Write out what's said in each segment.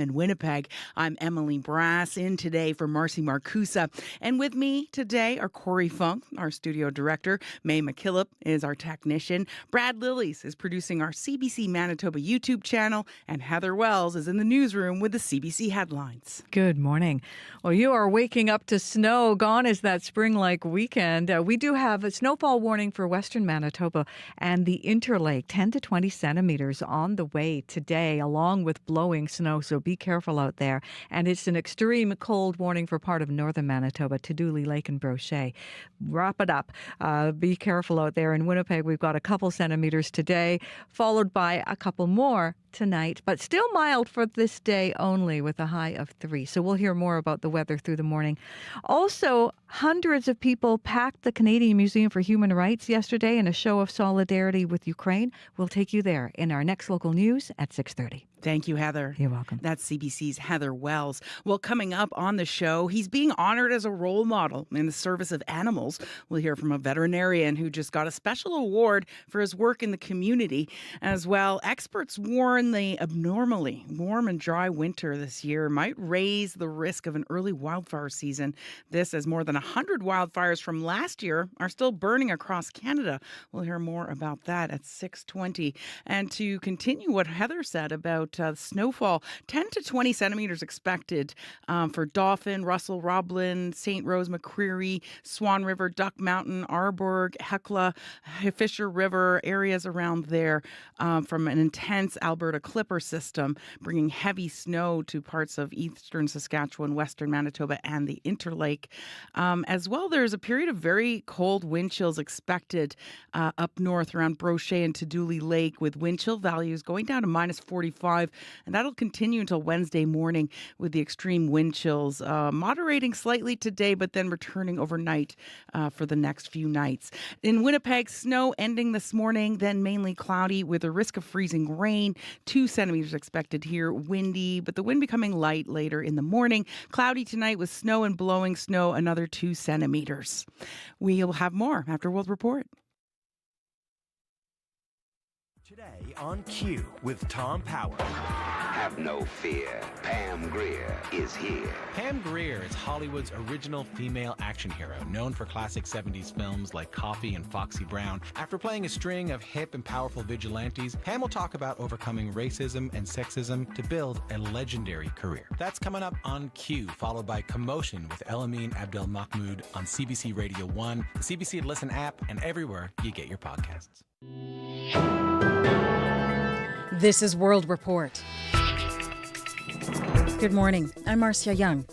in Winnipeg. I'm Emily Brass, in today for Marcy Marcusa. And with me today are Corey Funk, our studio director. May McKillop is our technician. Brad Lillies is producing our CBC Manitoba YouTube channel. And Heather Wells is in the newsroom with the CBC headlines. Good morning. Well, you are waking up to snow. Gone is that spring-like weekend. We do have a snowfall warning for western Manitoba and the Interlake, 10 to 20 centimeters on the way today, along with blowing snow, so be careful out there. And it's an extreme cold warning for part of northern Manitoba, to Dooley Lake and Brochet. Wrap it up. Be careful out there. In Winnipeg, we've got a couple centimeters today, followed by a couple more tonight, but still mild for this day only, with a high of 3. So we'll hear more about the weather through the morning. Also, hundreds of people packed the Canadian Museum for Human Rights yesterday in a show of solidarity with Ukraine. We'll take you there in our next local news at 6:30. Thank you, Heather. You're welcome. That's CBC's Heather Wells. Well, coming up on the show, he's being honored as a role model in the service of animals. We'll hear from a veterinarian who just got a special award for his work in the community. As well, experts warn the abnormally warm and dry winter this year might raise the risk of an early wildfire season. This as more than 100 wildfires from last year are still burning across Canada. We'll hear more about that at 6:20. And to continue what Heather said about snowfall, 10 to 20 centimeters expected for Dauphin, Russell, Roblin, St. Rose, McCreary, Swan River, Duck Mountain, Arborg, Hecla, Fisher River, areas around there from an intense Alberta Clipper system, bringing heavy snow to parts of eastern Saskatchewan, western Manitoba, and the Interlake. As well, there's a period of very cold wind chills expected up north around Brochet and to Dooley Lake, with wind chill values going down to minus 45. And that'll continue until Wednesday morning, with the extreme wind chills moderating slightly today, but then returning overnight for the next few nights. In Winnipeg, snow ending this morning, then mainly cloudy with a risk of freezing rain. 2 centimeters expected here, windy, but the wind becoming light later in the morning. Cloudy tonight with snow and blowing snow, another 2 centimeters. We'll have more after World Report. Today on Q with Tom Power. Have no fear. Pam Grier is here. Pam Grier is Hollywood's original female action hero, known for classic 70s films like Coffee and Foxy Brown. After playing a string of hip and powerful vigilantes, Pam will talk about overcoming racism and sexism to build a legendary career. That's coming up on Q, followed by Commotion with Elamine Abdel Mahmoud on CBC Radio 1, the CBC Listen app, and everywhere you get your podcasts. This is World Report. Good morning. I'm Marcia Young.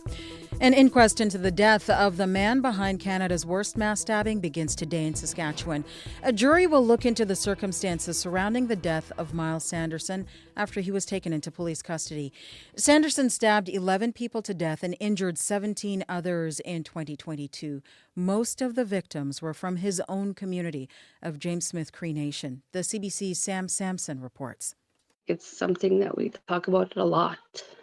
An inquest into the death of the man behind Canada's worst mass stabbing begins today in Saskatchewan. A jury will look into the circumstances surrounding the death of Miles Sanderson after he was taken into police custody. Sanderson stabbed 11 people to death and injured 17 others in 2022. Most of the victims were from his own community of James Smith Cree Nation. The CBC's Sam Sampson reports. It's something that we talk about a lot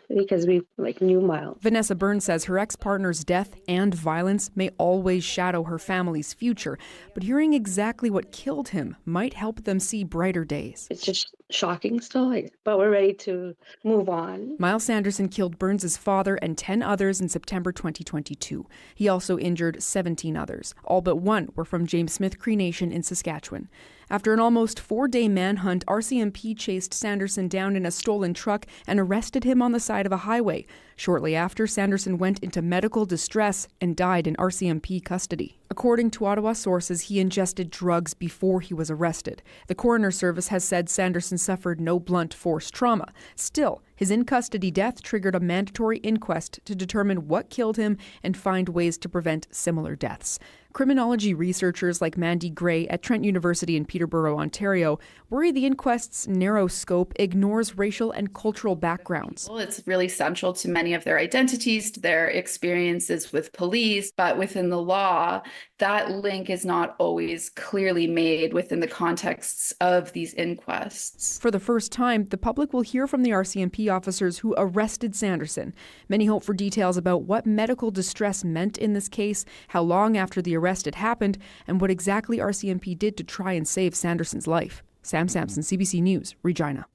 because we knew Miles. Vanessa Byrne says her ex-partner's death and violence may always shadow her family's future, but hearing exactly what killed him might help them see brighter days. It's just shocking still, but we're ready to move on. Miles Sanderson killed Burns' father and 10 others in September 2022. He also injured 17 others. All but one were from James Smith Cree Nation in Saskatchewan. After an almost 4-day manhunt, RCMP chased Sanderson down in a stolen truck and arrested him on the side of a highway. Shortly after, Sanderson went into medical distress and died in RCMP custody. According to Ottawa sources, he ingested drugs before he was arrested. The coroner service has said Sanderson suffered no blunt force trauma. Still, his in-custody death triggered a mandatory inquest to determine what killed him and find ways to prevent similar deaths. Criminology researchers like Mandy Gray at Trent University in Peterborough, Ontario, worry the inquest's narrow scope ignores racial and cultural backgrounds. Well, it's really central to many of their identities, to their experiences with police, but within the law, that link is not always clearly made within the contexts of these inquests. For the first time, the public will hear from the RCMP officers who arrested Sanderson. Many hope for details about what medical distress meant in this case, how long after the arrest it happened, and what exactly RCMP did to try and save Sanderson's life. Sam Sampson, CBC News, Regina.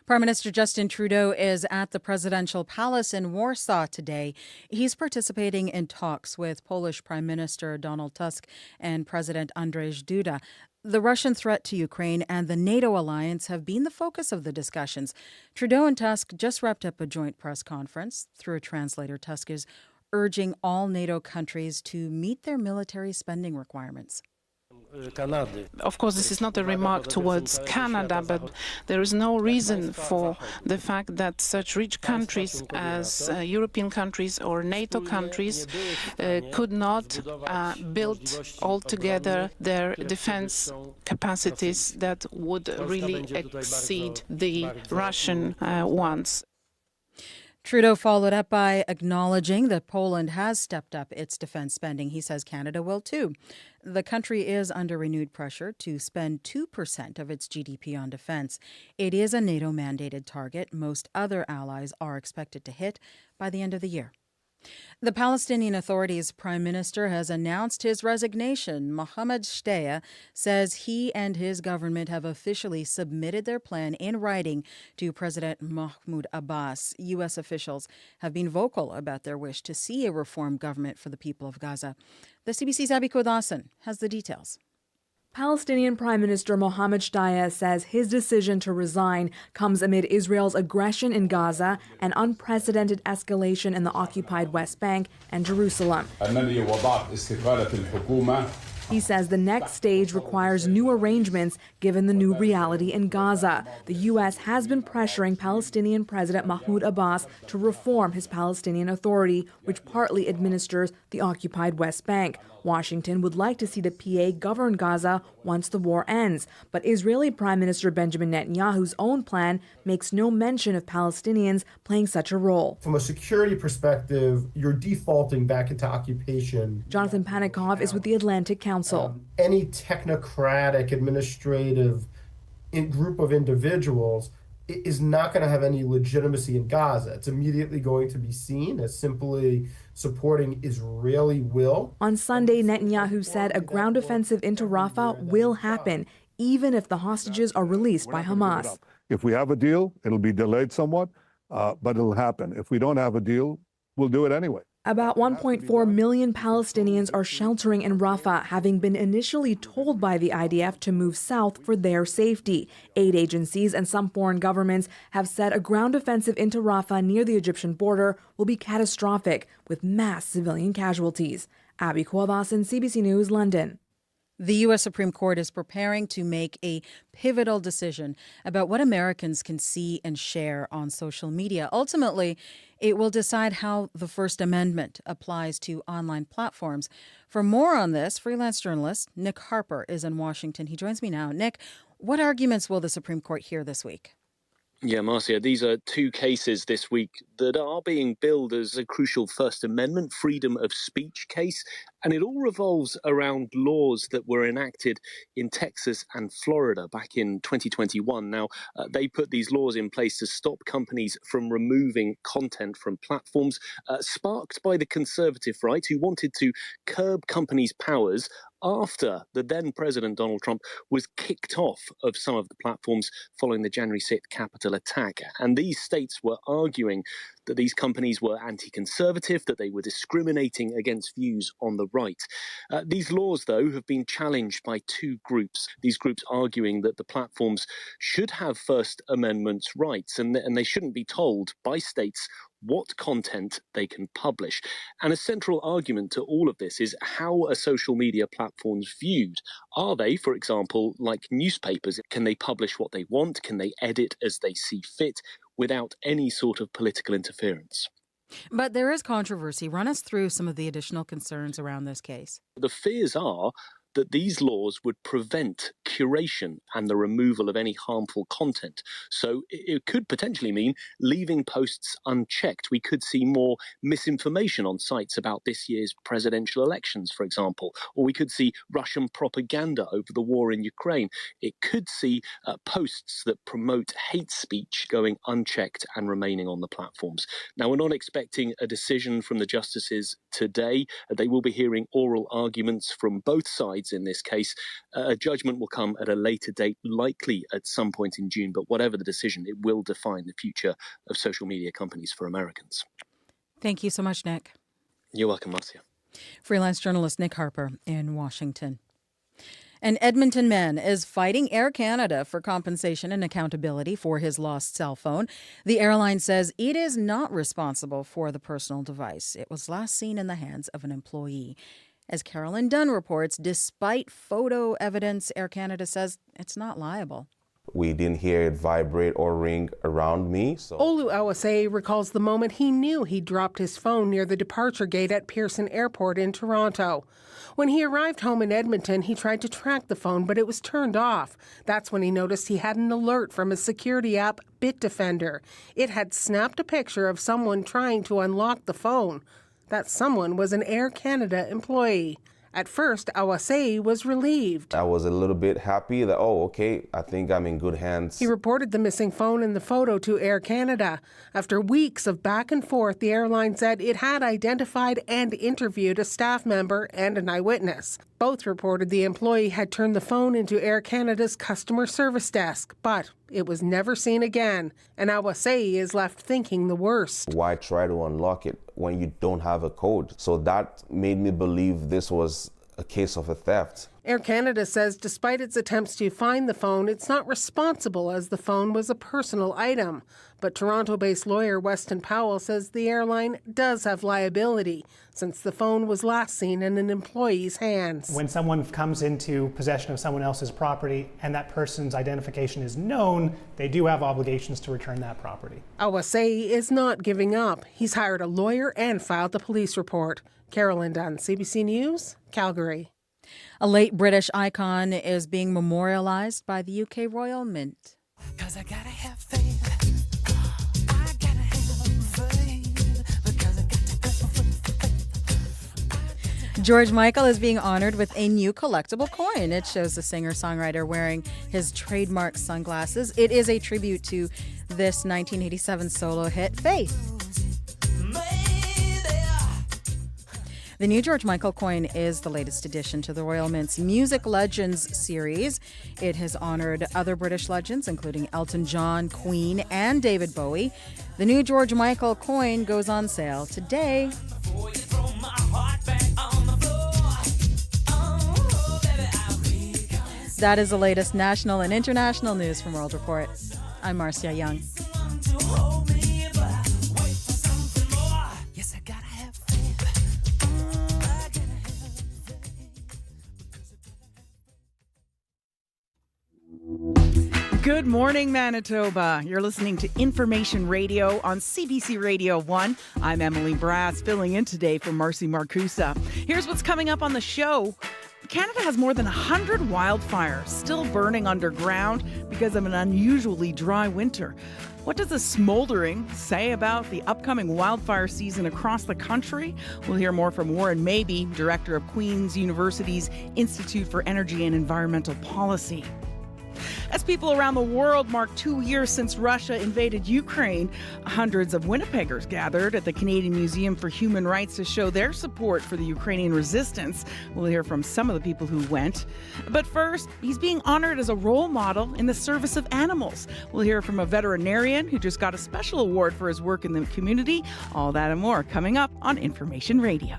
Prime Minister Justin Trudeau is at the presidential palace in Warsaw today. He's participating in talks with Polish Prime Minister Donald Tusk and President Andrzej Duda. The Russian threat to Ukraine and the NATO alliance have been the focus of the discussions. Trudeau and Tusk just wrapped up a joint press conference. Through a translator, Tusk is urging all NATO countries to meet their military spending requirements. Of course, this is not a remark towards Canada, but there is no reason for the fact that such rich countries as European countries or NATO countries could not build altogether their defense capacities that would really exceed the Russian ones. Trudeau followed up by acknowledging that Poland has stepped up its defense spending. He says Canada will too. The country is under renewed pressure to spend 2% of its GDP on defense. It is a NATO-mandated target most other allies are expected to hit by the end of the year. The Palestinian Authority's prime minister has announced his resignation. Mohammed Shtayyeh says he and his government have officially submitted their plan in writing to President Mahmoud Abbas. U.S. officials have been vocal about their wish to see a reformed government for the people of Gaza. The CBC's Abby Dawson has the details. Palestinian Prime Minister Mohammed Shtayyeh says his decision to resign comes amid Israel's aggression in Gaza and unprecedented escalation in the occupied West Bank and Jerusalem. He says the next stage requires new arrangements given the new reality in Gaza. The U.S. has been pressuring Palestinian President Mahmoud Abbas to reform his Palestinian Authority, which partly administers the occupied West Bank. Washington would like to see the PA govern Gaza once the war ends, but Israeli Prime Minister Benjamin Netanyahu's own plan makes no mention of Palestinians playing such a role. From a security perspective, you're defaulting back into occupation. Jonathan Panikov is with the Atlantic Council. Any technocratic administrative group of individuals is not going to have any legitimacy in Gaza. It's immediately going to be seen as simply supporting Israeli will. On Sunday, Netanyahu said a ground offensive into Rafah will happen, even if the hostages are released by Hamas. If we have a deal, it'll be delayed somewhat, but it'll happen. If we don't have a deal, we'll do it anyway. About 1.4 million Palestinians are sheltering in Rafah, having been initially told by the IDF to move south for their safety. Aid agencies and some foreign governments have said a ground offensive into Rafah near the Egyptian border will be catastrophic, with mass civilian casualties. Abby Dawson, CBC News, London. The U.S. Supreme Court is preparing to make a pivotal decision about what Americans can see and share on social media. Ultimately, it will decide how the First Amendment applies to online platforms. For more on this, freelance journalist Nick Harper is in Washington. He joins me now. Nick, what arguments will the Supreme Court hear this week? Yeah, Marcia, these are two cases this week that are being billed as a crucial First Amendment freedom of speech case. And it all revolves around laws that were enacted in Texas and Florida back in 2021. Now, they put these laws in place to stop companies from removing content from platforms, sparked by the conservative right, who wanted to curb companies' powers after the then President Donald Trump was kicked off of some of the platforms following the January 6th Capitol attack. And these states were arguing that these companies were anti-conservative, that they were discriminating against views on the right. These laws, though, have been challenged by two groups. These groups arguing that the platforms should have First Amendment rights and they shouldn't be told by states what content they can publish. And a central argument to all of this is how are social media platforms viewed? Are they, for example, like newspapers? Can they publish what they want? Can they edit as they see fit without any sort of political interference? But there is controversy. Run us through some of the additional concerns around this case. The fears are that these laws would prevent curation and the removal of any harmful content. So it could potentially mean leaving posts unchecked. We could see more misinformation on sites about this year's presidential elections, for example, or we could see Russian propaganda over the war in Ukraine. It could see posts that promote hate speech going unchecked and remaining on the platforms. Now, we're not expecting a decision from the justices today. They will be hearing oral arguments from both sides sides in this case. A judgment will come at a later date, likely at some point in June, but whatever the decision, it will define the future of social media companies for Americans. Thank you so much, Nick. You're welcome, Marcia. Freelance journalist Nick Harper in Washington. An Edmonton man is fighting Air Canada for compensation and accountability for his lost cell phone. The airline says it is not responsible for the personal device. It was last seen in the hands of an employee. As Carolyn Dunn reports, despite photo evidence, Air Canada says it's not liable. We didn't hear it vibrate or ring around me. Olu Awase recalls the moment he knew he dropped his phone near the departure gate at Pearson Airport in Toronto. When he arrived home in Edmonton, he tried to track the phone, but it was turned off. That's when he noticed he had an alert from his security app, Bitdefender. It had snapped a picture of someone trying to unlock the phone. That someone was an Air Canada employee. At first, Awase was relieved. I was a little bit happy that, okay, I think I'm in good hands. He reported the missing phone and the photo to Air Canada. After weeks of back and forth, the airline said it had identified and interviewed a staff member and an eyewitness. Both reported the employee had turned the phone into Air Canada's customer service desk, but it was never seen again. And Awase is left thinking the worst. Why try to unlock it when you don't have a code? So that made me believe this was a case of a theft. Air Canada says despite its attempts to find the phone, it's not responsible as the phone was a personal item. But Toronto-based lawyer Weston Powell says the airline does have liability since the phone was last seen in an employee's hands. When someone comes into possession of someone else's property and that person's identification is known, they do have obligations to return that property. Awase is not giving up. He's hired a lawyer and filed a police report. Carolyn Dunn, CBC News, Calgary. A late British icon is being memorialized by the UK Royal Mint. 'Cause I gotta have faith. I gotta have faith. Because I got to go faith. George Michael is being honored with a new collectible coin. It shows the singer-songwriter wearing his trademark sunglasses. It is a tribute to this 1987 solo hit, Faith. The new George Michael coin is the latest addition to the Royal Mint's Music Legends series. It has honored other British legends, including Elton John, Queen, and David Bowie. The new George Michael coin goes on sale today. That is the latest national and international news from World Report. I'm Marcia Young. Good morning, Manitoba. You're listening to Information Radio on CBC Radio 1. I'm Emily Brass, filling in today for Marcy Marcusa. Here's what's coming up on the show. Canada has more than 100 wildfires still burning underground because of an unusually dry winter. What does the smoldering say about the upcoming wildfire season across the country? We'll hear more from Warren Mabey, director of Queen's University's Institute for Energy and Environmental Policy. As people around the world mark 2 years since Russia invaded Ukraine, hundreds of Winnipeggers gathered at the Canadian Museum for Human Rights to show their support for the Ukrainian resistance. We'll hear from some of the people who went. But first, he's being honored as a role model in the service of animals. We'll hear from a veterinarian who just got a special award for his work in the community. All that and more coming up on Information Radio.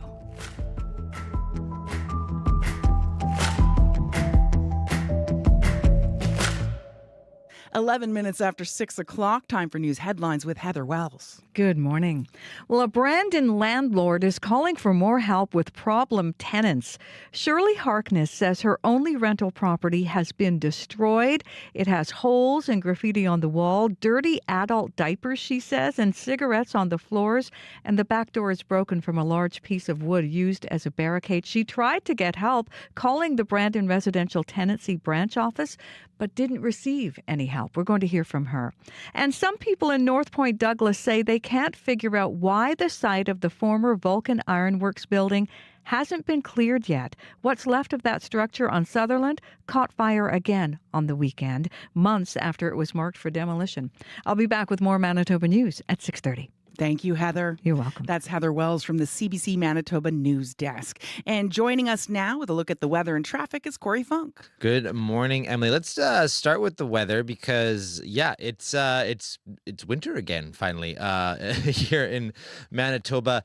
11 minutes after 6 o'clock, time for news headlines with Heather Wells. Good morning. Well, a Brandon landlord is calling for more help with problem tenants. Shirley Harkness says her only rental property has been destroyed. It has holes and graffiti on the wall, dirty adult diapers, she says, and cigarettes on the floors, and the back door is broken from a large piece of wood used as a barricade. She tried to get help, calling the Brandon Residential Tenancy branch office, but didn't receive any help. We're going to hear from her. And some people in North Point Douglas say they can't figure out why the site of the former Vulcan Ironworks building hasn't been cleared yet. What's left of that structure on Sutherland caught fire again on the weekend, months after it was marked for demolition. I'll be back with more Manitoba news at 6:30. Thank you, Heather. You're welcome. That's Heather Wells from the CBC Manitoba News Desk. And joining us now with a look at the weather and traffic is Corey Funk. Good morning, Emily. Let's start with the weather because it's winter again finally here in Manitoba.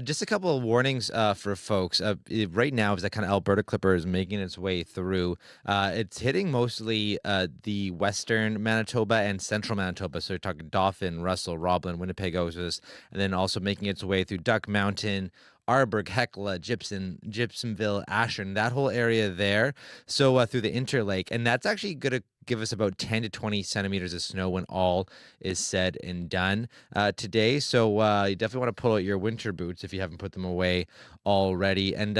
Just a couple of warnings for folks. Right now, as that kind of Alberta clipper is making its way through, it's hitting mostly the western Manitoba and central Manitoba. So you're talking Dauphin, Russell, Roblin, Winnipeg, and then also making its way through Duck Mountain, Arborg, Hecla, Gypsumville, Ashern, that whole area there. So through the Interlake, and that's actually going to give us about 10 to 20 centimeters of snow when all is said and done today. So you definitely want to pull out your winter boots if you haven't put them away already. And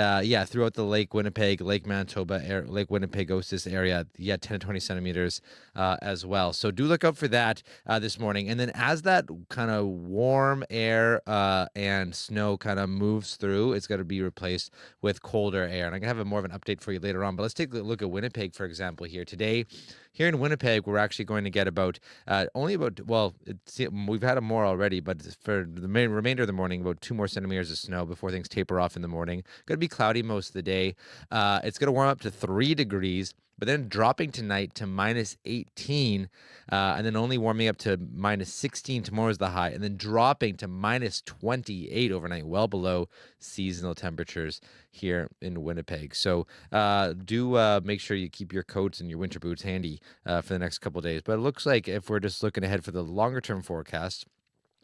throughout the Lake Winnipeg, Lake Manitoba, Lake Winnipegosis area, 10 to 20 centimeters as well. So do look out for that this morning. And then as that kind of warm air and snow kind of moves through, it's going to be replaced with colder air. And I'm going to have more of an update for you later on. But let's take a look at Winnipeg, for example, here today. Here in Winnipeg, we're actually going to get we've had more already, but for the remainder of the morning, about 2 more centimeters of snow before things taper off in the morning. Going to be cloudy most of the day. It's going to warm up to 3 degrees, but then dropping tonight to minus 18, and then only warming up to minus 16 tomorrow is the high, and then dropping to minus 28 overnight, well below seasonal temperatures here in Winnipeg. So do make sure you keep your coats and your winter boots handy for the next couple of days. But it looks like if we're just looking ahead for the longer term forecast,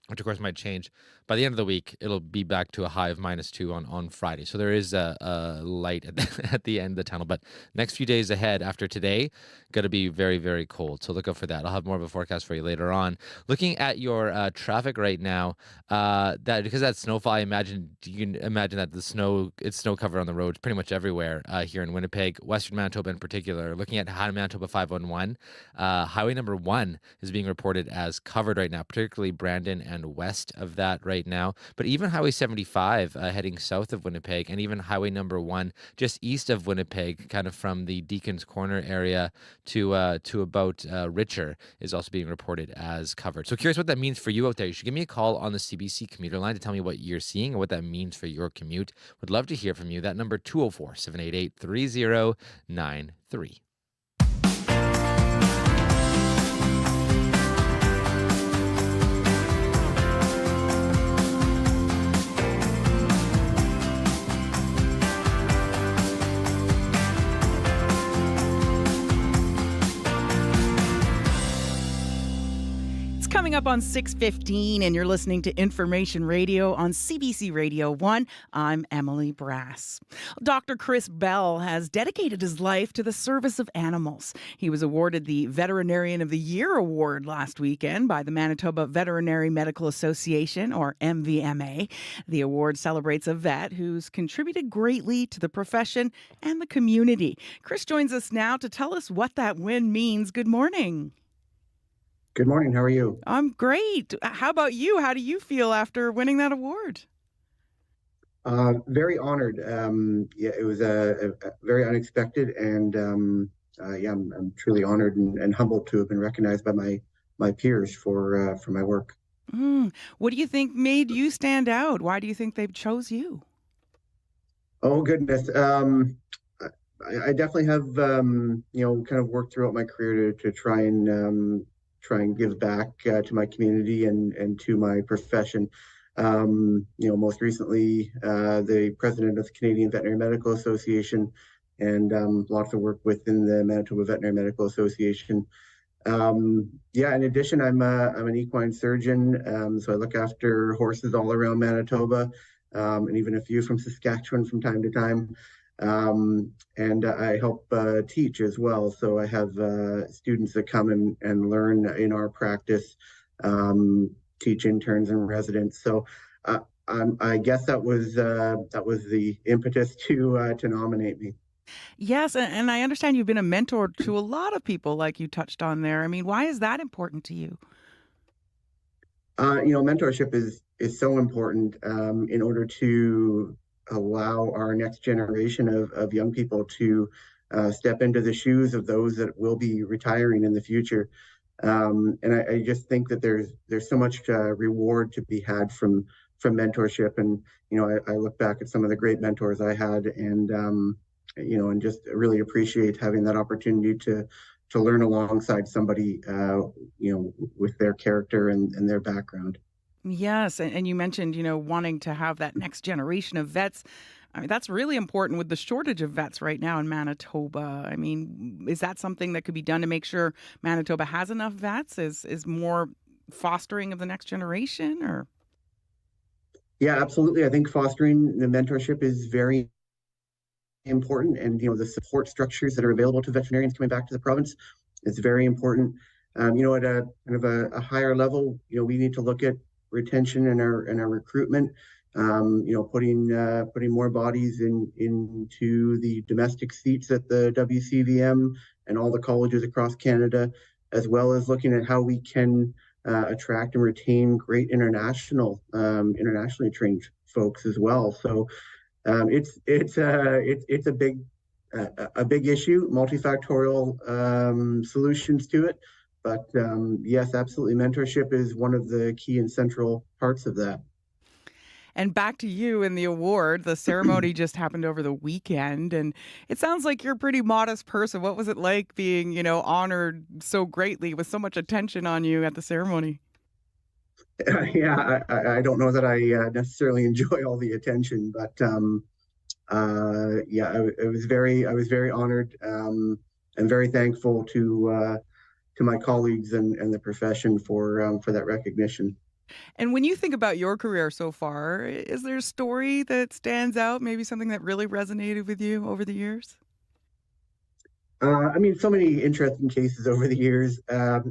which of course might change, by the end of the week, it'll be back to a high of -2 on Friday. So there is a light at the end of the tunnel. But next few days ahead after today, going to be very, very cold. So look out for that. I'll have more of a forecast for you later on. Looking at your traffic right now, that because that snowfall, you can imagine that it's snow cover on the roads pretty much everywhere here in Winnipeg, Western Manitoba in particular. Looking at Highway Manitoba 511, Highway number 1 is being reported as covered right now, particularly Brandon and west of that right now. But even Highway 75 heading south of Winnipeg, and even Highway number 1 just east of Winnipeg, kind of from the Deacon's Corner area to about Richer, is also being reported as covered. So curious what that means for you out there. You should give me a call on the CBC commuter line to tell me what you're seeing and what that means for your commute. Would love to hear from you. That number 204-788-3093. Coming up on 6:15, and you're listening to Information Radio on CBC Radio 1. I'm Emily Brass. Dr. Chris Bell has dedicated his life to the service of animals. He was awarded the Veterinarian of the Year award last weekend by the Manitoba Veterinary Medical Association, or MVMA. The award celebrates a vet who's contributed greatly to the profession and the community. Chris joins us now to tell us what that win means. Good morning. Good morning. How are you? I'm great. How about you? How do you feel after winning that award? Very honored. It was a very unexpected, and I'm truly honored and humbled to have been recognized by my peers for my work. What do you think made you stand out? Why do you think they chose you? Oh goodness. I definitely have kind of worked throughout my career to try and give back to my community and to my profession. Most recently, the president of the Canadian Veterinary Medical Association, and lots of work within the Manitoba Veterinary Medical Association. In addition, I'm an equine surgeon, so I look after horses all around Manitoba, and even a few from Saskatchewan from time to time. And I help teach as well. So I have students that come and learn in our practice, teach interns and residents. So I guess that was the impetus to nominate me. Yes, and I understand you've been a mentor to a lot of people, like you touched on there. I mean, why is that important to you? Mentorship is so important in order to allow our next generation of young people to step into the shoes of those that will be retiring in the future. And I just think that there's so much reward to be had from mentorship. And I look back at some of the great mentors I had, and and just really appreciate having that opportunity to learn alongside somebody with their character and their background. Yes, and you mentioned, wanting to have that next generation of vets. I mean, that's really important with the shortage of vets right now in Manitoba. I mean, is that something that could be done to make sure Manitoba has enough vets? Is more fostering of the next generation, or? Yeah, absolutely. I think fostering the mentorship is very important, and the support structures that are available to veterinarians coming back to the province is very important. At a kind of a higher level, we need to look at retention and our recruitment. Putting more bodies into the domestic seats at the WCVM and all the colleges across Canada, as well as looking at how we can attract and retain great internationally trained folks as well. So it's a big issue, multifactorial solutions to it. But yes, absolutely, mentorship is one of the key and central parts of that. And back to you and the award. The ceremony just happened over the weekend, and it sounds like you're a pretty modest person. What was it like being, honored so greatly with so much attention on you at the ceremony? Yeah, I don't know that I necessarily enjoy all the attention, but yeah, I was very honored, and very thankful to my colleagues and the profession for that recognition. And when you think about your career so far, is there a story that stands out? Maybe something that really resonated with you over the years? I mean, so many interesting cases over the years. I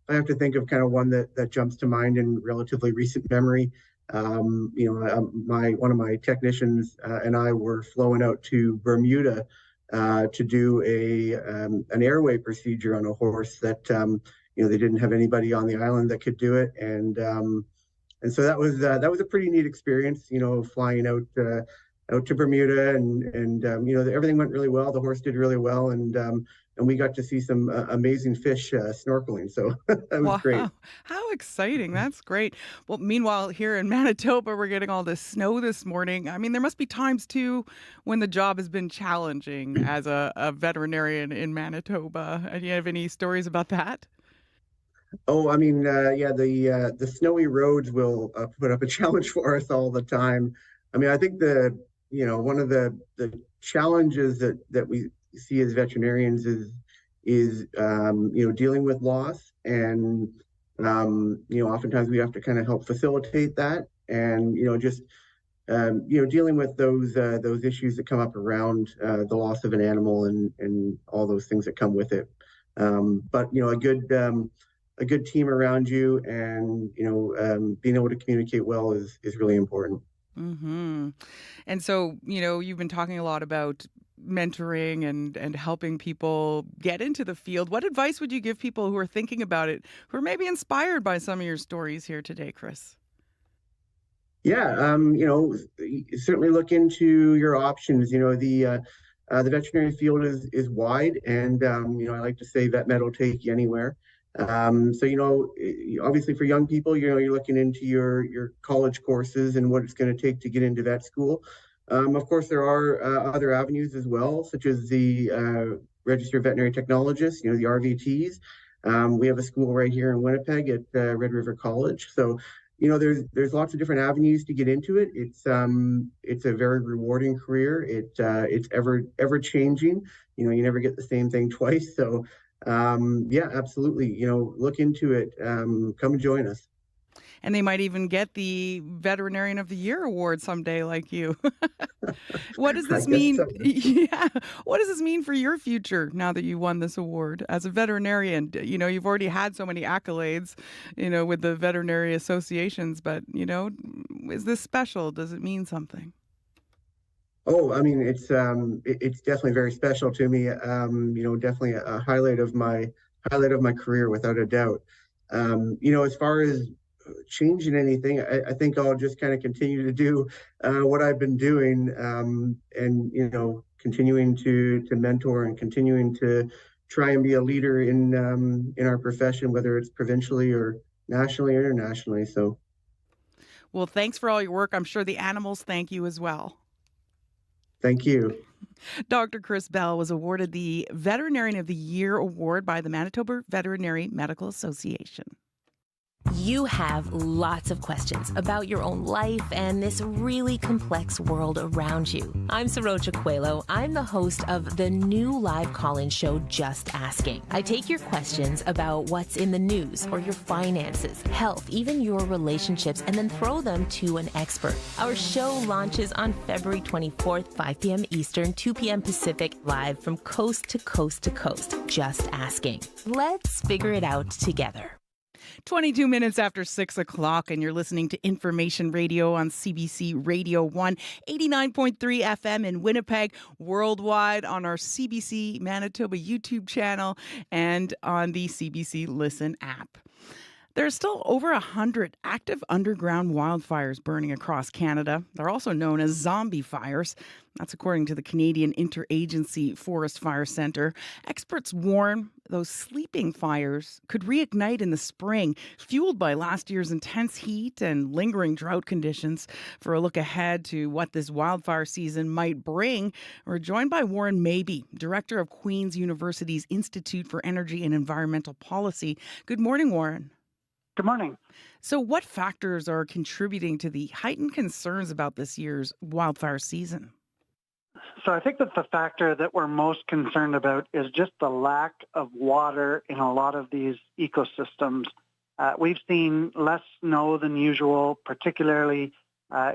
have to think of kind of one that jumps to mind in relatively recent memory. One of my technicians and I were flown out to Bermuda to do an airway procedure on a horse that they didn't have anybody on the island that could do it, and so that was a pretty neat experience. Flying out to Bermuda, and everything went really well. The horse did really well, and we got to see some amazing fish snorkeling. So that was great. Wow, how exciting. That's great. Well, meanwhile, here in Manitoba, we're getting all this snow this morning. I mean, there must be times too when the job has been challenging as a veterinarian in Manitoba. Do you have any stories about that? Oh, I mean, yeah, the snowy roads will put up a challenge for us all the time. I mean, I think one of the challenges that we see as veterinarians is dealing with loss, and oftentimes we have to kind of help facilitate that, and just dealing with those issues that come up around the loss of an animal and all those things that come with it. But a good team around you, and being able to communicate well is really important. Hmm. And so, you've been talking a lot about mentoring and helping people get into the field. What advice would you give people who are thinking about it, who are maybe inspired by some of your stories here today, Chris? Yeah, certainly look into your options. The veterinary field is wide, and I like to say vet med will take you anywhere. So obviously for young people, you're looking into your college courses and what it's going to take to get into vet school. Of course, there are other avenues as well, such as the registered veterinary technologists, the RVTs. We have a school right here in Winnipeg at Red River College. So there's lots of different avenues to get into it. It's a very rewarding career. It's ever changing. You never get the same thing twice. So yeah, absolutely. Look into it. Come and join us. And they might even get the Veterinarian of the Year award someday, like you. What does this mean? So. Yeah. What does this mean for your future now that you won this award as a veterinarian? You've already had so many accolades, with the veterinary associations, but, is this special? Does it mean something? Oh, I mean, it's definitely very special to me. Definitely a highlight of my career, without a doubt. As far as changing anything, I think I'll just kind of continue to do what I've been doing, and continuing to mentor and continuing to try and be a leader in our profession, whether it's provincially or nationally or internationally. So, Well, thanks for all your work. I'm sure the animals thank you as well. thank you. Dr. Chris Bell was awarded the Veterinarian of the Year award by the Manitoba Veterinary Medical Association. You have lots of questions about your own life and this really complex world around you. I'm Sarocha Coelho. I'm the host of the new live call-in show, Just Asking. I take your questions about what's in the news or your finances, health, even your relationships, and then throw them to an expert. Our show launches on February 24th, 5 p.m. Eastern, 2 p.m. Pacific, live from coast to coast to coast. Just Asking. Let's figure it out together. 22 minutes after 6 o'clock, and you're listening to Information Radio on CBC Radio 1, 89.3 FM in Winnipeg, worldwide on our CBC Manitoba YouTube channel and on the CBC Listen app. There are still over 100 active underground wildfires burning across Canada. They're also known as zombie fires. That's according to the Canadian Interagency Forest Fire Centre. Experts warn those sleeping fires could reignite in the spring, fueled by last year's intense heat and lingering drought conditions. For a look ahead to what this wildfire season might bring, we're joined by Warren Mabey, Director of Queen's University's Institute for Energy and Environmental Policy. Good morning, Warren. Good morning. So what factors are contributing to the heightened concerns about this year's wildfire season? So I think that the factor that we're most concerned about is just the lack of water in a lot of these ecosystems. We've seen less snow than usual, particularly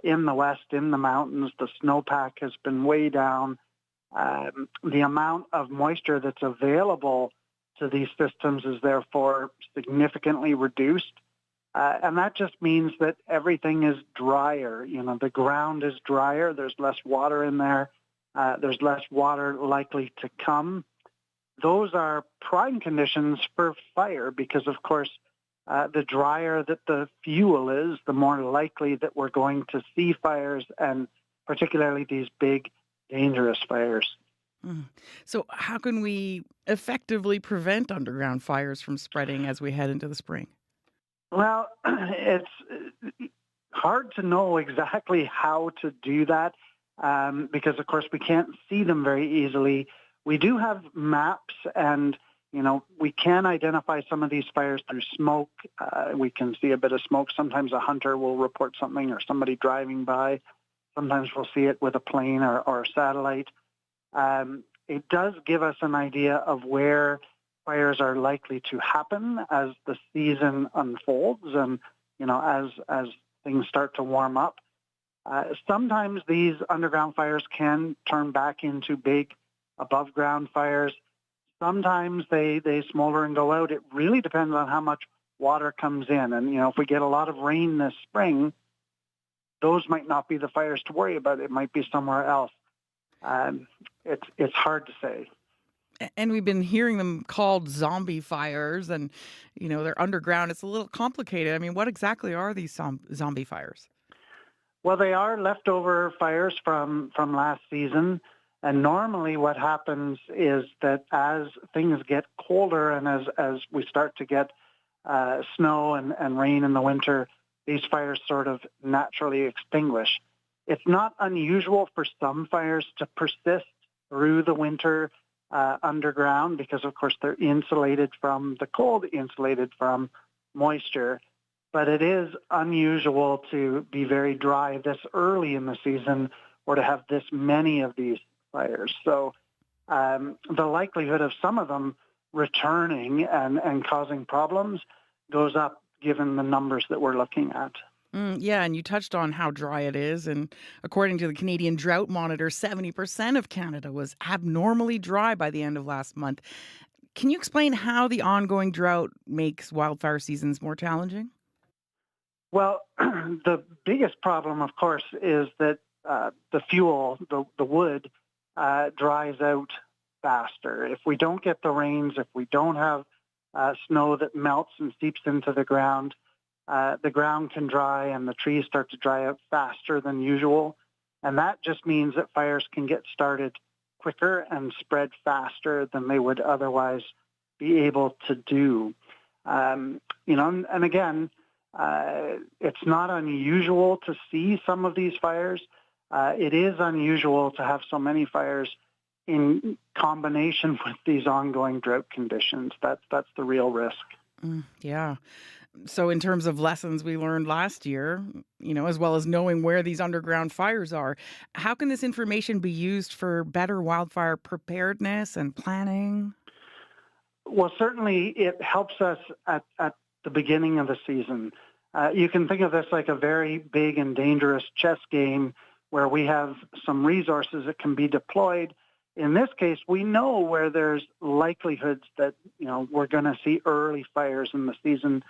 in the west, in the mountains. The snowpack has been way down. The amount of moisture that's available to these systems is therefore significantly reduced. And that just means that everything is drier. You know, the ground is drier. There's less water in there. There's less water likely to come. Those are prime conditions for fire because, of course, the drier that the fuel is, the more likely that we're going to see fires, and particularly these big, dangerous fires. So how can we effectively prevent underground fires from spreading as we head into the spring? Well, it's hard to know exactly how to do that because, of course, we can't see them very easily. We do have maps and, you know, we can identify some of these fires through smoke. We can see a bit of smoke. Sometimes a hunter will report something or somebody driving by. Sometimes we'll see it with a plane or a satellite. It does give us an idea of where fires are likely to happen as the season unfolds and, you know, as things start to warm up. Sometimes these underground fires can turn back into big above-ground fires. Sometimes they smolder and go out. It really depends on how much water comes in. And, you know, if we get a lot of rain this spring, those might not be the fires to worry about. It might be somewhere else. It's hard to say. And we've been hearing them called zombie fires, and, you know, they're underground. It's a little complicated. I mean, what exactly are these zombie fires? Well, they are leftover fires from last season. And normally what happens is that as things get colder and as we start to get snow and rain in the winter, these fires sort of naturally extinguish. It's not unusual for some fires to persist through the winter underground because, of course, they're insulated from the cold, insulated from moisture. But it is unusual to be very dry this early in the season or to have this many of these fires. So the likelihood of some of them returning and causing problems goes up given the numbers that we're looking at. Yeah, and you touched on how dry it is. And according to the Canadian Drought Monitor, 70% of Canada was abnormally dry by the end of last month. Can you explain how the ongoing drought makes wildfire seasons more challenging? Well, the biggest problem, of course, is that the fuel, the wood, dries out faster. If we don't get the rains, if we don't have snow that melts and seeps into the ground can dry and the trees start to dry out faster than usual. And that just means that fires can get started quicker and spread faster than they would otherwise be able to do. And again, it's not unusual to see some of these fires. It is unusual to have so many fires in combination with these ongoing drought conditions. That's the real risk. Yeah. So in terms of lessons we learned last year, as well as knowing where these underground fires are, how can this information be used for better wildfire preparedness and planning? Well, certainly it helps us at the beginning of the season. You can think of this like a very big and dangerous chess game where we have some resources that can be deployed. In this case, we know where there's likelihoods that, we're going to see early fires in the season.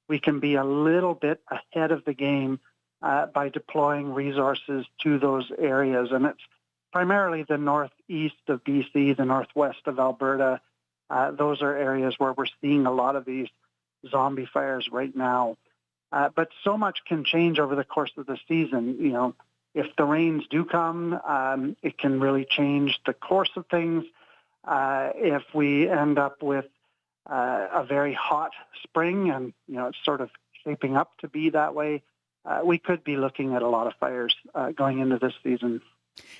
We can be a little bit ahead of the game by deploying resources to those areas. And it's primarily the northeast of BC, the northwest of Alberta. Those are areas where we're seeing a lot of these zombie fires right now. But so much can change over the course of the season. If the rains do come, it can really change the course of things. If we end up with a very hot spring and, it's sort of shaping up to be that way, we could be looking at a lot of fires going into this season.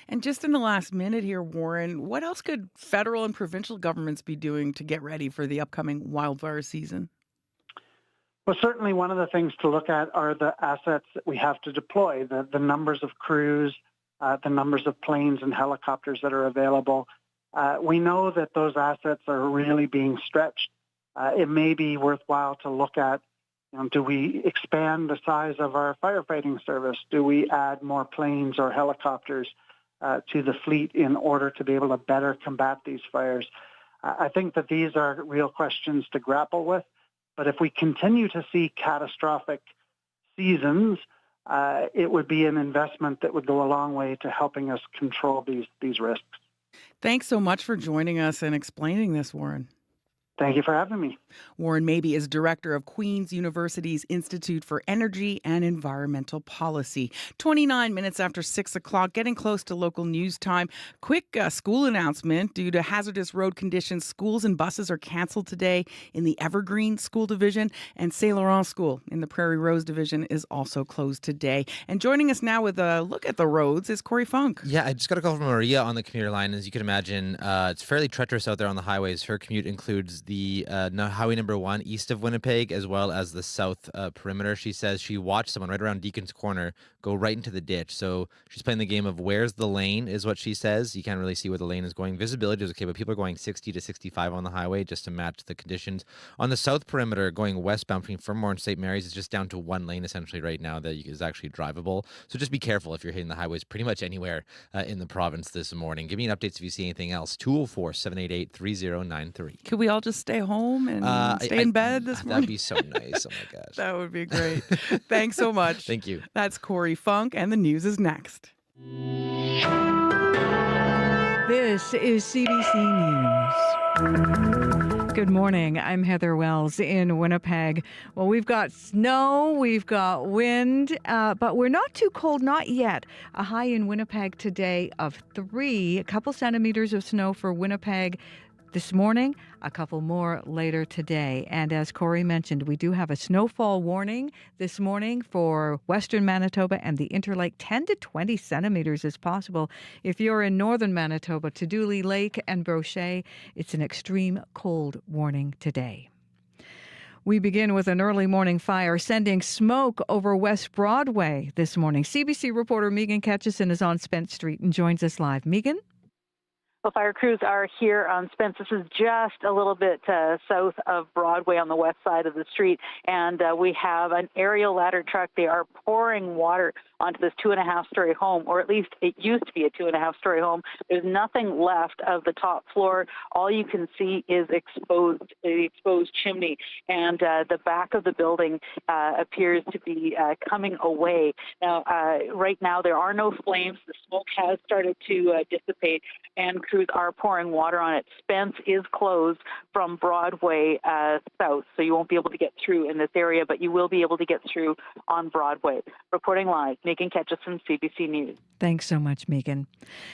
And just in the last minute here, Warren, what else could federal and provincial governments be doing to get ready for the upcoming wildfire season? Well, certainly one of the things to look at are the assets that we have to deploy, the numbers of crews, the numbers of planes and helicopters that are available. We know that those assets are really being stretched. It may be worthwhile to look at, do we expand the size of our firefighting service? Do we add more planes or helicopters to the fleet in order to be able to better combat these fires? I think that these are real questions to grapple with. But if we continue to see catastrophic seasons, it would be an investment that would go a long way to helping us control these risks. Thanks so much for joining us and explaining this, Warren. Thank you for having me. Warren Mabey is director of Queen's University's Institute for Energy and Environmental Policy. 29 minutes after 6 o'clock, getting close to local news time. Quick school announcement. Due to hazardous road conditions, schools and buses are canceled today in the Evergreen School Division, and Saint Laurent School in the Prairie Rose Division is also closed today. And joining us now with a look at the roads is Corey Funk. Yeah, I just got a call from Maria on the commuter line. As you can imagine, it's fairly treacherous out there on the highways. Her commute includes the highway number 1 east of Winnipeg, as well as the south perimeter. She says she watched someone right around Deacon's Corner go right into the ditch. So she's playing the game of where's the lane is what she says. You can't really see where the lane is going. Visibility is okay, but people are going 60 to 65 on the highway just to match the conditions. On the south perimeter, going westbound between Fermor and St. Mary's, is just down to one lane essentially right now that is actually drivable. So just be careful if you're hitting the highways pretty much anywhere in the province this morning. Give me an update if you see anything else. 204-788-3093. Could we all just stay home and stay in bed this morning? That'd be so nice. Oh my gosh. That would be great. Thanks so much. Thank you. That's Corey Funk, and the news is next. This is CBC News. Good morning. I'm Heather Wells in Winnipeg. Well, we've got snow, we've got wind, but we're not too cold, not yet. A high in Winnipeg today of 3, a couple centimeters of snow for Winnipeg this morning, a couple more later today. And as Corey mentioned, we do have a snowfall warning this morning for western Manitoba and the Interlake. 10 to 20 centimeters is possible. If you're in northern Manitoba, to Dooley Lake and Brochet, it's an extreme cold warning today. We begin with an early morning fire sending smoke over West Broadway this morning. CBC reporter Megan Ketchison is on Spence Street and joins us live. Megan? Well, fire crews are here on Spence. This is just a little bit south of Broadway on the west side of the street, and we have an aerial ladder truck. They are pouring water onto this 2.5-story home, or at least it used to be a 2.5-story home. There's nothing left of the top floor. All you can see is the exposed chimney, and the back of the building appears to be coming away. Now, right now, there are no flames. The smoke has started to dissipate, and crews crews are pouring water on it. Spence is closed from Broadway south, so you won't be able to get through in this area, but you will be able to get through on Broadway. Reporting live, Megan Ketchison, CBC News. Thanks so much, Megan.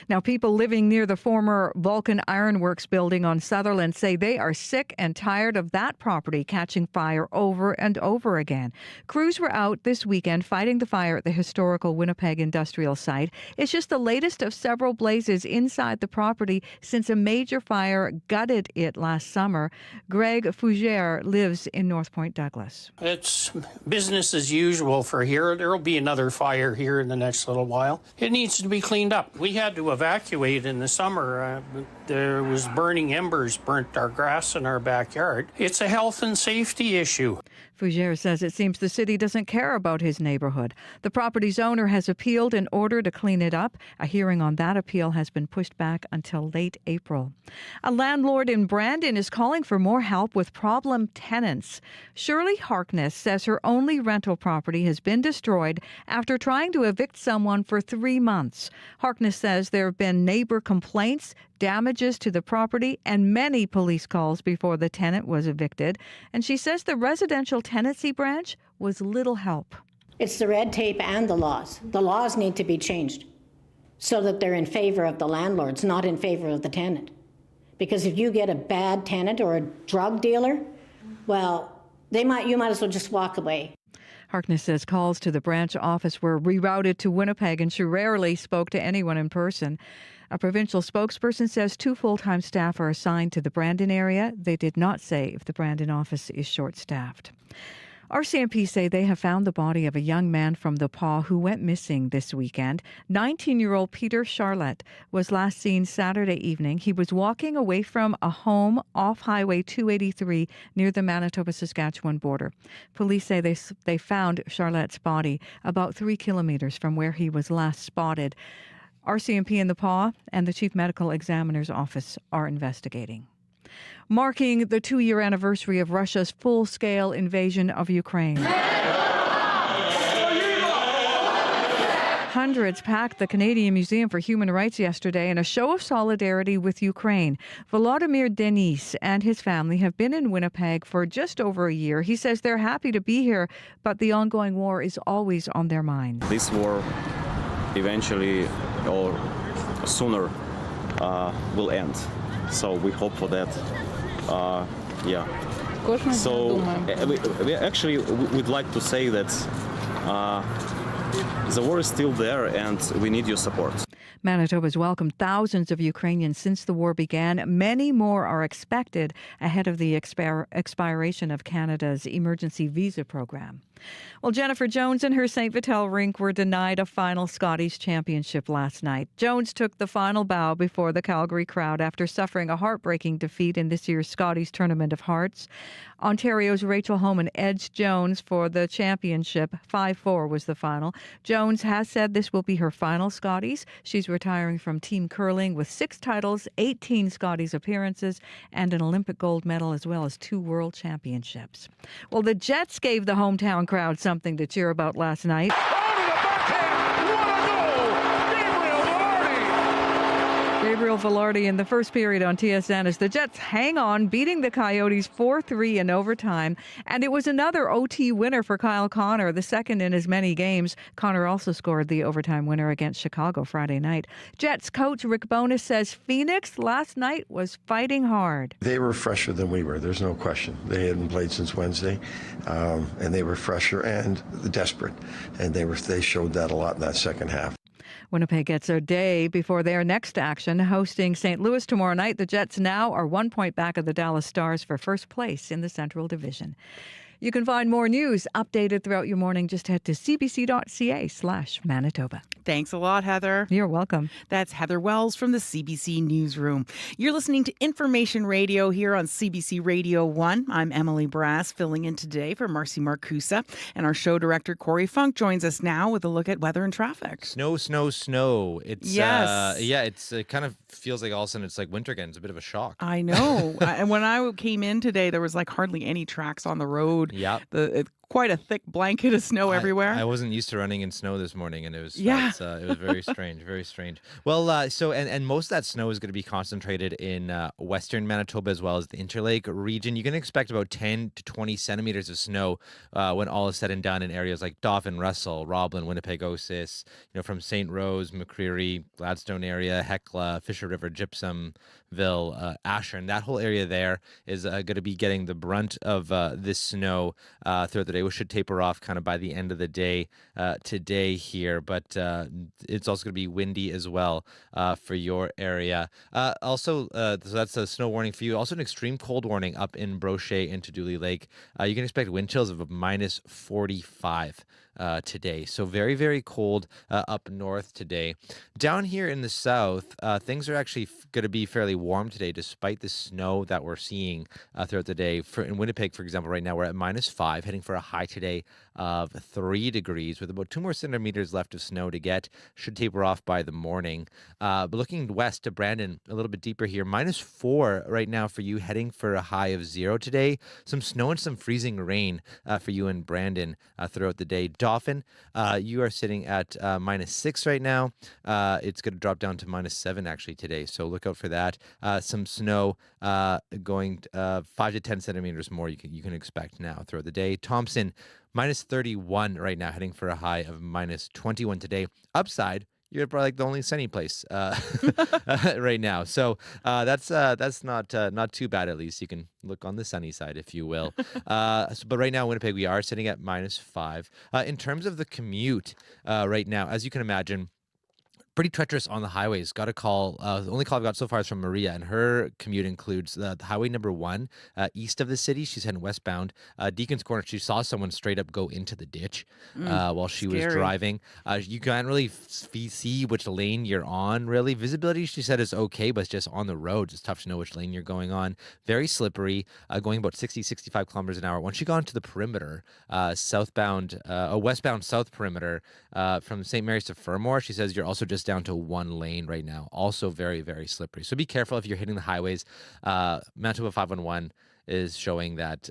Now, people living near the former Vulcan Ironworks building on Sutherland say they are sick and tired of that property catching fire over and over again. Crews were out this weekend fighting the fire at the historical Winnipeg industrial site. It's just the latest of several blazes inside the property since a major fire gutted it last summer. Greg Fougere lives in North Point Douglas. It's business as usual for here. There'll be another fire here in the next little while. It needs to be cleaned up. We had to evacuate in the summer. There was burning embers, burnt our grass in our backyard. It's a health and safety issue. Fougere says it seems the city doesn't care about his neighborhood. The property's owner has appealed in order to clean it up. A hearing on that appeal has been pushed back until late April. A landlord in Brandon is calling for more help with problem tenants. Shirley Harkness says her only rental property has been destroyed after trying to evict someone for 3 months. Harkness says there have been neighbor complaints, damages to the property, and many police calls before the tenant was evicted. And she says the residential tenancy branch was little help. It's the red tape and the laws. The laws need to be changed so that they're in favor of the landlords, not in favor of the tenant. Because if you get a bad tenant or a drug dealer, well, you might as well just walk away. Harkness says calls to the branch office were rerouted to Winnipeg, and she rarely spoke to anyone in person. A provincial spokesperson says 2 full-time staff are assigned to the Brandon area. They did not say if the Brandon office is short-staffed. RCMP say they have found the body of a young man from the Pas who went missing this weekend. 19-year-old Peter Charlotte was last seen Saturday evening. He was walking away from a home off Highway 283 near the Manitoba-Saskatchewan border. Police say they found Charlotte's body about 3 kilometers from where he was last spotted. RCMP in the Pas and the Chief Medical Examiner's Office are investigating. Marking the 2-year anniversary of Russia's full-scale invasion of Ukraine. Hundreds packed the Canadian Museum for Human Rights yesterday in a show of solidarity with Ukraine. Volodymyr Denis and his family have been in Winnipeg for just over a year. He says they're happy to be here, but the ongoing war is always on their minds. This war eventually or sooner will end. So we hope for that. So we'd like to say that the war is still there and we need your support. Manitoba has welcomed thousands of Ukrainians since the war began. Many more are expected ahead of the expiration of Canada's emergency visa program. Well, Jennifer Jones and her St. Vital rink were denied a final Scotties championship last night. Jones took the final bow before the Calgary crowd after suffering a heartbreaking defeat in this year's Scotties Tournament of Hearts. Ontario's Rachel Homan edged Jones for the championship. 5-4 was the final. Jones has said this will be her final Scotties. She's retiring from team curling with 6 titles, 18 Scotties appearances, and an Olympic gold medal, as well as 2 world championships. Well, the Jets gave the hometown crowd something to cheer about last night. Gabriel Velarde in the first period on TSN as the Jets hang on, beating the Coyotes 4-3 in overtime. And it was another OT winner for Kyle Connor, the second in as many games. Connor also scored the overtime winner against Chicago Friday night. Jets coach Rick Bowness says Phoenix last night was fighting hard. They were fresher than we were, there's no question. They hadn't played since Wednesday, and they were fresher and desperate. And they showed that a lot in that second half. Winnipeg gets a day before their next action, hosting St. Louis tomorrow night. The Jets now are 1 point back of the Dallas Stars for first place in the Central Division. You can find more news updated throughout your morning. Just head to cbc.ca/Manitoba. Thanks a lot, Heather. You're welcome. That's Heather Wells from the CBC Newsroom. You're listening to Information Radio here on CBC Radio 1. I'm Emily Brass, filling in today for Marcy Marcusa. And our show director, Corey Funk, joins us now with a look at weather and traffic. Snow, snow, snow. It's yes. It kind of feels like all of a sudden it's like winter again. It's a bit of a shock. I know. And when I came in today, there was like hardly any tracks on the road. Yeah. quite a thick blanket of snow everywhere. I wasn't used to running in snow this morning, and it was Yeah. it was very strange, very strange. Well, and most of that snow is going to be concentrated in western Manitoba as well as the Interlake region. You can expect about 10 to 20 centimeters of snow when all is said and done in areas like Dauphin, Russell, Roblin, Winnipeg, Osis, from St. Rose, McCreary, Gladstone area, Hecla, Fisher River, Gypsumville, Ashern. That whole area there is going to be getting the brunt of this snow throughout the day, which should taper off kind of by the end of the day today here. But it's also going to be windy as well for your area. So that's a snow warning for you. Also an extreme cold warning up in Brochet into Dooley Lake. You can expect wind chills of minus 45 today. So very, very cold up north today. Down here in the south, things are actually going to be fairly warm today, despite the snow that we're seeing throughout the day. In Winnipeg, for example, right now we're at minus 5, heading for a high today of 3 degrees, with about 2 more centimeters left of snow to get. Should taper off by the morning. But looking west to Brandon, a little bit deeper here, minus 4 right now for you, heading for a high of 0 today. Some snow and some freezing rain for you in Brandon throughout the day. Dauphin, you are sitting at minus 6 right now. It's going to drop down to minus 7 actually today, so look out for that. Some snow going 5 to 10 centimeters more you can expect now throughout the day. Thompson, minus 31 right now, heading for a high of minus 21 today. Upside, you're probably like the only sunny place right now. So that's not too bad. At least you can look on the sunny side, if you will. But right now, Winnipeg, we are sitting at minus 5. In terms of the commute right now, as you can imagine, pretty treacherous on the highways. Got a call. The only call I've got so far is from Maria, and her commute includes the highway number 1 east of the city. She's heading westbound. Deacon's Corner, she saw someone straight up go into the ditch while she was driving. You can't really see which lane you're on, really. Visibility, she said, is okay, but it's just on the road. It's tough to know which lane you're going on. Very slippery, going about 60, 65 kilometers an hour. Once you got into the perimeter, westbound south perimeter from St. Mary's to Fermor, she says you're also just down to 1 lane right now. Also very, very slippery. So be careful if you're hitting the highways. Manitoba 511 is showing that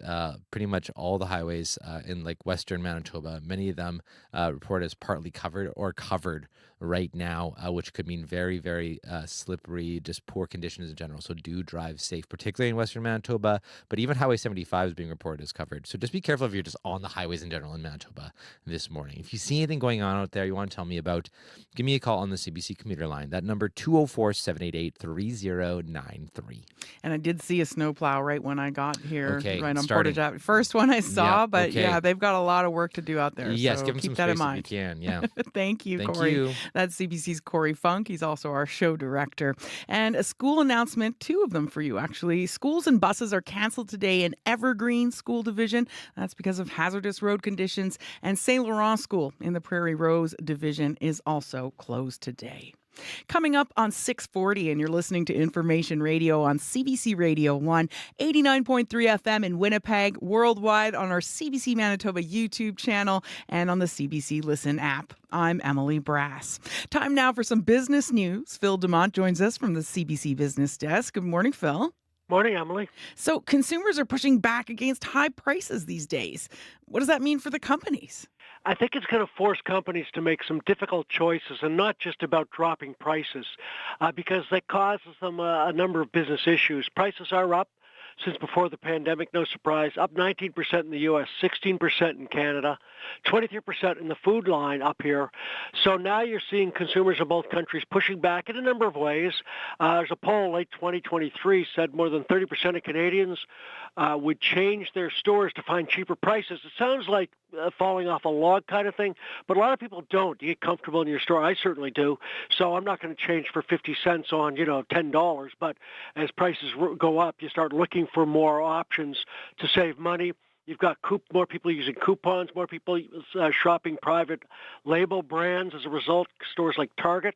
pretty much all the highways in like western Manitoba, many of them report as partly covered or covered right now, which could mean very, very slippery, just poor conditions in general. So do drive safe, particularly in western Manitoba. But even Highway 75 is being reported as covered. So just be careful if you're just on the highways in general in Manitoba this morning. If you see anything going on out there you want to tell me about, give me a call on the CBC commuter line. That number 204-788-3093. And I did see a snowplow right when I got here, right on starting. Portage Ave. First one I saw, but okay. yeah, they've got a lot of work to do out there. Yes, so give them keep some that space in mind. if you can. Yeah. Thank you, Thank Corey. you. That's CBC's Corey Funk. He's also our show director. And a school announcement, 2 of them for you, actually. Schools and buses are canceled today in Evergreen School Division. That's because of hazardous road conditions. And St. Laurent School in the Prairie Rose Division is also closed today. Coming up on 640, and you're listening to Information Radio on CBC Radio 1, 89.3 FM in Winnipeg, worldwide on our CBC Manitoba YouTube channel and on the CBC Listen app. I'm Emily Brass. Time now for some business news. Phil Dumont joins us from the CBC Business Desk. Good morning, Phil. Morning, Emily. So consumers are pushing back against high prices these days. What does that mean for the companies? I think it's going to force companies to make some difficult choices, and not just about dropping prices, because that causes them a number of business issues. Prices are up since before the pandemic, no surprise, up 19% in the U.S., 16% in Canada, 23% in the food line up here. So now you're seeing consumers of both countries pushing back in a number of ways. There's a poll late 2023 said more than 30% of Canadians would change their stores to find cheaper prices. It sounds like falling off a log kind of thing, but a lot of people don't. You get comfortable in your store. I certainly do. So I'm not going to change for 50 cents on, $10. But as prices go up, you start looking for more options to save money. You've got more people using coupons, more people shopping private label brands. As a result, stores like Target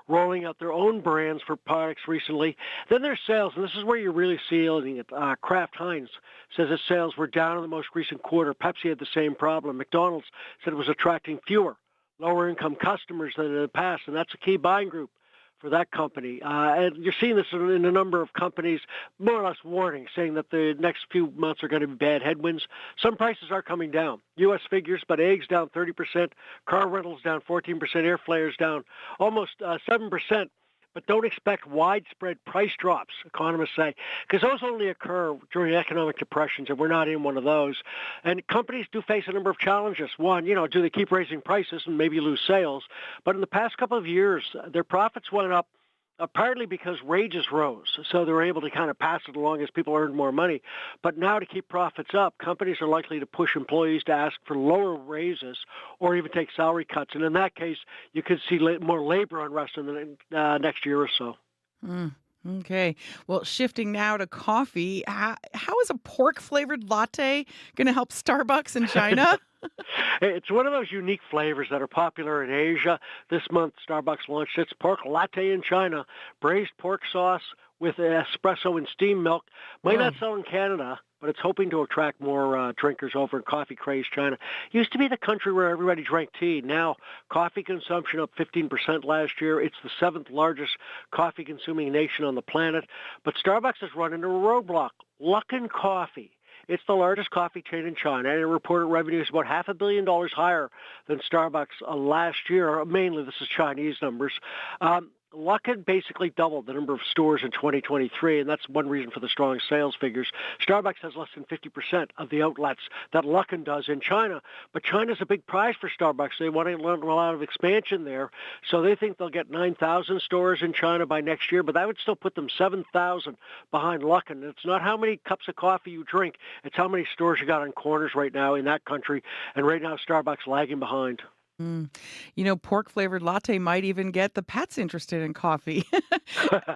rolling out their own brands for products recently. Then there's sales, and this is where you're really seeing it. Kraft Heinz says its sales were down in the most recent quarter. Pepsi had the same problem. McDonald's said it was attracting fewer lower-income customers than in the past, and that's a key buying group for that company. And you're seeing this in a number of companies, more or less warning, saying that the next few months are going to be bad headwinds. Some prices are coming down. U.S. figures, but eggs down 30%, car rentals down 14%, air fryers down almost 7%. But don't expect widespread price drops, economists say, because those only occur during economic depressions, and we're not in one of those. And companies do face a number of challenges. One, do they keep raising prices and maybe lose sales? But in the past couple of years, their profits went up partly because wages rose, so they were able to kind of pass it along as people earned more money. But now to keep profits up, companies are likely to push employees to ask for lower raises or even take salary cuts. And in that case, you could see more labor unrest in the next year or so. Okay. Well, shifting now to coffee, how is a pork-flavored latte going to help Starbucks in China? It's one of those unique flavors that are popular in Asia. This month, Starbucks launched its pork latte in China, braised pork sauce with espresso and steamed milk. Might not sell in Canada, but it's hoping to attract more drinkers over in coffee-crazed China. Used to be the country where everybody drank tea. Now, coffee consumption up 15% last year. It's the 7th largest coffee-consuming nation on the planet. But Starbucks has run into a roadblock. Luckin Coffee. It's the largest coffee chain in China, and it reported revenues about $500 million higher than Starbucks last year. Mainly, this is Chinese numbers. Luckin basically doubled the number of stores in 2023, and that's one reason for the strong sales figures. Starbucks has less than 50% of the outlets that Luckin does in China, but China's a big prize for Starbucks. They want a lot of expansion there, so they think they'll get 9,000 stores in China by next year, but that would still put them 7,000 behind Luckin. It's not how many cups of coffee you drink, it's how many stores you got on corners right now in that country, and right now Starbucks lagging behind. Pork-flavored latte might even get the pets interested in coffee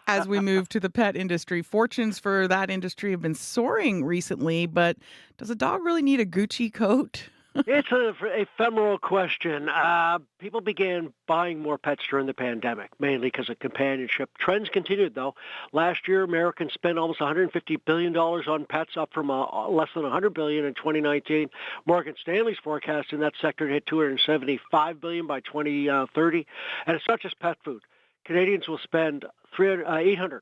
as we move to the pet industry. Fortunes for that industry have been soaring recently, but does a dog really need a Gucci coat? It's an ephemeral question. People began buying more pets during the pandemic, mainly because of companionship. Trends continued, though. Last year, Americans spent almost $150 billion on pets, up from less than $100 billion in 2019. Morgan Stanley's forecasting that sector to hit $275 billion by 2030. And it's not just pet food. Canadians will spend $850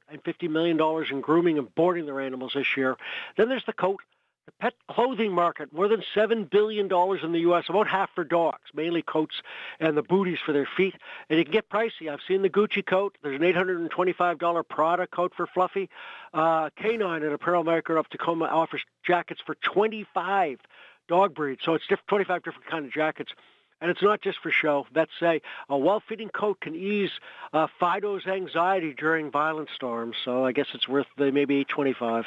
million in grooming and boarding their animals this year. Then there's the coat. The pet clothing market, more than $7 billion in the U.S., about half for dogs, mainly coats and the booties for their feet. And it can get pricey. I've seen the Gucci coat. There's an $825 Prada coat for Fluffy. Canine, an apparel maker of Tacoma, offers jackets for 25 dog breeds. So it's 25 different kind of jackets. And it's not just for show. Vets say a well-fitting coat can ease Fido's anxiety during violent storms. So I guess it's worth maybe $825.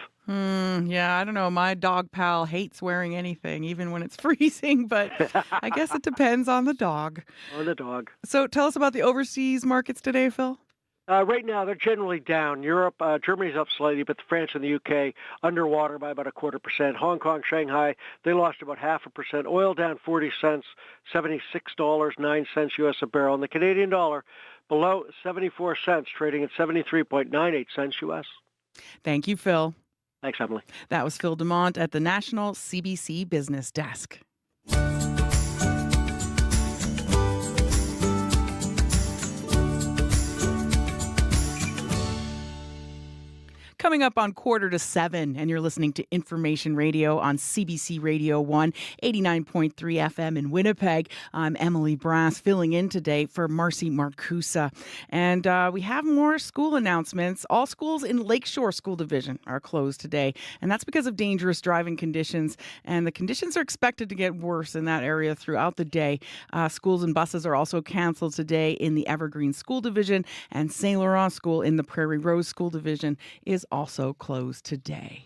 Yeah, I don't know. My dog pal hates wearing anything, even when it's freezing. But I guess it depends on the dog. On the dog. So tell us about the overseas markets today, Phil. Right now, they're generally down. Europe, Germany's up slightly, but France and the UK underwater by about 0.25%. Hong Kong, Shanghai, they lost about 0.5%. Oil down 40 cents, $76.09 US a barrel. And the Canadian dollar below 74 cents, trading at 73.98 cents US. Thank you, Phil. Thanks, Emily. That was Phil DeMont at the National CBC Business Desk. Coming up on 6:45, and you're listening to Information Radio on CBC Radio 1, 89.3 FM in Winnipeg. I'm Emily Brass, filling in today for Marcy Marcusa. And we have more school announcements. All schools in Lakeshore School Division are closed today, and that's because of dangerous driving conditions. And the conditions are expected to get worse in that area throughout the day. Schools and buses are also canceled today in the Evergreen School Division, and St. Laurent School in the Prairie Rose School Division is also closed today.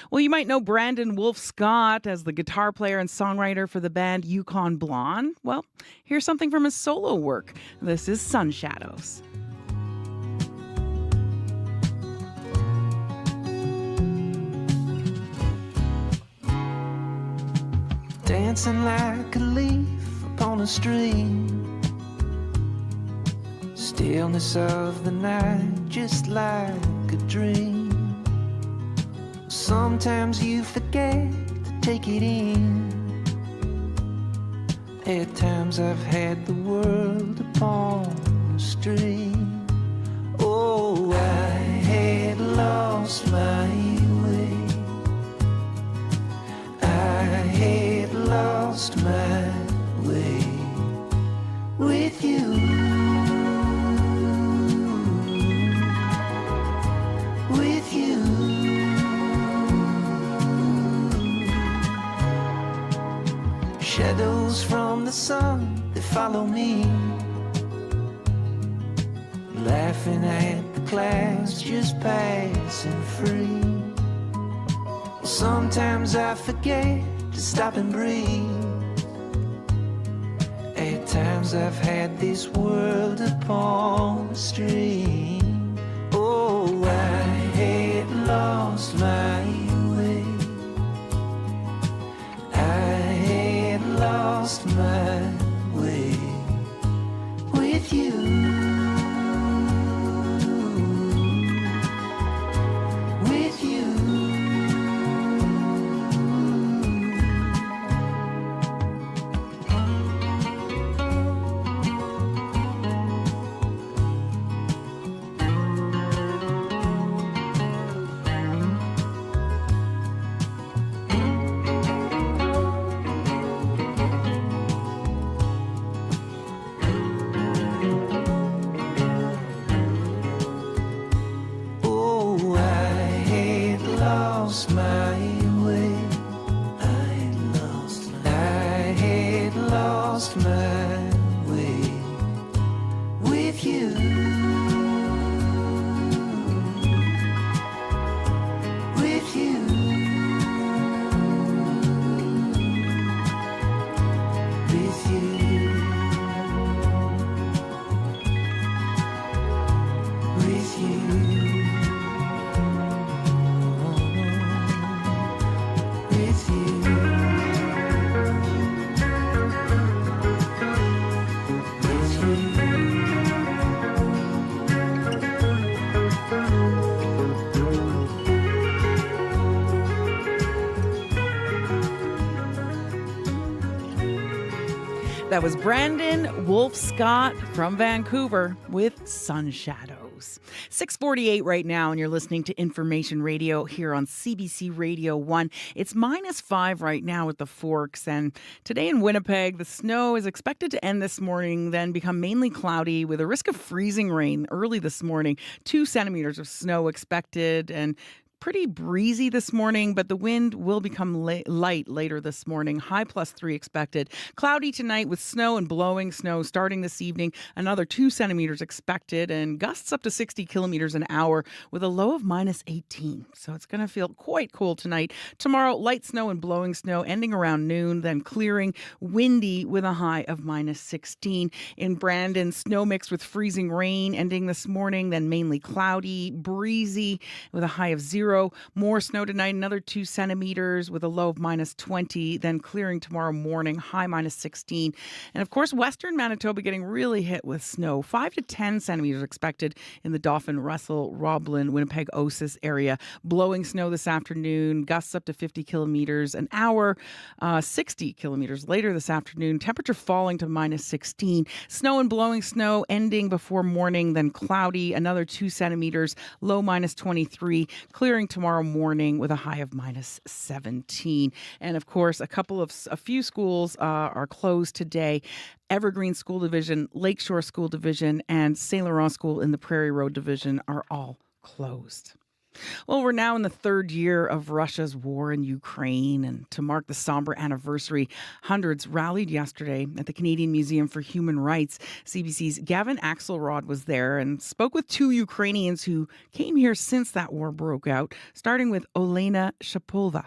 Well, you might know Brandon Wolf Scott as the guitar player and songwriter for the band Yukon Blonde. Well, here's something from his solo work. This is Sun Shadows. Dancing like a leaf upon a stream, stillness of the night, just like a dream. Sometimes you forget to take it in. At times I've had the world upon a string. lost my way with you. With you. Shadows from the sun, they follow me, laughing at the clouds just passing free. Sometimes I forget to stop and breathe. At times I've had this world upon the stream. Oh, I had lost my way. I had lost my way with you. With you. Oh, I had lost my way. I had lost my way with you. With you. With you. With you. With you. That was Brandon Wolf Scott from Vancouver with Sun Shadows. 6:48 right now, and you're listening to Information Radio here on CBC Radio 1. It's -5 right now at the Forks, and today in Winnipeg, the snow is expected to end this morning, then become mainly cloudy with a risk of freezing rain early this morning. 2 centimeters of snow expected, and pretty breezy this morning, but the wind will become light later this morning. High +3 expected. Cloudy tonight with snow and blowing snow starting this evening. Another 2 centimeters expected, and gusts up to 60 kilometers an hour with a low of -18. So it's going to feel quite cool tonight. Tomorrow, light snow and blowing snow ending around noon, then clearing, windy with a high of -16. In Brandon, snow mixed with freezing rain ending this morning, then mainly cloudy, breezy with a high of 0. More snow tonight, another 2 centimeters with a low of -20, then clearing tomorrow morning, high -16. And of course, western Manitoba getting really hit with snow. 5 to 10 centimeters expected in the Dauphin, Russell, Roblin, Winnipeg, Osis area. Blowing snow this afternoon, gusts up to 50 kilometers an hour, 60 kilometers later this afternoon. Temperature falling to -16. Snow and blowing snow ending before morning, then cloudy, another 2 centimeters, low -23. Clearing tomorrow morning with a high of -17. And of course, a few schools are closed today. Evergreen School Division, Lakeshore School Division, and St. Laurent School in the Prairie Road Division are all closed. Well, we're now in the 3rd year of Russia's war in Ukraine, and to mark the somber anniversary, hundreds rallied yesterday at the Canadian Museum for Human Rights. CBC's Gavin Axelrod was there and spoke with 2 Ukrainians who came here since that war broke out, starting with Olena Shapolva.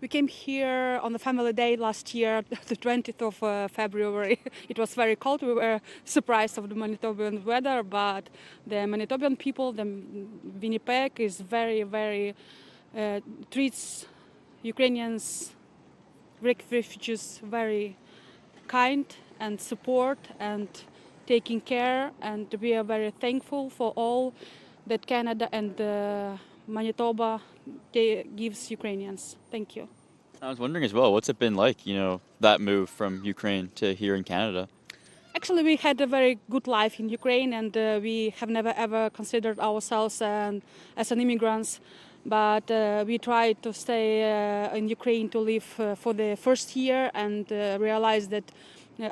We came here on the family day last year, the 20th of February. It was very cold. We were surprised of the Manitoban weather, but the Manitoban people, the Winnipeg, is very, very treats Ukrainians, Greek refugees very kind and support and taking care. And we are very thankful for all that Canada and Manitoba gives Ukrainians. Thank you. I was wondering as well, what's it been like, that move from Ukraine to here in Canada? Actually, we had a very good life in Ukraine, and we have never ever considered ourselves as an immigrants. But we tried to stay in Ukraine to live for the first year and realized that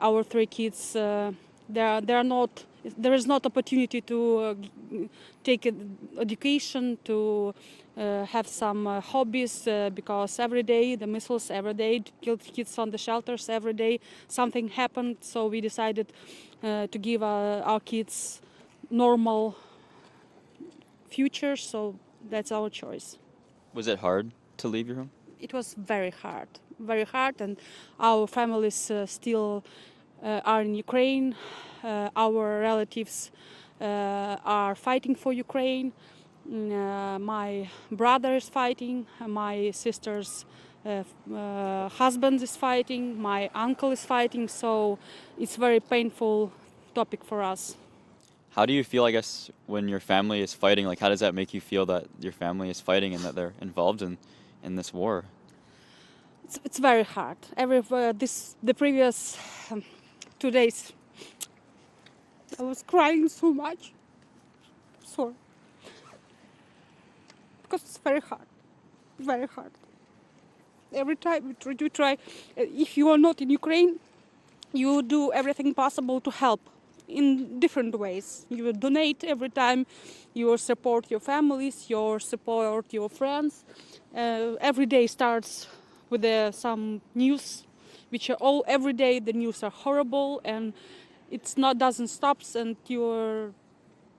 our 3 kids, there is not opportunity to take education, to have some hobbies, because every day the missiles, every day killed kids on the shelters, every day something happened. So we decided to give our kids normal future. So that's our choice. Was it hard to leave your home? It was very hard, and our families still are in Ukraine. Our relatives are fighting for Ukraine. My brother is fighting, my sister's husband is fighting, my uncle is fighting, so it's very painful topic for us. How do you feel, I guess, when your family is fighting? Like, how does that make you feel that your family is fighting and that they're involved in this war? It's very hard. The previous 2 days, I was crying so much. Sorry. Because it's very hard. Very hard. Every time you try, if you are not in Ukraine, you do everything possible to help in different ways. You will donate every time, you will support your families, you support your friends. Every day starts with some news, which are every day the news are horrible, and doesn't stop, and you're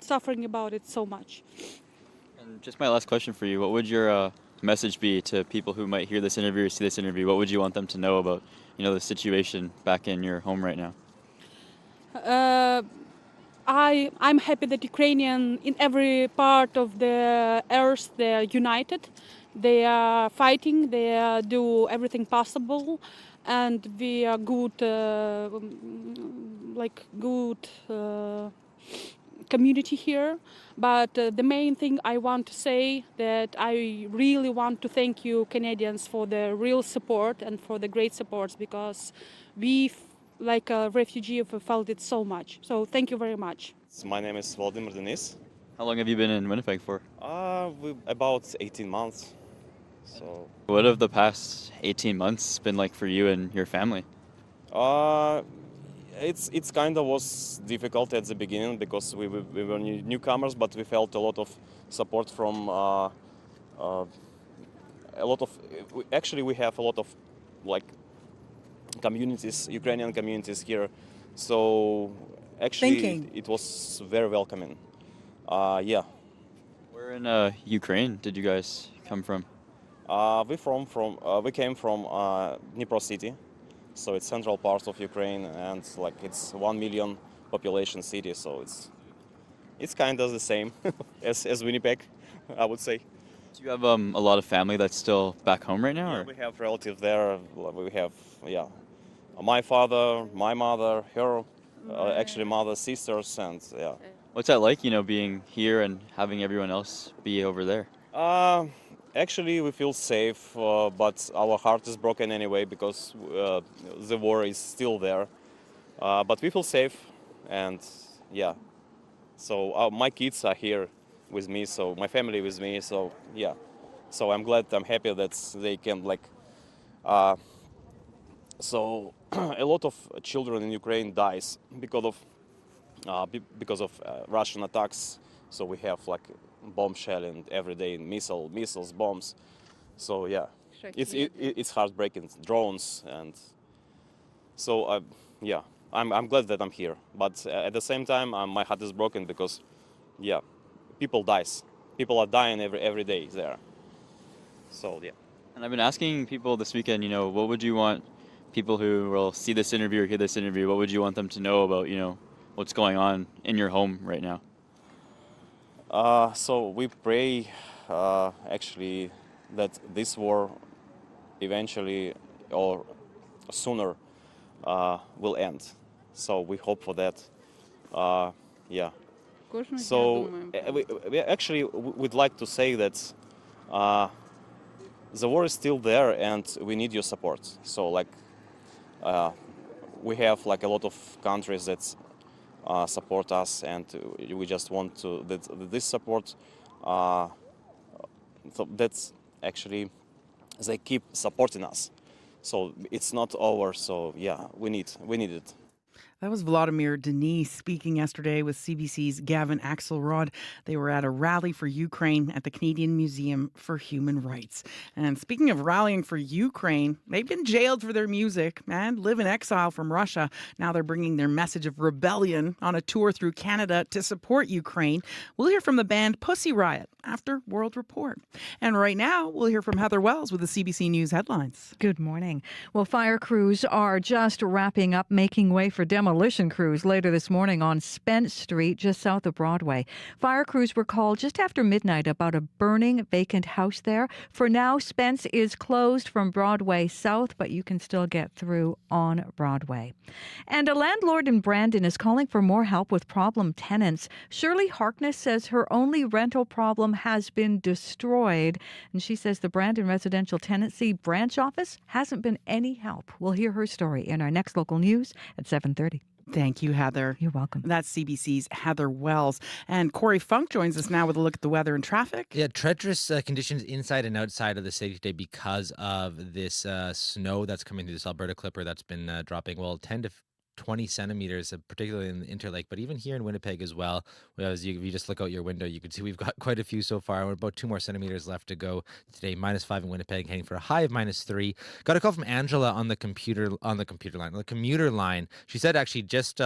suffering about it so much. And just my last question for you, what would your message be to people who might hear this interview or see this interview? What would you want them to know about, the situation back in your home right now? I'm happy that Ukrainians in every part of the earth, they're united. They are fighting, they do everything possible, and we are good community here. But the main thing I want to say that I really want to thank you Canadians for the real support and for the great supports, because we, like a refugee, have felt it so much. So thank you very much. My name is Vladimir Denis. How long have you been in Winnipeg for? About 18 months. So. What have the past 18 months been like for you and your family? It's kind of was difficult at the beginning because we were newcomers, but we felt a lot of support from actually we have a lot of communities, Ukrainian communities here. So actually it was very welcoming. Yeah. Where in Ukraine did you guys come from? We came from Dnipro city, so it's central part of Ukraine, and it's 1 million population city, so it's kind of the same as Winnipeg, I would say. Do you have a lot of family that's still back home right now? Yeah, we have relatives there. We have my father, my mother, her actually mother, sisters, and yeah. What's that like, being here and having everyone else be over there? Actually, we feel safe, but our heart is broken anyway because the war is still there. But we feel safe, and yeah. So my kids are here with me, so my family with me, so yeah. So I'm happy that they can so a lot of children in Ukraine dies because of Russian attacks. So we have bomb shelling every day, missiles, bombs. So yeah, it's heartbreaking. Drones, and so yeah, I'm glad that I'm here. But at the same time, my heart is broken because yeah, people are dying every day there. So yeah. And I've been asking people this weekend, what would you want people who will see this interview or hear this interview, what would you want them to know about, what's going on in your home right now? So we pray actually that this war eventually or sooner will end. So we hope for that. Yeah. So we actually would like to say that the war is still there and we need your support. So we have a lot of countries that support us, and we just want to that this support So that's actually, they keep supporting us. So it's not over. So yeah, we need it. That was Vladimir Denis speaking yesterday with CBC's Gavin Axelrod. They were at a rally for Ukraine at the Canadian Museum for Human Rights. And speaking of rallying for Ukraine, they've been jailed for their music and live in exile from Russia. Now they're bringing their message of rebellion on a tour through Canada to support Ukraine. We'll hear from the band Pussy Riot after World Report. And right now, we'll hear from Heather Wells with the CBC News headlines. Good morning. Well, fire crews are just wrapping up, making way for demolition crews later this morning on Spence Street, just south of Broadway. Fire crews were called just after midnight about a burning vacant house there. For now, Spence is closed from Broadway south, but you can still get through on Broadway. And a landlord in Brandon is calling for more help with problem tenants. Shirley Harkness says her only rental problem has been destroyed, and she says the Brandon Residential Tenancy branch office hasn't been any help. We'll hear her story in our next local news at 7:30. Thank you, Heather. You're welcome. That's CBC's Heather Wells. And Corey Funk joins us now with a look at the weather and traffic. Yeah, treacherous conditions inside and outside of the city today because of this snow that's coming through, this Alberta Clipper that's been dropping, 10 to 20 centimeters, particularly in the Interlake, but even here in Winnipeg as well. If you just look out your window, you can see we've got quite a few so far. We're about 2 more centimeters left to go today. -5 in Winnipeg, heading for a high of -3. Got a call from Angela on the commuter line. She said actually just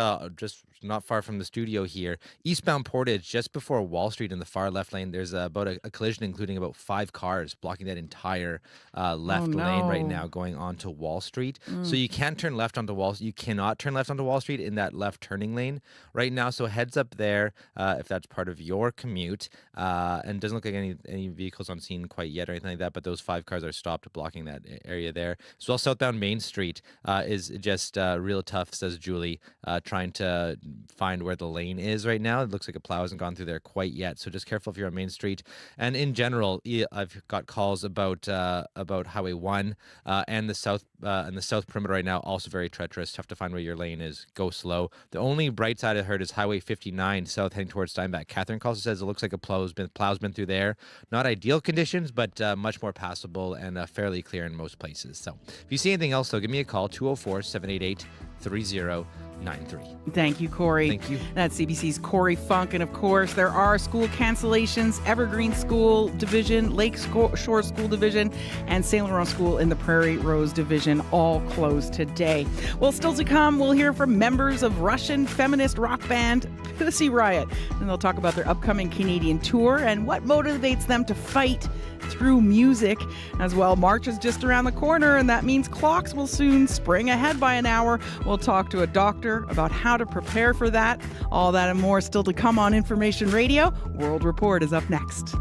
not far from the studio here, eastbound Portage, just before Wall Street in the far left lane, there's about a collision including about 5 cars blocking that entire left lane right now going onto Wall Street. So you can't turn left onto Wall Street. You cannot turn left onto Wall Street in that left turning lane right now. So heads up there if that's part of your commute. And doesn't look like any vehicles on scene quite yet or anything like that, but those 5 cars are stopped blocking that area there. As well, southbound Main Street is just real tough, says Julie, trying to find where the lane is right now. It looks like a plow hasn't gone through there quite yet. So just careful if you're on Main Street. And in general, I've got calls about Highway 1 and the south perimeter right now, also very treacherous. Tough to find where your lane is. Go slow. The only bright side I heard is Highway 59 south heading towards Steinbach. Catherine calls and says it looks like a plow's been through there. Not ideal conditions, but much more passable and fairly clear in most places. So if you see anything else, though, give me a call, 204-788-3093. Thank you, Corey. Thank you. That's CBC's Corey Funk. And of course, there are school cancellations. Evergreen School Division, Lake Shore School Division, and St. Laurent School in the Prairie Rose Division all closed today. Well, still to come, we'll hear from members of Russian feminist rock band Pussy Riot. And they'll talk about their upcoming Canadian tour and what motivates them to fight through music. As well, March is just around the corner, and that means clocks will soon spring ahead by an hour. We'll talk to a doctor about how to prepare for that. All that and more still to come on Information Radio. World Report is up next.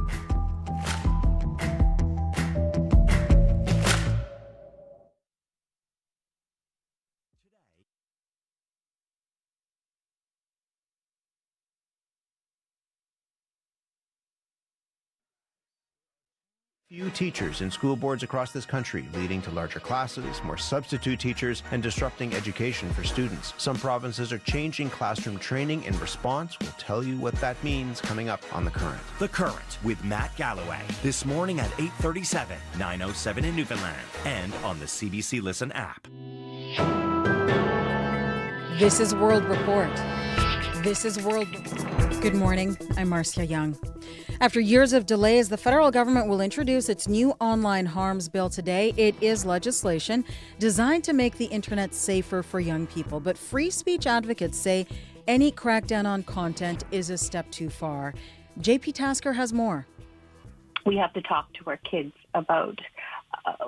Few teachers in school boards across this country, leading to larger classes, more substitute teachers, and disrupting education for students. Some provinces are changing classroom training in response. We'll tell you what that means coming up on The Current. The Current with Matt Galloway. This morning at 8:37, 9:07 in Newfoundland, and on the CBC Listen app. This is World Report. Good morning. I'm Marcia Young. After years of delays, the federal government will introduce its new online harms bill today. It is legislation designed to make the internet safer for young people. But free speech advocates say any crackdown on content is a step too far. JP Tasker has more. We have to talk to our kids about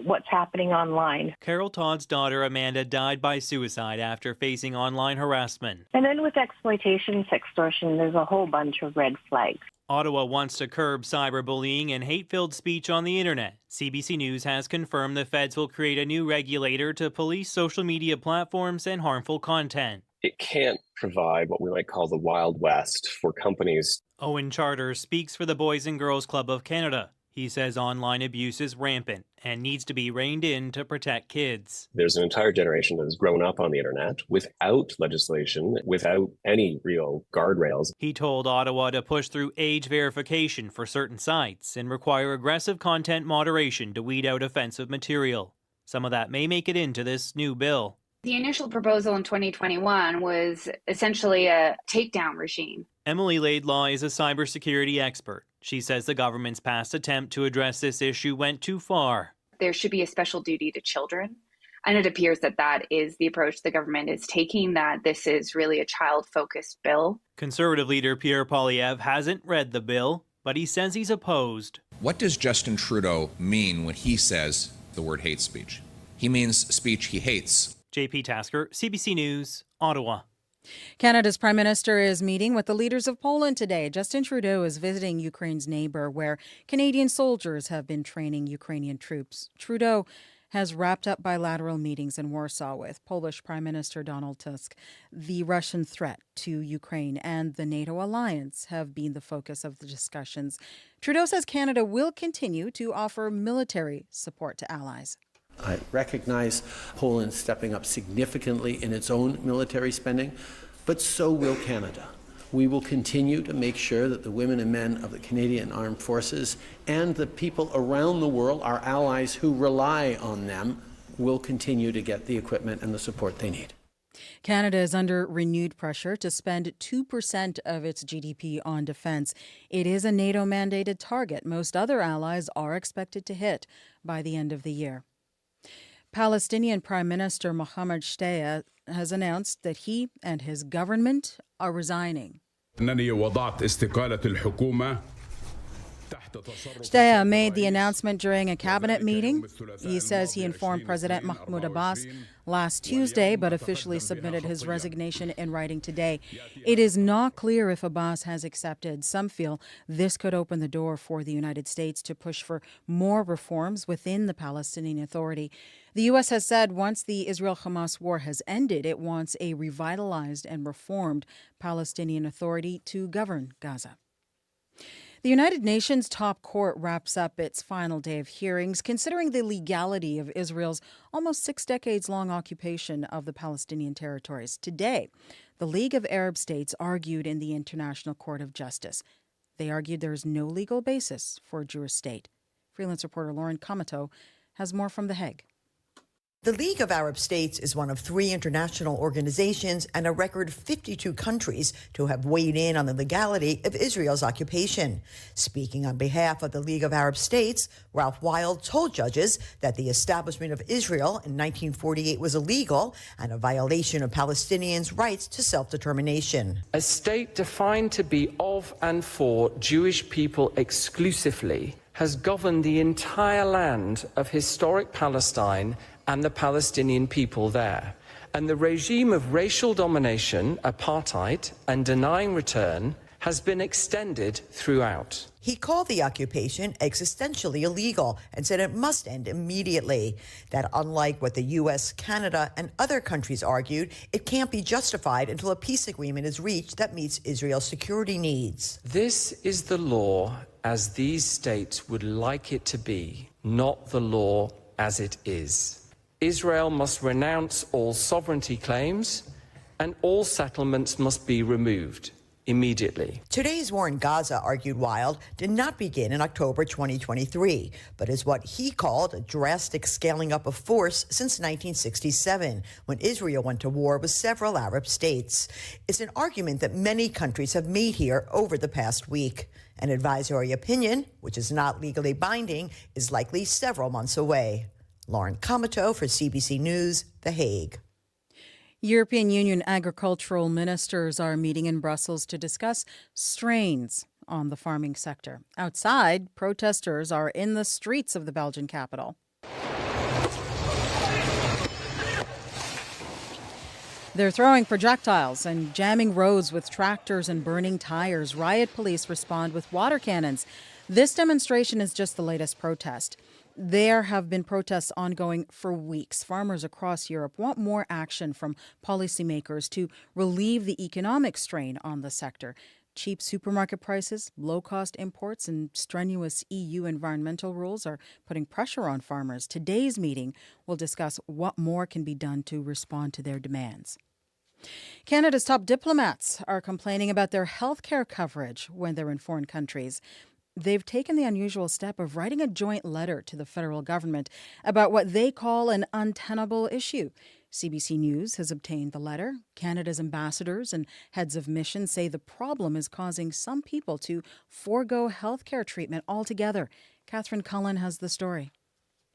what's happening online. Carol Todd's daughter Amanda died by suicide after facing online harassment. And then with exploitation, sextortion, there's a whole bunch of red flags. Ottawa wants to curb cyberbullying and hate-filled speech on the internet. CBC News has confirmed the feds will create a new regulator to police social media platforms and harmful content. It can't provide what we might call the Wild West for companies. Owen Charter speaks for the Boys and Girls Club of Canada. He says online abuse is rampant and needs to be reined in to protect kids. There's an entire generation that has grown up on the internet without legislation, without any real guardrails. He told Ottawa to push through age verification for certain sites and require aggressive content moderation to weed out offensive material. Some of that may make it into this new bill. The initial proposal in 2021 was essentially a takedown regime. Emily Laidlaw is a cybersecurity expert. She says the government's past attempt to address this issue went too far. There should be a special duty to children. And it appears that that is the approach the government is taking, that this is really a child-focused bill. Conservative leader Pierre Poilievre hasn't read the bill, but he says he's opposed. What does Justin Trudeau mean when he says the word hate speech? He means speech he hates. JP Tasker, CBC News, Ottawa. Canada's Prime Minister is meeting with the leaders of Poland today. Justin Trudeau is visiting Ukraine's neighbor, where Canadian soldiers have been training Ukrainian troops. Trudeau has wrapped up bilateral meetings in Warsaw with Polish Prime Minister Donald Tusk. The Russian threat to Ukraine and the NATO alliance have been the focus of the discussions. Trudeau says Canada will continue to offer military support to allies. I recognize Poland stepping up significantly in its own military spending, but so will Canada. We will continue to make sure that the women and men of the Canadian Armed Forces and the people around the world, our allies who rely on them, will continue to get the equipment and the support they need. Canada is under renewed pressure to spend 2% of its GDP on defense. It is a NATO-mandated target most other allies are expected to hit by the end of the year. Palestinian Prime Minister Mohammed Shtayyeh has announced that he and his government are resigning. Shtayyeh made the announcement during a cabinet meeting. He says he informed President Mahmoud Abbas last Tuesday, but officially submitted his resignation in writing today. It is not clear if Abbas has accepted. Some feel this could open the door for the United States to push for more reforms within the Palestinian Authority. The U.S. has said once the Israel-Hamas war has ended, it wants a revitalized and reformed Palestinian Authority to govern Gaza. The United Nations top court wraps up its final day of hearings, considering the legality of Israel's almost 6 decades-long occupation of the Palestinian territories. Today, the League of Arab States argued in the International Court of Justice. They argued there is no legal basis for a Jewish state. Freelance reporter Lauren Kamato has more from The Hague. The League of Arab States is one of 3 international organizations and a record 52 countries to have weighed in on the legality of Israel's occupation. Speaking on behalf of the League of Arab States, Ralph Wild told judges that the establishment of Israel in 1948 was illegal and a violation of Palestinians' rights to self-determination. A state defined to be of and for Jewish people exclusively has governed the entire land of historic Palestine and the Palestinian people there. And the regime of racial domination, apartheid, and denying return has been extended throughout. He called the occupation existentially illegal and said it must end immediately. That unlike what the U.S., Canada, and other countries argued, it can't be justified until a peace agreement is reached that meets Israel's security needs. This is the law as these states would like it to be, not the law as it is. Israel must renounce all sovereignty claims and all settlements must be removed immediately. Today's war in Gaza, argued Wild, did not begin in October 2023, but is what he called a drastic scaling up of force since 1967, when Israel went to war with several Arab states. It's an argument that many countries have made here over the past week. An advisory opinion, which is not legally binding, is likely several months away. Lauren Kamato for CBC News, The Hague. European Union agricultural ministers are meeting in Brussels to discuss strains on the farming sector. Outside, protesters are in the streets of the Belgian capital. They're throwing projectiles and jamming roads with tractors and burning tires. Riot police respond with water cannons. This demonstration is just the latest protest. There have been protests ongoing for weeks. Farmers across Europe want more action from policymakers to relieve the economic strain on the sector. Cheap supermarket prices, low-cost imports, and strenuous EU environmental rules are putting pressure on farmers. Today's meeting will discuss what more can be done to respond to their demands. Canada's top diplomats are complaining about their health care coverage when they're in foreign countries. They've taken the unusual step of writing a joint letter to the federal government about what they call an untenable issue. CBC News has obtained the letter. Canada's ambassadors and heads of mission say the problem is causing some people to forego health care treatment altogether. Catherine Cullen has the story.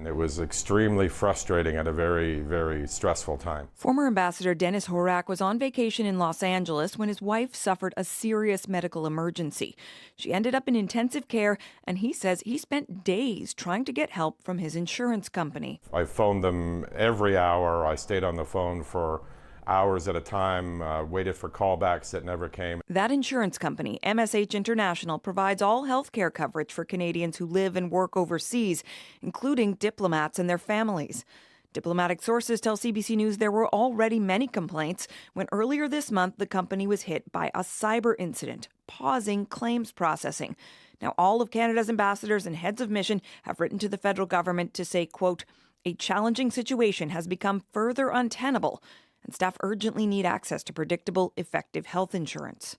It was extremely frustrating at a very, very stressful time. Former Ambassador Dennis Horak was on vacation in Los Angeles when his wife suffered a serious medical emergency. She ended up in intensive care, and he says he spent days trying to get help from his insurance company. I phoned them every hour. I stayed on the phone for hours at a time, waited for callbacks that never came. That insurance company, MSH International, provides all health care coverage for Canadians who live and work overseas, including diplomats and their families. Diplomatic sources tell CBC News there were already many complaints when earlier this month the company was hit by a cyber incident, pausing claims processing. Now, all of Canada's ambassadors and heads of mission have written to the federal government to say, quote, a challenging situation has become further untenable, and staff urgently need access to predictable, effective health insurance.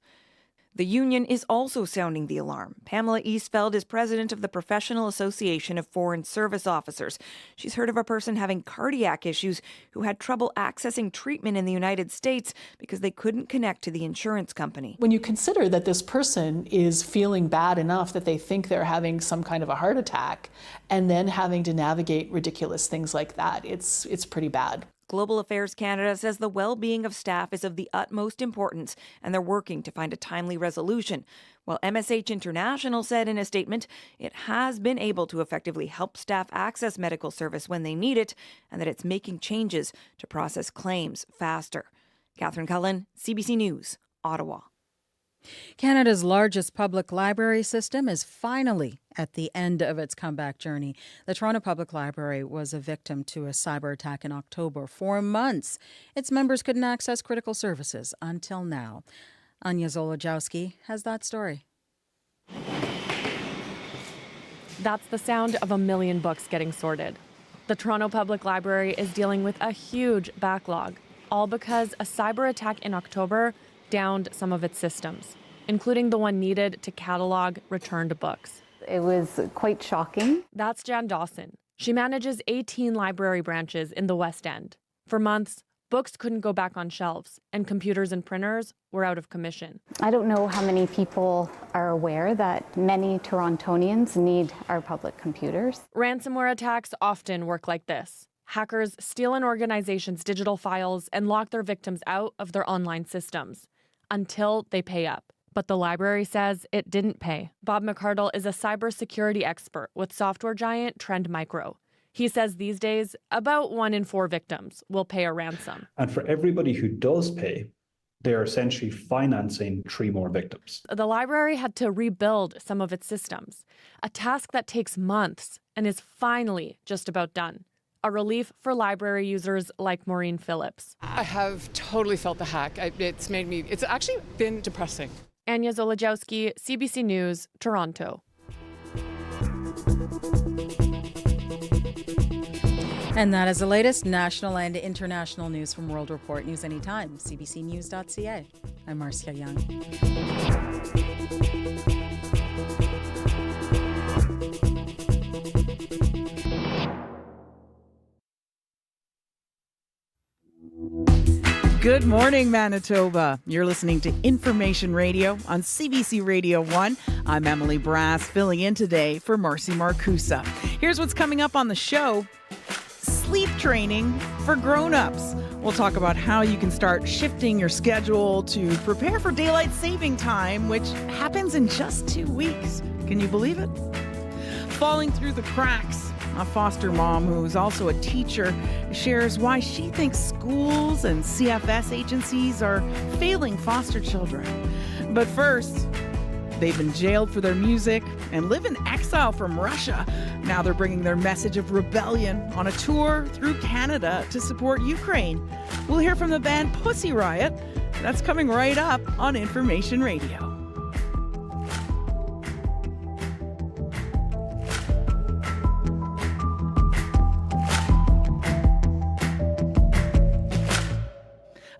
The union is also sounding the alarm. Pamela Eastfeld is president of the Professional Association of Foreign Service Officers. She's heard of a person having cardiac issues who had trouble accessing treatment in the United States because they couldn't connect to the insurance company. When you consider that this person is feeling bad enough that they think they're having some kind of a heart attack and then having to navigate ridiculous things like that, it's pretty bad. Global Affairs Canada says the well-being of staff is of the utmost importance, and they're working to find a timely resolution. While MSH International said in a statement it has been able to effectively help staff access medical service when they need it, and that it's making changes to process claims faster. Catherine Cullen, CBC News, Ottawa. Canada's largest public library system is finally at the end of its comeback journey. The Toronto Public Library was a victim to a cyber attack in October. For months, its members couldn't access critical services until now. Anya Zolojowski has that story. That's the sound of 1 million books getting sorted. The Toronto Public Library is dealing with a huge backlog, all because a cyber attack in October downed some of its systems, including the one needed to catalog returned books. It was quite shocking. That's Jan Dawson. She manages 18 library branches in the West End. For months, books couldn't go back on shelves, and computers and printers were out of commission. I don't know how many people are aware that many Torontonians need our public computers. Ransomware attacks often work like this. Hackers steal an organization's digital files and lock their victims out of their online systems until they pay up. But the library says it didn't pay. Bob McCardle is a cybersecurity expert with software giant Trend Micro. He says these days, about 1 in 4 victims will pay a ransom. And for everybody who does pay, they're essentially financing 3 more victims. The library had to rebuild some of its systems, a task that takes months and is finally just about done. A relief for library users like Maureen Phillips. I have totally felt the hack. It's actually been depressing. Anya Zolojowski, CBC News, Toronto. And that is the latest national and international news from World Report. News anytime, cbcnews.ca. I'm Marcia Young. Good morning, Manitoba. You're listening to Information Radio on CBC Radio 1. I'm Emily Brass, filling in today for Marcy Marcusa. Here's what's coming up on the show. Sleep training for grown-ups. We'll talk about how you can start shifting your schedule to prepare for daylight saving time, which happens in just 2 weeks. Can you believe it? Falling through the cracks. A foster mom who's also a teacher shares why she thinks schools and CFS agencies are failing foster children. But first, they've been jailed for their music and live in exile from Russia. Now they're bringing their message of rebellion on a tour through Canada to support Ukraine. We'll hear from the band Pussy Riot. That's coming right up on Information Radio.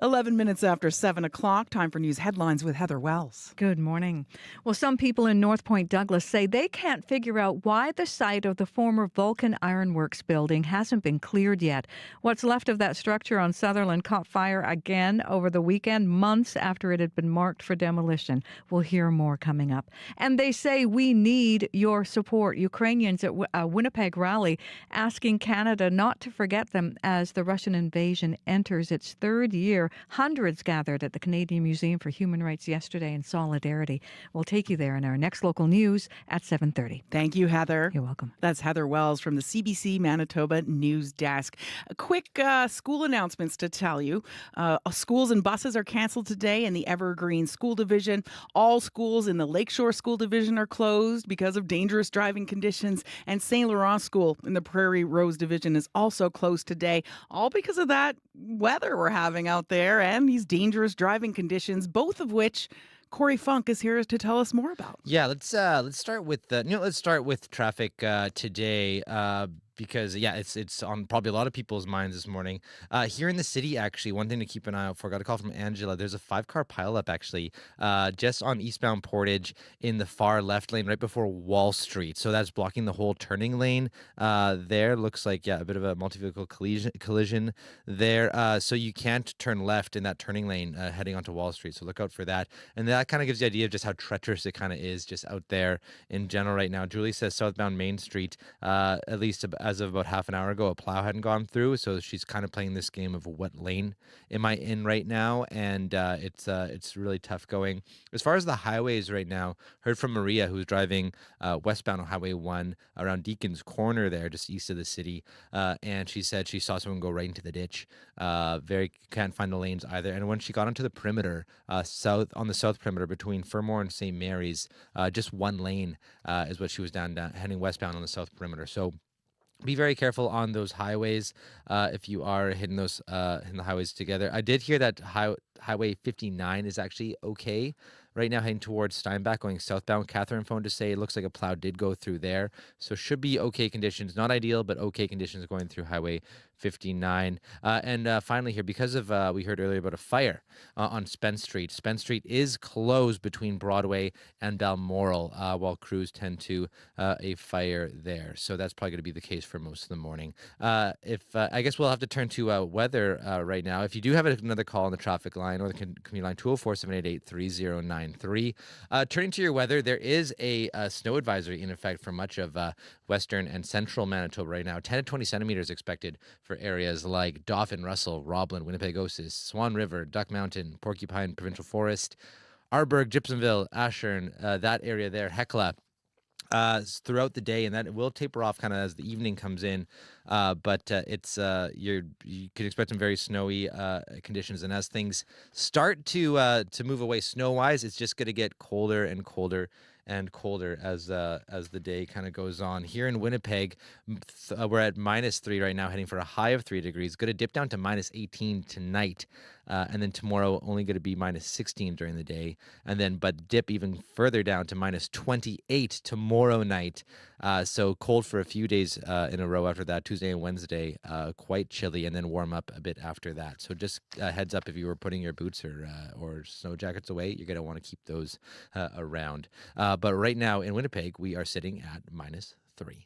11 minutes after 7 o'clock, time for news headlines with Heather Wells. Good morning. Well, some people in North Point Douglas say they can't figure out why the site of the former Vulcan Ironworks building hasn't been cleared yet. What's left of that structure on Sutherland caught fire again over the weekend, months after it had been marked for demolition. We'll hear more coming up. And they say we need your support. Ukrainians at a Winnipeg rally asking Canada not to forget them as the Russian invasion enters its third year. Hundreds gathered at the Canadian Museum for Human Rights yesterday in solidarity. We'll take you there in our next local news at 7:30. Thank you, Heather. You're welcome. That's Heather Wells from the CBC Manitoba News Desk. A quick school announcements to tell you. Schools and buses are canceled today in the Evergreen School Division. All schools in the Lakeshore School Division are closed because of dangerous driving conditions. And St. Laurent School in the Prairie Rose Division is also closed today, all because of that weather we're having out there and these dangerous driving conditions, both of which Corey Funk is here to tell us more about. Yeah, let's start with traffic today. Because it's on probably a lot of people's minds this morning. Here in the city, actually, one thing to keep an eye out for. Got a call from Angela. There's a 5-car pileup actually, just on eastbound Portage in the far left lane, right before Wall Street. So that's blocking the whole turning lane. There looks like a bit of a multi-vehicle collision there. So you can't turn left in that turning lane heading onto Wall Street. So look out for that. And that kind of gives you an idea of just how treacherous it kind of is just out there in general right now. Julie says southbound Main Street, at least as of about half an hour ago, a plow hadn't gone through, so she's kind of playing this game of what lane am I in right now, and it's really tough going. As far as the highways right now, heard from Maria, who's driving westbound on Highway 1 around Deacon's Corner there, just east of the city, and she said she saw someone go right into the ditch. Can't find the lanes either. And when she got onto the perimeter, on the south perimeter between Fermor and St. Mary's, just one lane is what she was heading westbound on the south perimeter. So be very careful on those highways if you are hitting those in the highways together. I did hear that Highway 59 is actually okay right now, heading towards Steinbach, going southbound. Catherine phoned to say it looks like a plow did go through there, so should be okay conditions. Not ideal, but okay conditions going through Highway 59. And finally here, because of we heard earlier about a fire on Spence Street. Spence Street is closed between Broadway and Balmoral while crews tend to a fire there. So that's probably going to be the case for most of the morning. I guess we'll have to turn to weather right now. If you do have another call on the traffic line or the community line, 204-788-3093. Turning to your weather, there is a snow advisory in effect for much of western and central Manitoba right now. 10 to 20 centimeters expected for areas like Dauphin, Russell, Roblin, Winnipegosis, Swan River, Duck Mountain, Porcupine Provincial Forest, Arborg, Gypsumville, Ashern, that area there, Hecla. Throughout the day, and that will taper off kind of as the evening comes in. But you can expect some very snowy conditions, and as things start to move away snow-wise, it's just going to get colder and colder and colder as the day kind of goes on. Here in Winnipeg, we're at -3 right now, heading for a high of 3 degrees. Going to dip down to -18 tonight, and then tomorrow only going to be -16 during the day, and then but dip even further down to -28 tomorrow night. So cold for a few days in a row after that, Tuesday and Wednesday, quite chilly, and then warm up a bit after that. So just heads up, if you were putting your boots or snow jackets away, you're going to want to keep those around. But right now in Winnipeg, we are sitting at -3.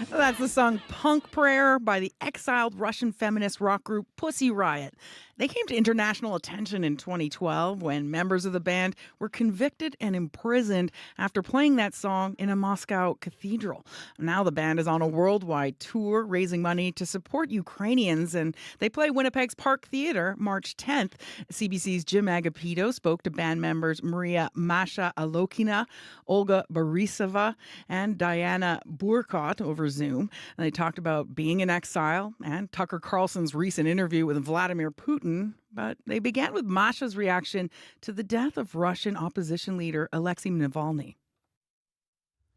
That's the song Punk Prayer by the exiled Russian feminist rock group Pussy Riot. They came to international attention in 2012 when members of the band were convicted and imprisoned after playing that song in a Moscow cathedral. Now the band is on a worldwide tour raising money to support Ukrainians, and they play Winnipeg's Park Theatre March 10th. CBC's Jim Agapito spoke to band members Maria Masha Alokina, Olga Borisova, and Diana Burkot over Zoom. And they talked about being in exile and Tucker Carlson's recent interview with Vladimir Putin. But they began with Masha's reaction to the death of Russian opposition leader Alexei Navalny.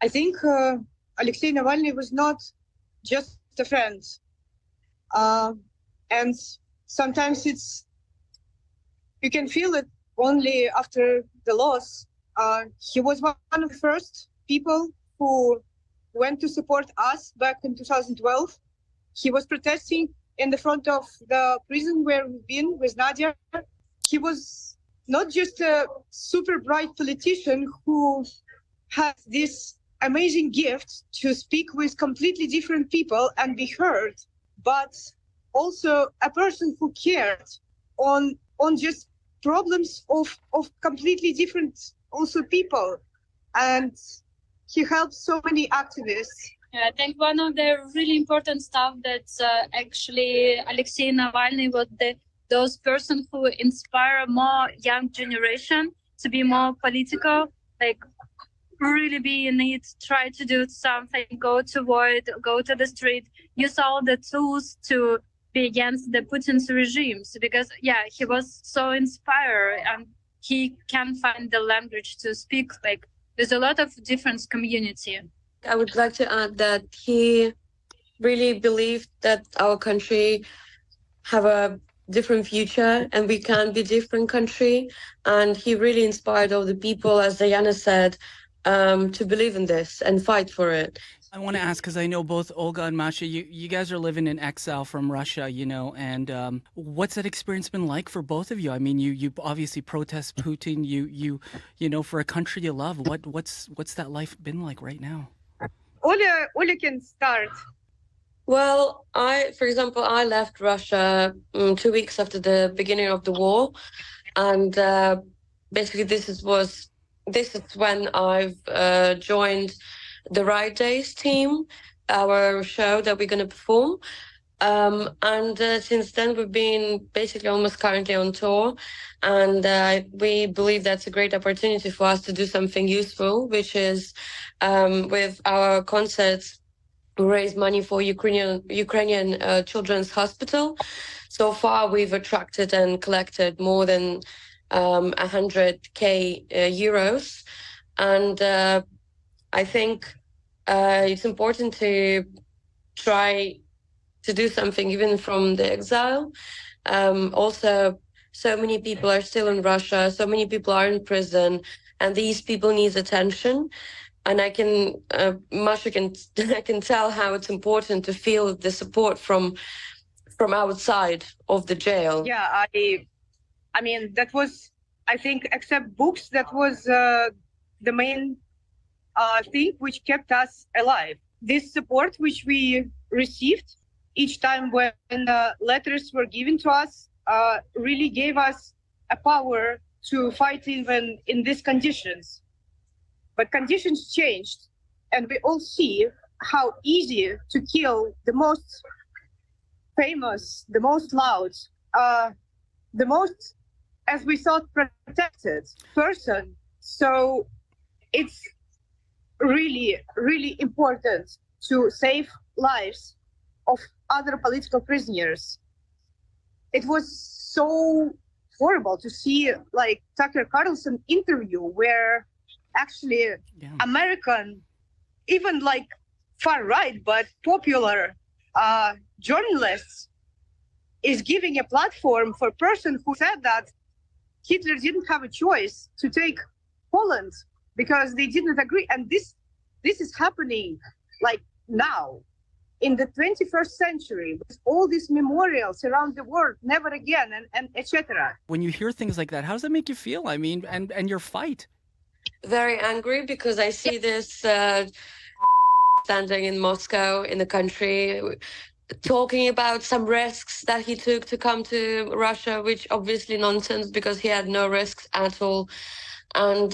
I think Alexei Navalny was not just a friend. And sometimes you can feel it only after the loss. He was one of the first people who went to support us back in 2012. He was protesting in the front of the prison where we've been with Nadia. He was not just a super bright politician who has this amazing gift to speak with completely different people and be heard, but also a person who cared on just problems of completely different also people. And he helped so many activists. I think one of the really important stuff that's actually Alexei Navalny was those persons who inspire more young generation to be more political, like really be in it, try to do something, go to vote, go to the street, use all the tools to be against the Putin's regimes. Because he was so inspired and he can find the language to speak. Like there's a lot of different community. I would like to add that he really believed that our country have a different future and we can be different country. And he really inspired all the people, as Diana said, to believe in this and fight for it. I want to ask, because I know both Olga and Masha, you guys are living in exile from Russia, and what's that experience been like for both of you? I mean, you obviously protest Putin, you for a country you love. What's that life been like right now? Oля can start. Well, for example, I left Russia 2 weeks after the beginning of the war, and basically this is when I've joined the Riot Days team, our show that we're going to perform. And since then, we've been basically almost currently on tour. And we believe that's a great opportunity for us to do something useful, which is with our concerts, raise money for Ukrainian Children's Hospital. So far, we've attracted and collected more than 100,000 euros. And I think it's important to try to do something even from the exile. Also, so many people are still in Russia, so many people are in prison, and these people need attention. And I can, Masha I can tell how it's important to feel the support from outside of the jail. Yeah, I mean, that was, I think, except books, that was the main thing which kept us alive. This support which we received each time when letters were given to us really gave us a power to fight even in these conditions. But conditions changed, and we all see how easy to kill the most famous, the most loud, the most, as we thought, protected person. So it's really, really important to save lives of other political prisoners. It was so horrible to see, like, Tucker Carlson interview where actually American, even like far right, but popular journalists is giving a platform for a person who said that Hitler didn't have a choice to take Poland because they didn't agree. And this is happening like now in the 21st century with all these memorials around the world, never again, and etc. When you hear things like that, how does that make you feel? I mean, and your fight? Very angry because I see this standing in Moscow, in the country, talking about some risks that he took to come to Russia, which obviously nonsense because he had no risks at all. And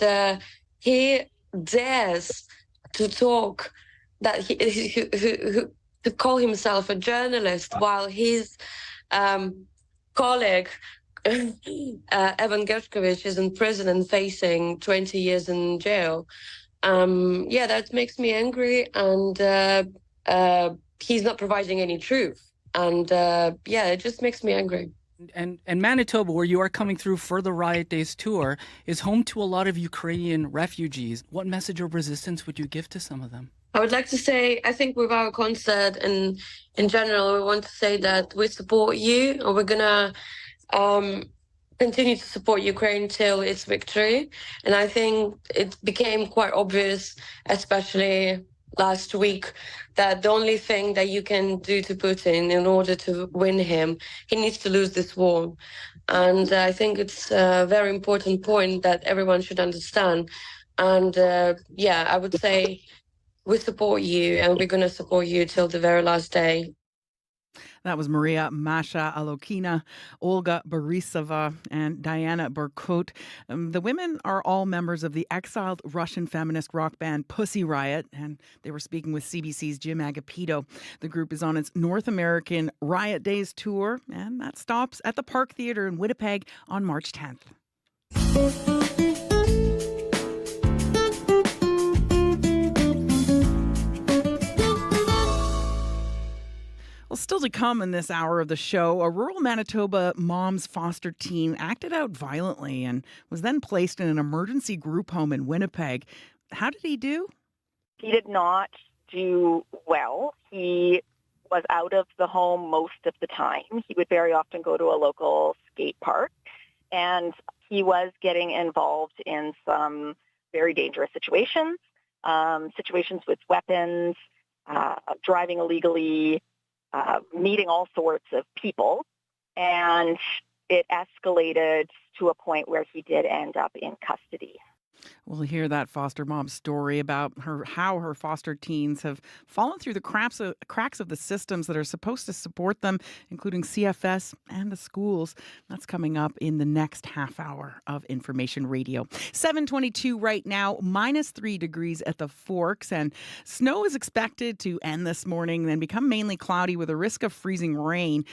he dares to talk that to call himself a journalist while his colleague Evan Gershkovich is in prison and facing 20 years in jail. That makes me angry, and he's not providing any truth. And it just makes me angry. And Manitoba, where you are coming through for the Riot Days tour, is home to a lot of Ukrainian refugees. What message of resistance would you give to some of them? I would like to say, I think with our concert and in general, we want to say that we support you, and we're going to continue to support Ukraine till its victory. And I think it became quite obvious, especially last week, that the only thing that you can do to Putin in order to win him, he needs to lose this war. And I think it's a very important point that everyone should understand. And I would say we support you, and we're going to support you till the very last day. That was Maria Masha Alokina, Olga Borisova, and Diana Burkut. The women are all members of the exiled Russian feminist rock band Pussy Riot, and they were speaking with CBC's Jim Agapito. The group is on its North American Riot Days tour, and that stops at the Park Theatre in Winnipeg on March 10th. Well, still to come in this hour of the show, a rural Manitoba mom's foster teen acted out violently and was then placed in an emergency group home in Winnipeg. How did he do? He did not do well. He was out of the home most of the time. He would very often go to a local skate park, and he was getting involved in some very dangerous situations, situations with weapons, driving illegally, meeting all sorts of people, and it escalated to a point where he did end up in custody. We'll hear that foster mom's story about how her foster teens have fallen through the cracks of the systems that are supposed to support them, including CFS and the schools. That's coming up in the next half hour of Information Radio. 7:22 right now, -3 degrees at the Forks, and snow is expected to end this morning, then become mainly cloudy with a risk of freezing rain.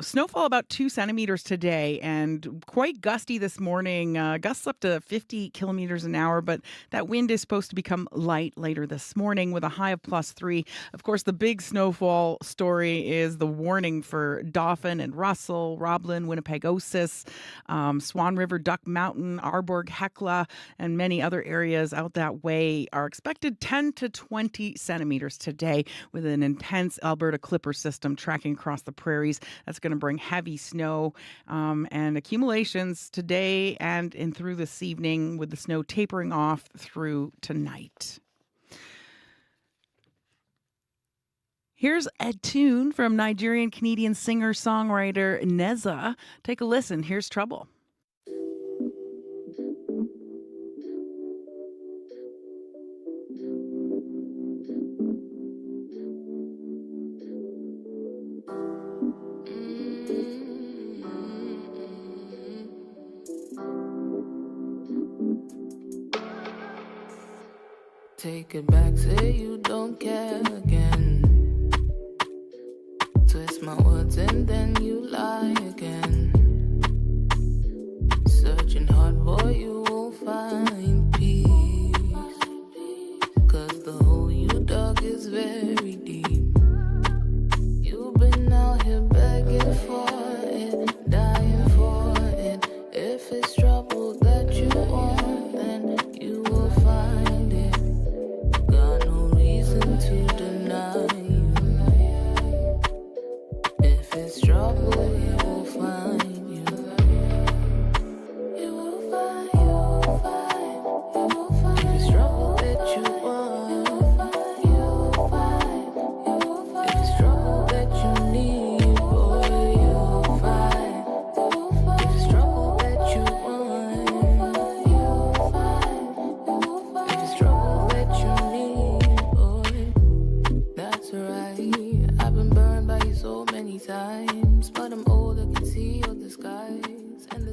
Snowfall about 2 centimeters today and quite gusty this morning. Gusts up to 50 kilometers an hour, but that wind is supposed to become light later this morning with a high of +3. Of course, the big snowfall story is the warning for Dauphin and Russell, Roblin, Winnipegosis, Swan River, Duck Mountain, Arborg, Hecla, and many other areas out that way are expected 10 to 20 centimeters today with an intense Alberta Clipper system tracking across the prairies. That's going to bring heavy snow and accumulations today and through this evening, with the snow tapering off through tonight. Here's a tune from Nigerian-Canadian singer-songwriter Neza. Take a listen. Here's Trouble. Take it back, say you don't care again. Twist my words and then you lie again. Searching hard, boy, you won't find peace. 'Cause the hole you dug is very deep. You've been out here begging for it, dying for it. If it's trouble that you want, then you will find it. Got no reason to deny you. If it's trouble, you will find you. You will find, you will find, you will find. If it's trouble that you want, you will find, you will find, you will find. If it's trouble that you need, boy, you will find, you will find. If it's trouble that you want, you will find, you will find, you will find. If it's trouble that you need, boy, that's right. I've been burned by you so many times, but I'm older, can see your disguise.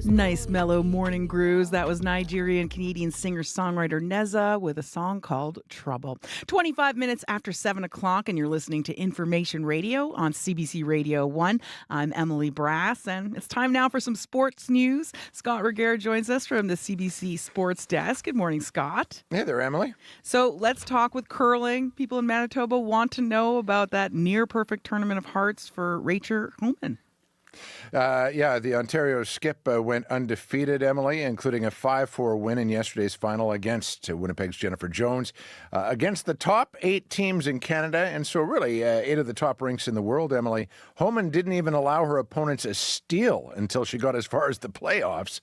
Nice mellow morning grooves. That was Nigerian-Canadian singer-songwriter Neza with a song called Trouble. 25 minutes after 7 o'clock, and you're listening to Information Radio on CBC Radio 1. I'm Emily Brass, and it's time now for some sports news. Scott Reguer joins us from the CBC Sports Desk. Good morning, Scott. Hey there, Emily. So let's talk with curling. People in Manitoba want to know about that near-perfect Tournament of Hearts for Rachel Homan. Yeah, the Ontario Skip went undefeated, Emily, including a 5-4 win in yesterday's final against Winnipeg's Jennifer Jones, against the top 8 teams in Canada, and so really 8 of the top rinks in the world, Emily. Homan didn't even allow her opponents a steal until she got as far as the playoffs.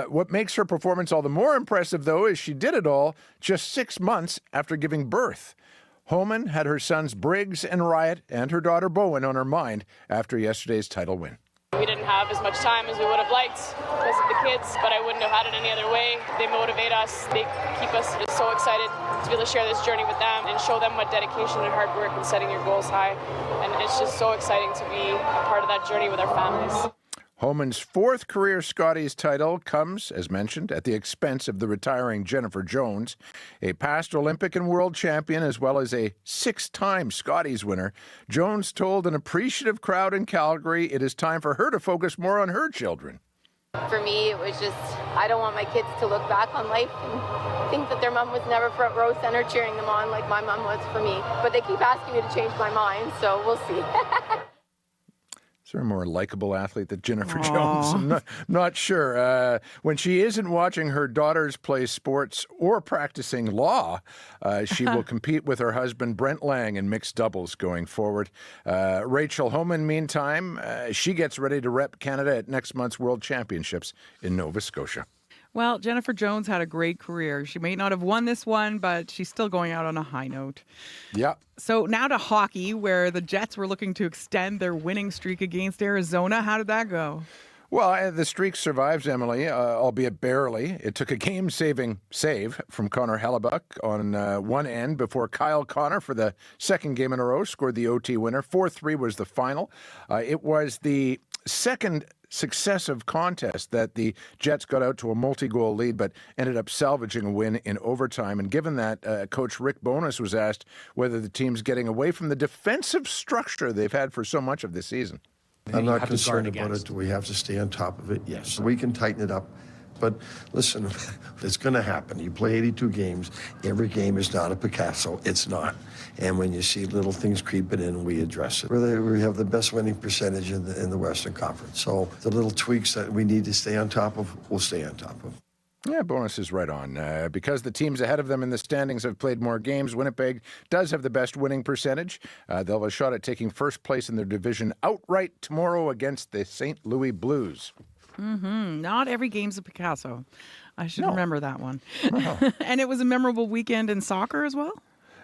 What makes her performance all the more impressive, though, is she did it all just 6 months after giving birth. Homan had her sons Briggs and Riot and her daughter Bowen on her mind after yesterday's title win. We didn't have as much time as we would have liked because of the kids, but I wouldn't have had it any other way. They motivate us. They keep us so excited to be able to share this journey with them and show them what dedication and hard work and setting your goals high. And it's just so exciting to be a part of that journey with our families. Homan's 4th career Scotties title comes, as mentioned, at the expense of the retiring Jennifer Jones, a past Olympic and world champion as well as a 6-time Scotties winner. Jones told an appreciative crowd in Calgary it is time for her to focus more on her children. For me, it was just, I don't want my kids to look back on life and think that their mom was never front row center cheering them on like my mom was for me. But they keep asking me to change my mind, so we'll see. Is there a more likable athlete than Jennifer Jones? I'm not sure. When she isn't watching her daughters play sports or practicing law, she will compete with her husband Brent Lang in mixed doubles going forward. Rachel Homan, meantime, she gets ready to rep Canada at next month's World Championships in Nova Scotia. Well, Jennifer Jones had a great career. She may not have won this one, but she's still going out on a high note. Yeah. So now to hockey, where the Jets were looking to extend their winning streak against Arizona. How did that go? Well, the streak survives, Emily, albeit barely. It took a game-saving save from Connor Hellebuck on one end before Kyle Connor, for the second game in a row, scored the OT winner. 4-3 was the final. It was the second successive contest that the Jets got out to a multi-goal lead but ended up salvaging a win in overtime. And given that, Coach Rick Bowness was asked whether the team's getting away from the defensive structure they've had for so much of this season. I'm not concerned about it. Do we have to stay on top of it? Yes. We can tighten it up. But listen, it's going to happen. You play 82 games. Every game is not a Picasso. It's not. And when you see little things creeping in, we address it. We have the best winning percentage in the Western Conference. So the little tweaks that we need to stay on top of, we'll stay on top of. Yeah, Bonus is right on. Because the teams ahead of them in the standings have played more games, Winnipeg does have the best winning percentage. They'll have a shot at taking first place in their division outright tomorrow against the St. Louis Blues. Not every game's a Picasso. I should remember that one. And it was a memorable weekend in soccer as well?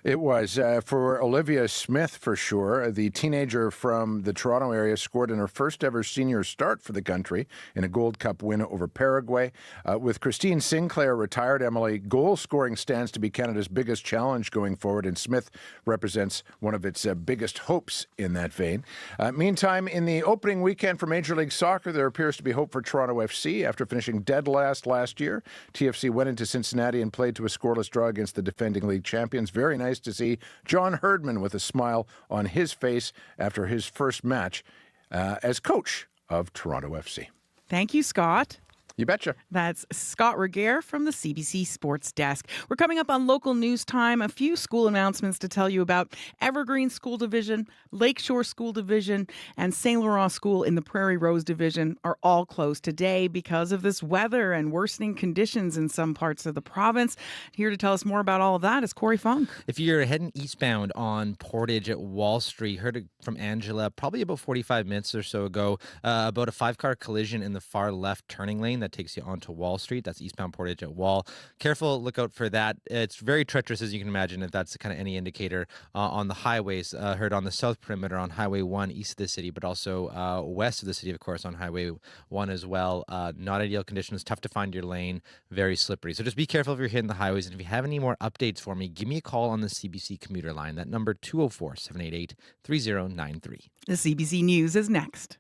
It was for Olivia Smith, for sure. The teenager from the Toronto area scored in her first ever senior start for the country in a Gold Cup win over Paraguay. With Christine Sinclair retired, Emily, goal scoring stands to be Canada's biggest challenge going forward, and Smith represents one of its biggest hopes in that vein. Meantime, in the opening weekend for Major League Soccer, there appears to be hope for Toronto FC. After finishing dead last year, TFC went into Cincinnati and played to a scoreless draw against the defending league champions. Very nice to see John Herdman with a smile on his face after his first match as coach of Toronto FC. Thank you, Scott. You betcha. That's Scott Regehr from the CBC Sports Desk. We're coming up on local news time. A few school announcements to tell you about. Evergreen School Division, Lakeshore School Division, and St. Laurent School in the Prairie Rose Division are all closed today because of this weather and worsening conditions in some parts of the province. Here to tell us more about all of that is Corey Funk. If you're heading eastbound on Portage at Wall Street, heard it from Angela probably about 45 minutes or so ago about a 5-car collision in the far left turning lane that takes you onto Wall Street. That's eastbound Portage at Wall. Careful, look out for that. It's very treacherous, as you can imagine, if that's kind of any indicator. On the highways, heard on the south perimeter on Highway 1 east of the city, but also west of the city, of course, on Highway 1 as well. Not ideal conditions, tough to find your lane, very slippery. So just be careful if you're hitting the highways. And if you have any more updates for me, give me a call on the CBC commuter line. That number 204-788-3093. The CBC News is next.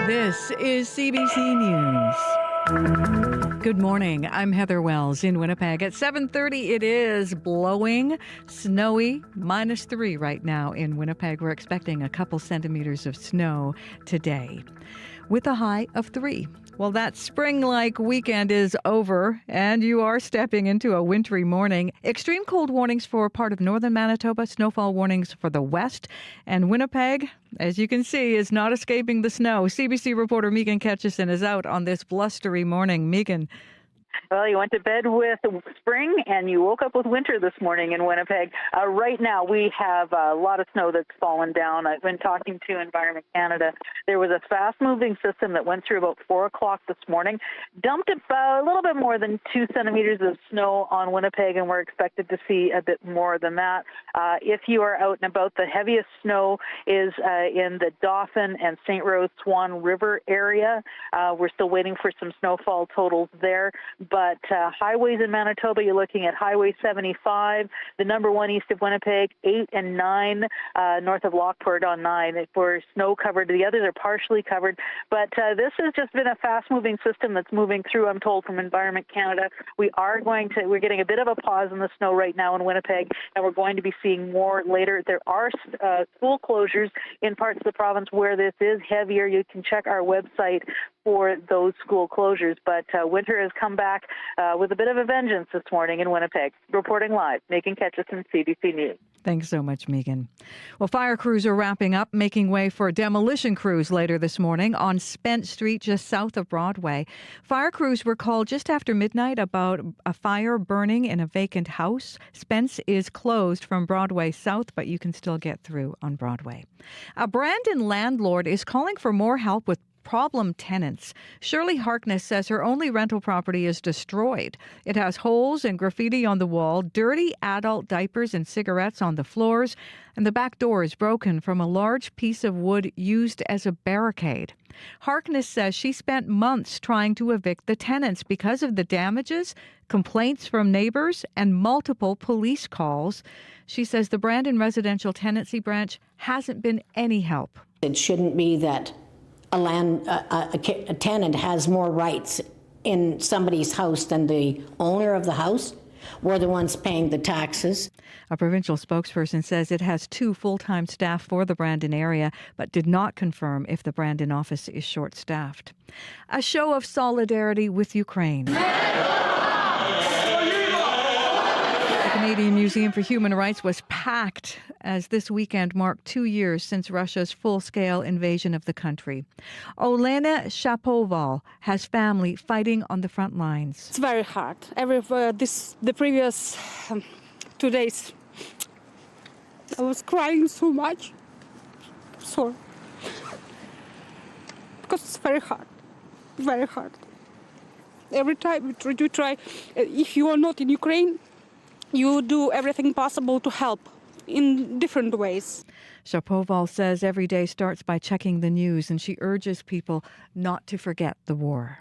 This is CBC News. Good morning. I'm Heather Wells in Winnipeg. At 7:30, it is blowing, snowy, -3 right now in Winnipeg. We're expecting a couple centimeters of snow today. with a high of 3. Well, that spring-like weekend is over, and you are stepping into a wintry morning. Extreme cold warnings for part of northern Manitoba, snowfall warnings for the west, and Winnipeg, as you can see, is not escaping the snow. CBC reporter Megan Ketchison is out on this blustery morning. Megan. Well, you went to bed with spring and you woke up with winter this morning in Winnipeg. Right now, we have a lot of snow that's fallen down. I've been talking to Environment Canada. There was a fast-moving system that went through about 4 o'clock this morning, dumped about a little bit more than 2 centimeters of snow on Winnipeg, and we're expected to see a bit more than that. If you are out and about, the heaviest snow is in the Dauphin and St. Rose Swan River area. We're still waiting for some snowfall totals there. But highways in Manitoba, you're looking at Highway 75, the number 1 east of Winnipeg, 8 and 9 north of Lockport on 9. We're snow covered. The others are partially covered. But this has just been a fast-moving system that's moving through, I'm told, from Environment Canada. We're getting a bit of a pause in the snow right now in Winnipeg, and we're going to be seeing more later. There are school closures in parts of the province where this is heavier. You can check our website for those school closures. But winter has come back with a bit of a vengeance this morning in Winnipeg. Reporting live, Megan Ketchison, CBC News. Thanks so much, Megan. Well, fire crews are wrapping up, making way for demolition crews later this morning on Spence Street, just south of Broadway. Fire crews were called just after midnight about a fire burning in a vacant house. Spence is closed from Broadway south, but you can still get through on Broadway. A Brandon landlord is calling for more help with problem tenants. Shirley Harkness says her only rental property is destroyed. It has holes and graffiti on the wall, dirty adult diapers and cigarettes on the floors, and the back door is broken from a large piece of wood used as a barricade. Harkness says she spent months trying to evict the tenants because of the damages, complaints from neighbors, and multiple police calls. She says the Brandon Residential Tenancy Branch hasn't been any help. It shouldn't be that a tenant has more rights in somebody's house than the owner of the house. We're the ones paying the taxes. A provincial spokesperson says it has 2 full-time staff for the Brandon area, but did not confirm if the Brandon office is short-staffed. A show of solidarity with Ukraine. The Canadian Museum for Human Rights was packed as this weekend marked 2 years since Russia's full-scale invasion of the country. Olena Shapoval has family fighting on the front lines. It's very hard. The previous 2 days, I was crying so much. Sorry. Because it's very hard. Very hard. Every time you try, if you are not in Ukraine, you do everything possible to help in different ways. Shapoval says every day starts by checking the news, and she urges people not to forget the war.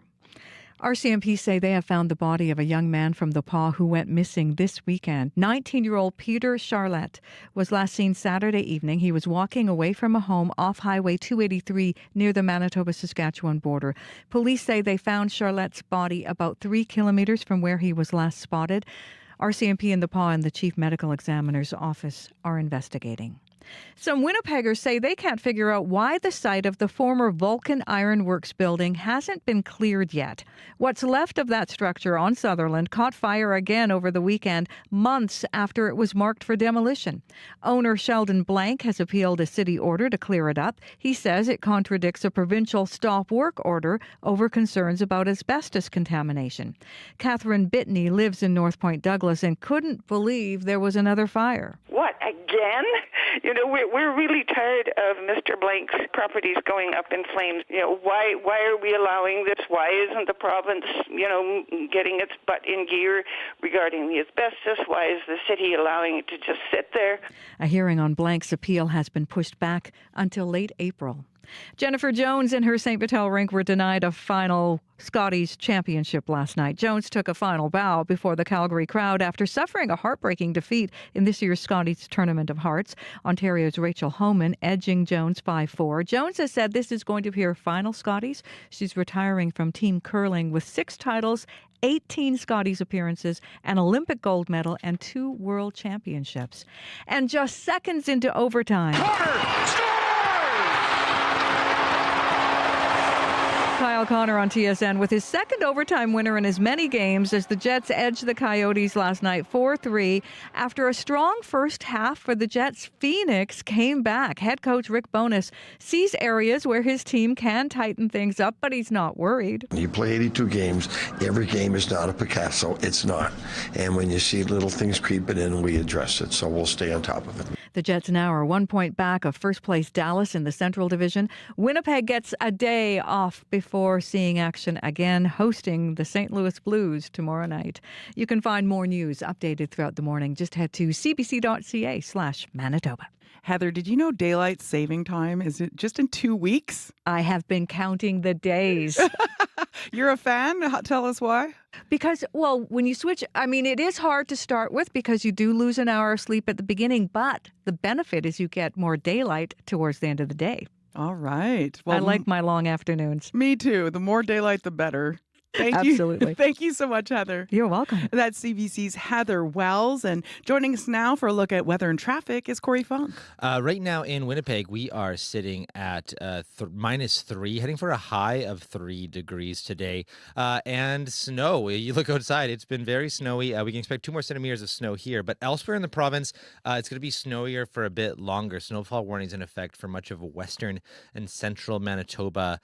RCMP say they have found the body of a young man from the Pas who went missing this weekend. 19-year-old Peter Charlotte was last seen Saturday evening. He was walking away from a home off Highway 283 near the Manitoba-Saskatchewan border. Police say they found Charlotte's body about 3 kilometers from where he was last spotted. RCMP in the Pas and the Chief Medical Examiner's Office are investigating. Some Winnipeggers say they can't figure out why the site of the former Vulcan Iron Works building hasn't been cleared yet. What's left of that structure on Sutherland caught fire again over the weekend, months after it was marked for demolition. Owner Sheldon Blank has appealed a city order to clear it up. He says it contradicts a provincial stop work order over concerns about asbestos contamination. Catherine Bitney lives in North Point Douglas and couldn't believe there was another fire. What, again? You know, we're really tired of Mr. Blank's properties going up in flames. You know, why are we allowing this? Why isn't the province, getting its butt in gear regarding the asbestos? Why is the city allowing it to just sit there? A hearing on Blank's appeal has been pushed back until late April. Jennifer Jones and her St. Vital rink were denied a final Scotties championship last night. Jones took a final bow before the Calgary crowd after suffering a heartbreaking defeat in this year's Scotties Tournament of Hearts. Ontario's Rachel Homan edging Jones 5-4. Jones has said this is going to be her final Scotties. She's retiring from team curling with 6 titles, 18 Scotties appearances, an Olympic gold medal, and 2 world championships. And just seconds into overtime. Kyle Connor on TSN with his second overtime winner in as many games as the Jets edged the Coyotes last night 4-3. After a strong first half for the Jets, Phoenix came back. Head coach Rick Bowness sees areas where his team can tighten things up, but he's not worried. You play 82 games. Every game is not a Picasso. It's not. And when you see little things creeping in, we address it. So we'll stay on top of it. The Jets now are 1 point back of first place Dallas in the Central Division. Winnipeg gets a day off before seeing action again, hosting the St. Louis Blues tomorrow night. You can find more news updated throughout the morning. Just head to cbc.ca/Manitoba. Heather, did you know daylight saving time is just in 2 weeks? I have been counting the days. You're a fan? Tell us why. Because, well, when you switch, I mean, it is hard to start with because you do lose an hour of sleep at the beginning, but the benefit is you get more daylight towards the end of the day. All right. Well, I like my long afternoons. Me too. The more daylight, the better. Thank Absolutely. you. Thank you so much, Heather. You're welcome. That's CBC's Heather Wells. And joining us now for a look at weather and traffic is Corey Funk. Right now in Winnipeg, we are sitting at -3, heading for a high of 3 degrees today. And snow. You look outside, it's been very snowy. We can expect 2 more centimeters of snow here. But elsewhere in the province, it's going to be snowier for a bit longer. Snowfall warnings in effect for much of western and central Manitoba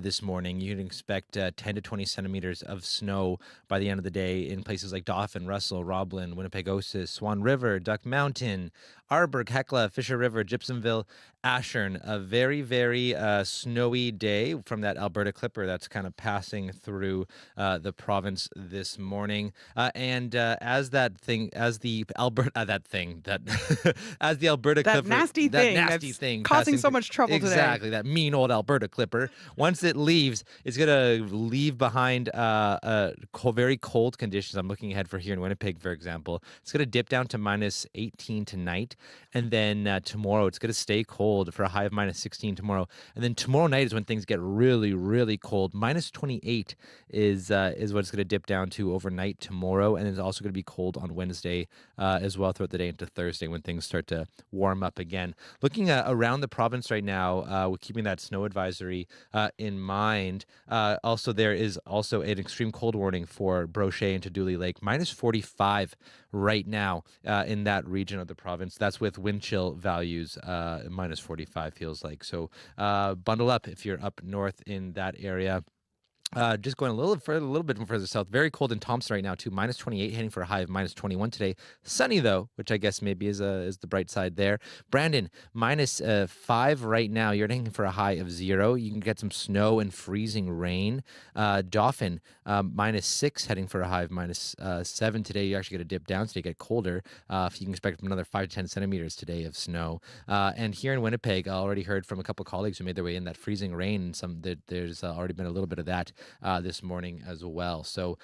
this morning. You can expect 10 to 20 centimeters of snow by the end of the day in places like Dauphin, Russell, Roblin, Winnipeg-Osis, Swan River, Duck Mountain, Arborg, Hecla, Fisher River, Gypsumville, Ashern. A very, very snowy day from that Alberta Clipper that's kind of passing through the province this morning. And as the Alberta Clipper, nasty thing causing so much trouble today. Exactly, that mean old Alberta Clipper. Once it leaves, it's gonna leave behind very cold conditions. I'm looking ahead for here in Winnipeg, for example. It's gonna dip down to -18 tonight. And then tomorrow, it's going to stay cold for a high of -16 tomorrow. And then tomorrow night is when things get really, really cold. -28 is what it's going to dip down to overnight tomorrow. And it's also going to be cold on Wednesday as well throughout the day into Thursday when things start to warm up again. Looking around the province right now, we're keeping that snow advisory in mind. Also, there is also an extreme cold warning for Brochet and Dooley Lake. -45 right now in that region of the province. That's with wind chill values, -45 feels like. So bundle up if you're up north in that area. Just going a little bit further south. Very cold in Thompson right now too. -28, heading for a high of -21 today. Sunny though, which I guess maybe is the bright side there. Brandon, -5 right now. You're heading for a high of 0. You can get some snow and freezing rain. Dauphin, -6, heading for a high of -7 today. You actually get a dip down today, get colder. You can expect another 5 to 10 centimeters today of snow. And here in Winnipeg, I already heard from a couple colleagues who made their way in that freezing rain. There's already been a little bit of that this morning as well. So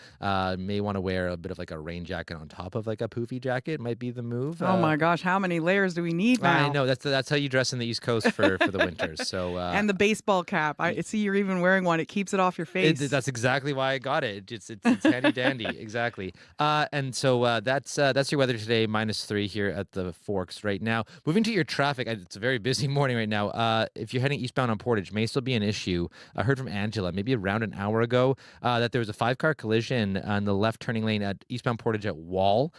may want to wear a bit of like a rain jacket on top of like a poofy jacket might be the move. Oh my gosh, how many layers do we need now? I know, that's how you dress in the East Coast for the winters. So and the baseball cap. I see you're even wearing one. It keeps it off your face. That's exactly why I got it. It's handy dandy. Exactly. And so that's your weather today, -3 here at the Forks right now. Moving to your traffic, it's a very busy morning right now. If you're heading eastbound on Portage, may still be an issue. I heard from Angela maybe around an hour ago that there was a 5-car collision on the left turning lane at eastbound Portage at Wall.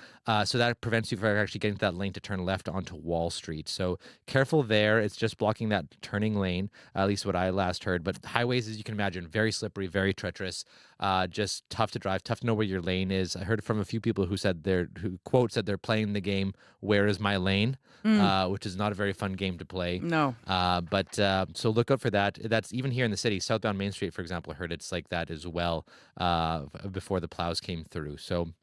So that prevents you from actually getting to that lane to turn left onto Wall Street. So careful there. It's just blocking that turning lane, at least what I last heard. But highways, as you can imagine, very slippery, very treacherous, just tough to drive, tough to know where your lane is. I heard from a few people who said they're playing the game, Where is my lane? Which is not a very fun game to play. No. But so look out for that. That's even here in the city. Southbound Main Street, for example, I heard it's like that as well before the plows came through. So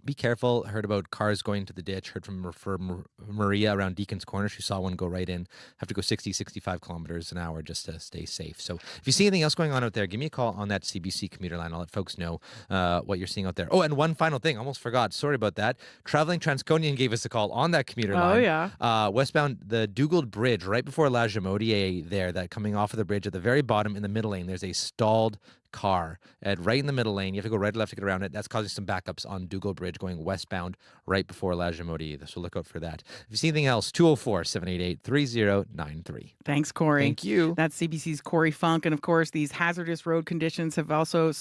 be careful. Heard about cars going to the ditch. Heard from Maria around Deacon's Corner. She saw one go right in. Have to go 60, 65 kilometers an hour just to stay safe. So if you see anything else going on out there, give me a call on that CBC commuter line. I'll let folks know what you're seeing out there. Oh, and one final thing. Almost forgot. Sorry about that. Traveling Transconian gave us a call on that commuter line. Oh, yeah. Westbound, the Dugald Bridge, right before La Jamodier there, that coming off of the bridge at the very bottom in the middle lane, there's a stalled car right in the middle lane. You have to go right or left to get around it. That's causing some backups on Dougal Bridge going westbound right before La Jamaurie. So look out for that. If you see anything else, 204-788-3093. Thanks, Corey. Thank you. That's CBC's Corey Funk. And of course, these hazardous road conditions have also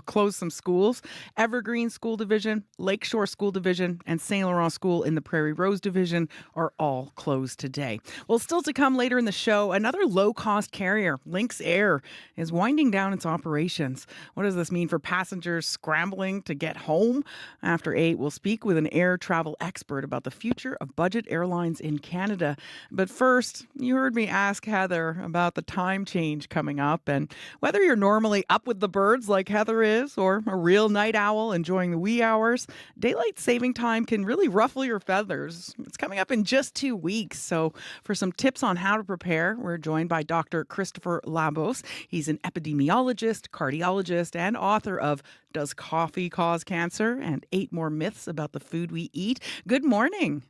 closed some schools. Evergreen School Division, Lakeshore School Division, and St. Laurent School in the Prairie Rose Division are all closed today. Well, still to come later in the show, another low-cost carrier, Lynx Air, is winding down its operations. What does this mean for passengers scrambling to get home? After 8, we'll speak with an air travel expert about the future of budget airlines in Canada. But first, you heard me ask Heather about the time change coming up and whether you're normally up with the birds like Heather is or a real night owl enjoying the wee hours. Daylight saving time can really ruffle your feathers. It's coming up in just 2 weeks. So for some tips on how to prepare, we're joined by Dr. Christopher Labos. He's an epidemiologist, cardiologist, and author of Does Coffee Cause Cancer? And 8 More Myths About the Food We Eat. Good morning.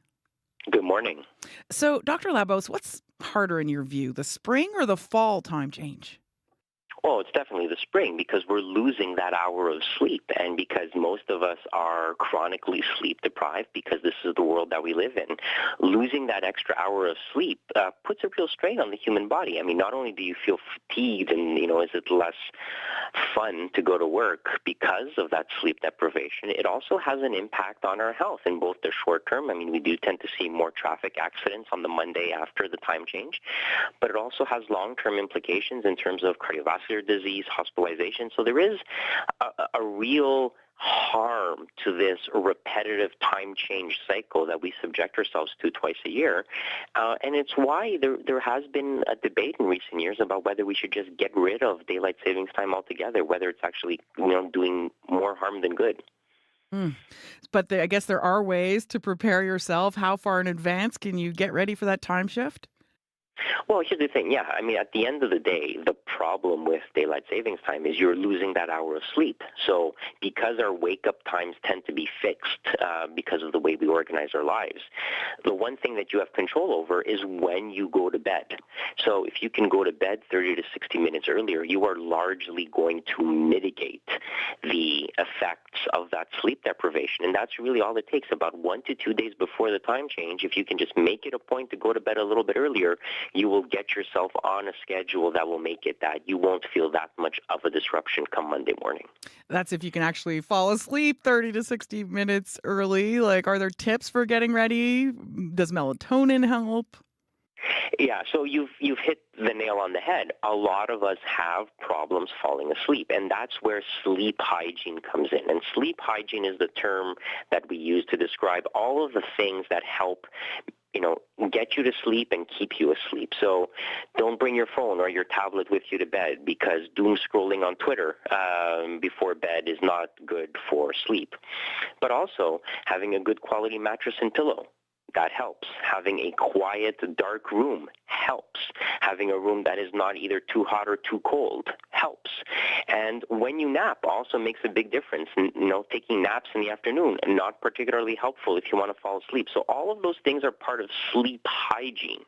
Good morning. So, Dr. Labos, what's harder in your view, the spring or the fall time change? Well, it's definitely the spring because we're losing that hour of sleep and because most of us are chronically sleep deprived because this is the world that we live in. Losing that extra hour of sleep puts a real strain on the human body. I mean, not only do you feel fatigued and, is it less fun to go to work because of that sleep deprivation, it also has an impact on our health in both the short term. I mean, we do tend to see more traffic accidents on the Monday after the time change, but it also has long-term implications in terms of cardiovascular disease, hospitalization. So there is a real harm to this repetitive time change cycle that we subject ourselves to twice a year. And it's why there has been a debate in recent years about whether we should just get rid of daylight savings time altogether, whether it's actually doing more harm than good. But I guess there are ways to prepare yourself. How far in advance can you get ready for that time shift? Well, here's the thing. Yeah, I mean, at the end of the day, the problem with daylight savings time is you're losing that hour of sleep. So because our wake-up times tend to be fixed because of the way we organize our lives, the one thing that you have control over is when you go to bed. So if you can go to bed 30 to 60 minutes earlier, you are largely going to mitigate the effects of that sleep deprivation. And that's really all it takes. About 1 to 2 days before the time change, if you can just make it a point to go to bed a little bit earlier, you will get yourself on a schedule that will make it that you won't feel that much of a disruption come Monday morning. That's if you can actually fall asleep 30 to 60 minutes early. Like, are there tips for getting ready? Does melatonin help? Yeah, so you've hit the nail on the head. A lot of us have problems falling asleep, and that's where sleep hygiene comes in. And sleep hygiene is the term that we use to describe all of the things that help get you to sleep and keep you asleep. So don't bring your phone or your tablet with you to bed because doom scrolling on Twitter before bed is not good for sleep. But also having a good quality mattress and pillow. That helps. Having a quiet, dark room helps. Having a room that is not either too hot or too cold helps. And when you nap also makes a big difference. Taking naps in the afternoon, not particularly helpful if you want to fall asleep. So all of those things are part of sleep hygiene.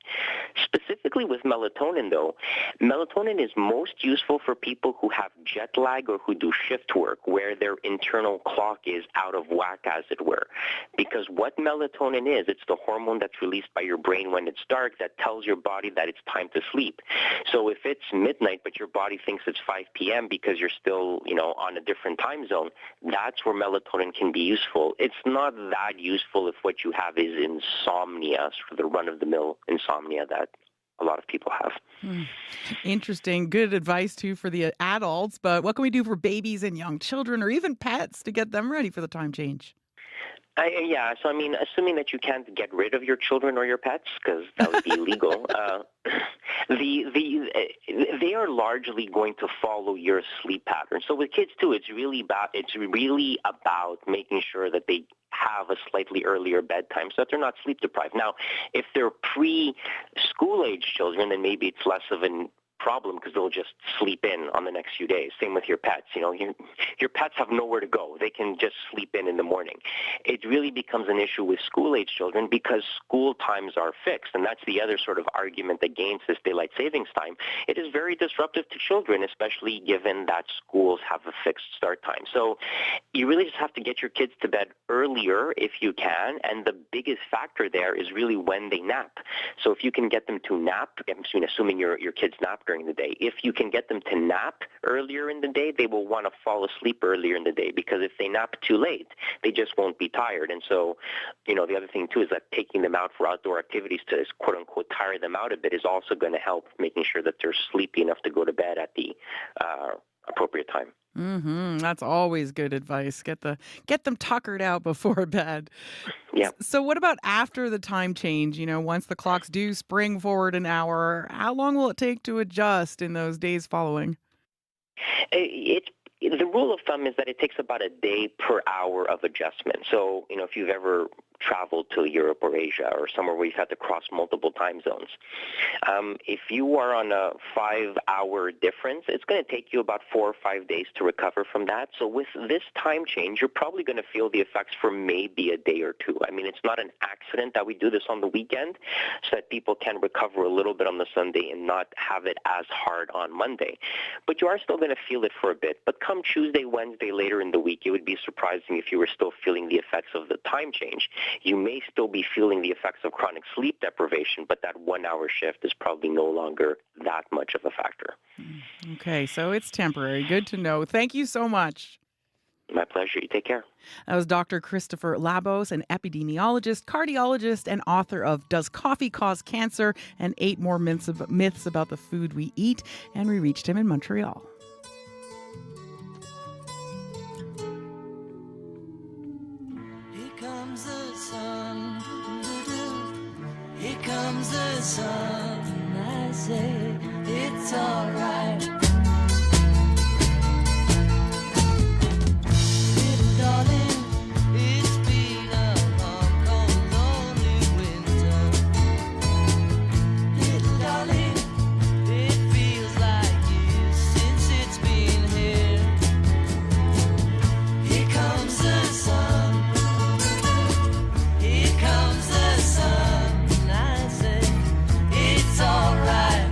Specifically with melatonin, though, melatonin is most useful for people who have jet lag or who do shift work, where their internal clock is out of whack, as it were. Because what melatonin is, it's the hormone that's released by your brain when it's dark that tells your body that it's time to sleep. So if it's midnight but your body thinks it's 5 p.m. because you're still, on a different time zone, that's where melatonin can be useful. It's not that useful if what you have is insomnia, sort of the run-of-the-mill insomnia that a lot of people have. Interesting. Good advice, too, for the adults. But what can we do for babies and young children or even pets to get them ready for the time change? So assuming that you can't get rid of your children or your pets, because that would be illegal, they are largely going to follow your sleep pattern. So with kids too, it's really about making sure that they have a slightly earlier bedtime so that they're not sleep deprived. Now, if they're pre-school age children, then maybe it's less of an problem because they'll just sleep in on the next few days. Same with your pets. Your pets have nowhere to go. They can just sleep in the morning. It really becomes an issue with school-age children because school times are fixed, and that's the other sort of argument against this daylight savings time. It is very disruptive to children, especially given that schools have a fixed start time. So you really just have to get your kids to bed earlier if you can, and the biggest factor there is really when they nap. So if you can get them to nap, assuming your kids nap during the day, if you can get them to nap earlier in the day, they will want to fall asleep earlier in the day, because if they nap too late, they just won't be tired. And so, the other thing too is that taking them out for outdoor activities to quote unquote tire them out a bit is also going to help making sure that they're sleepy enough to go to bed at the appropriate time. That's always good advice. Get them tuckered out before bed. Yeah. So what about after the time change? Once the clocks do spring forward an hour, how long will it take to adjust in those days following? The rule of thumb is that it takes about a day per hour of adjustment. So, if you've ever traveled to Europe or Asia or somewhere where you've had to cross multiple time zones, if you are on a 5-hour difference, it's going to take you about 4 or 5 days to recover from that. So with this time change, you're probably going to feel the effects for maybe a day or two. I mean, it's not an accident that we do this on the weekend so that people can recover a little bit on the Sunday and not have it as hard on Monday. But you are still going to feel it for a bit. But come Tuesday, Wednesday, later in the week, it would be surprising if you were still feeling the effects of the time change. You may still be feeling the effects of chronic sleep deprivation, but that 1-hour shift is probably no longer that much of a factor. Okay, so it's temporary. Good to know. Thank you so much. My pleasure. You take care. That was Dr. Christopher Labos, an epidemiologist, cardiologist, and author of Does Coffee Cause Cancer? And 8 more myths about the food we eat. And we reached him in Montreal. Here comes the sun, I say it's alright. Little darling, it's been a long, cold, lonely winter. Little darling, it feels like years since it's been here. Here comes the sun. Here comes the sun. It's alright.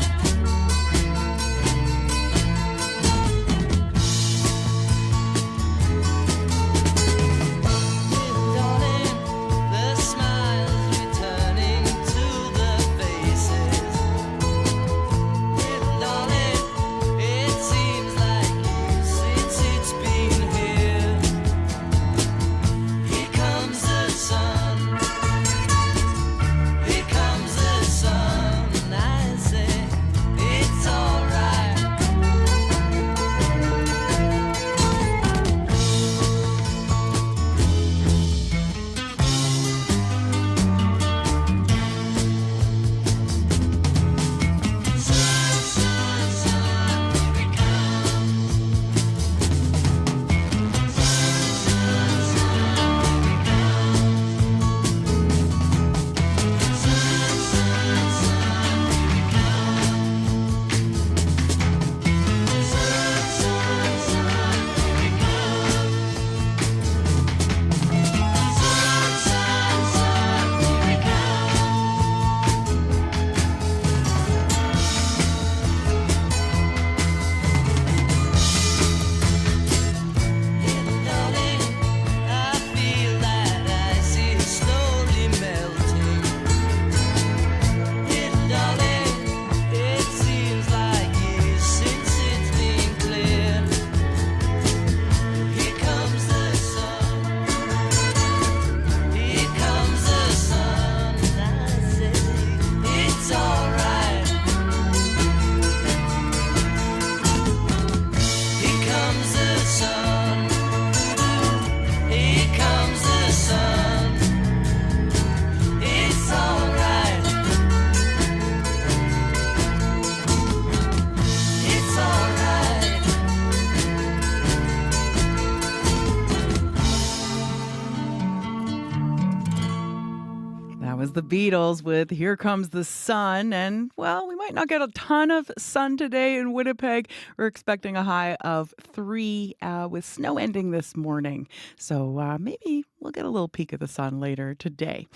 Beatles with Here Comes the Sun. And, well, we might not get a ton of sun today in Winnipeg. We're expecting a high of 3 with snow ending this morning. So maybe we'll get a little peek of the sun later today.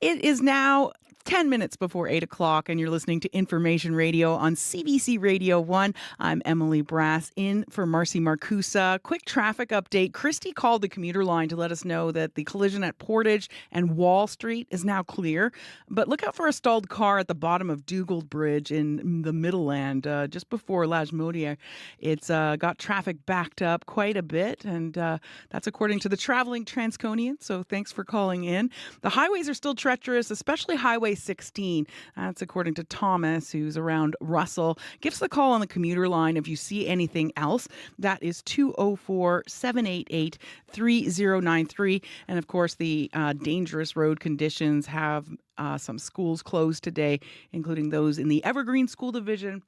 It is now 10 minutes before 8 o'clock, and you're listening to Information Radio on CBC Radio 1. I'm Emily Brass in for Marcy Marcusa. Quick traffic update. Christy called the commuter line to let us know that the collision at Portage and Wall Street is now clear. But look out for a stalled car at the bottom of Dugald Bridge in the Middleland, just before Lajmodier. It's got traffic backed up quite a bit, and that's according to the traveling Transconian. So thanks for calling in. The highways are still treacherous, especially Highway 16. That's according to Thomas, who's around Russell. Give us a call on the commuter line if you see anything else. That is 204-788-3093. And of course, the dangerous road conditions have some schools closed today, including those in the Evergreen School Division,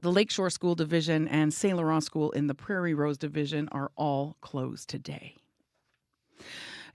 the Lakeshore School Division, and St. Laurent School in the Prairie Rose Division are all closed today.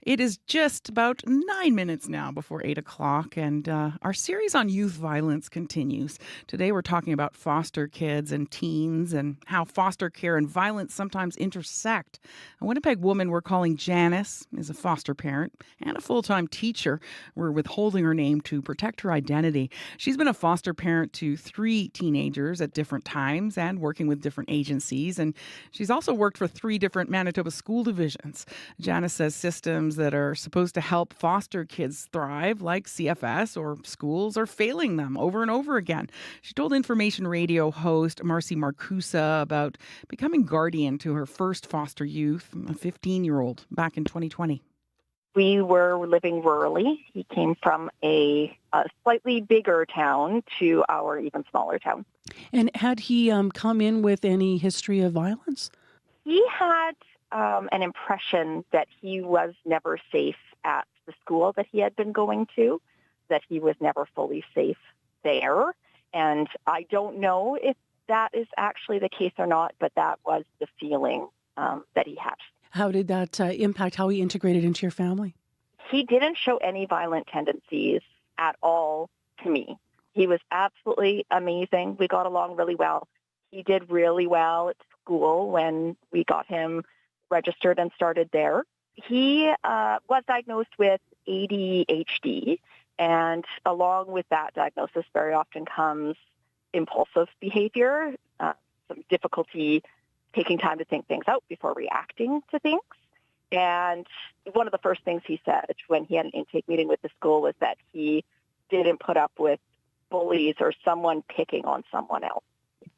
It is just about 9 minutes now before 8 o'clock, and our series on youth violence continues. Today we're talking about foster kids and teens and how foster care and violence sometimes intersect. A Winnipeg woman we're calling Janice is a foster parent and a full-time teacher. We're withholding her name to protect her identity. She's been a foster parent to 3 teenagers at different times and working with different agencies, and she's also worked for 3 different Manitoba school divisions. Janice says systems that are supposed to help foster kids thrive, like CFS or schools, are failing them over and over again. She told Information Radio host Marcy Marcusa about becoming guardian to her first foster youth, a 15-year-old, back in 2020. We were living rurally. He came from a slightly bigger town to our even smaller town. And had he come in with any history of violence? He had an impression that he was never safe at the school that he had been going to, that he was never fully safe there. And I don't know if that is actually the case or not, but that was the feeling that he had. How did that impact how he integrated into your family? He didn't show any violent tendencies at all to me. He was absolutely amazing. We got along really well. He did really well at school when we got him registered and started there. He was diagnosed with ADHD, and along with that diagnosis very often comes impulsive behavior, some difficulty taking time to think things out before reacting to things. And one of the first things he said when he had an intake meeting with the school was that he didn't put up with bullies or someone picking on someone else.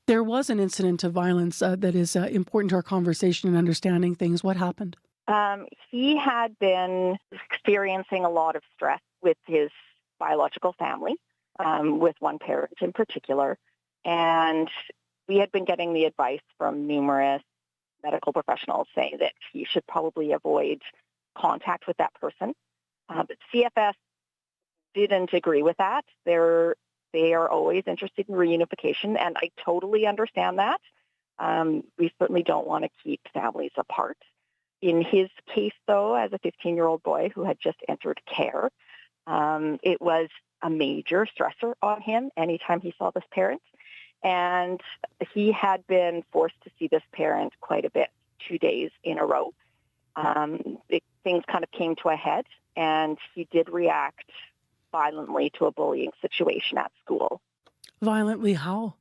There was an incident of violence that is important to our conversation and understanding things. What happened? He had been experiencing a lot of stress with his biological family, with one parent in particular. And we had been getting the advice from numerous medical professionals saying that he should probably avoid contact with that person. But CFS didn't agree with that. They are always interested in reunification, and I totally understand that. We certainly don't want to keep families apart. In his case, though, as a 15-year-old boy who had just entered care, it was a major stressor on him anytime he saw this parent. And he had been forced to see this parent quite a bit, 2 days in a row. Things kind of came to a head, and he did react violently to a bullying situation at school. Violently how?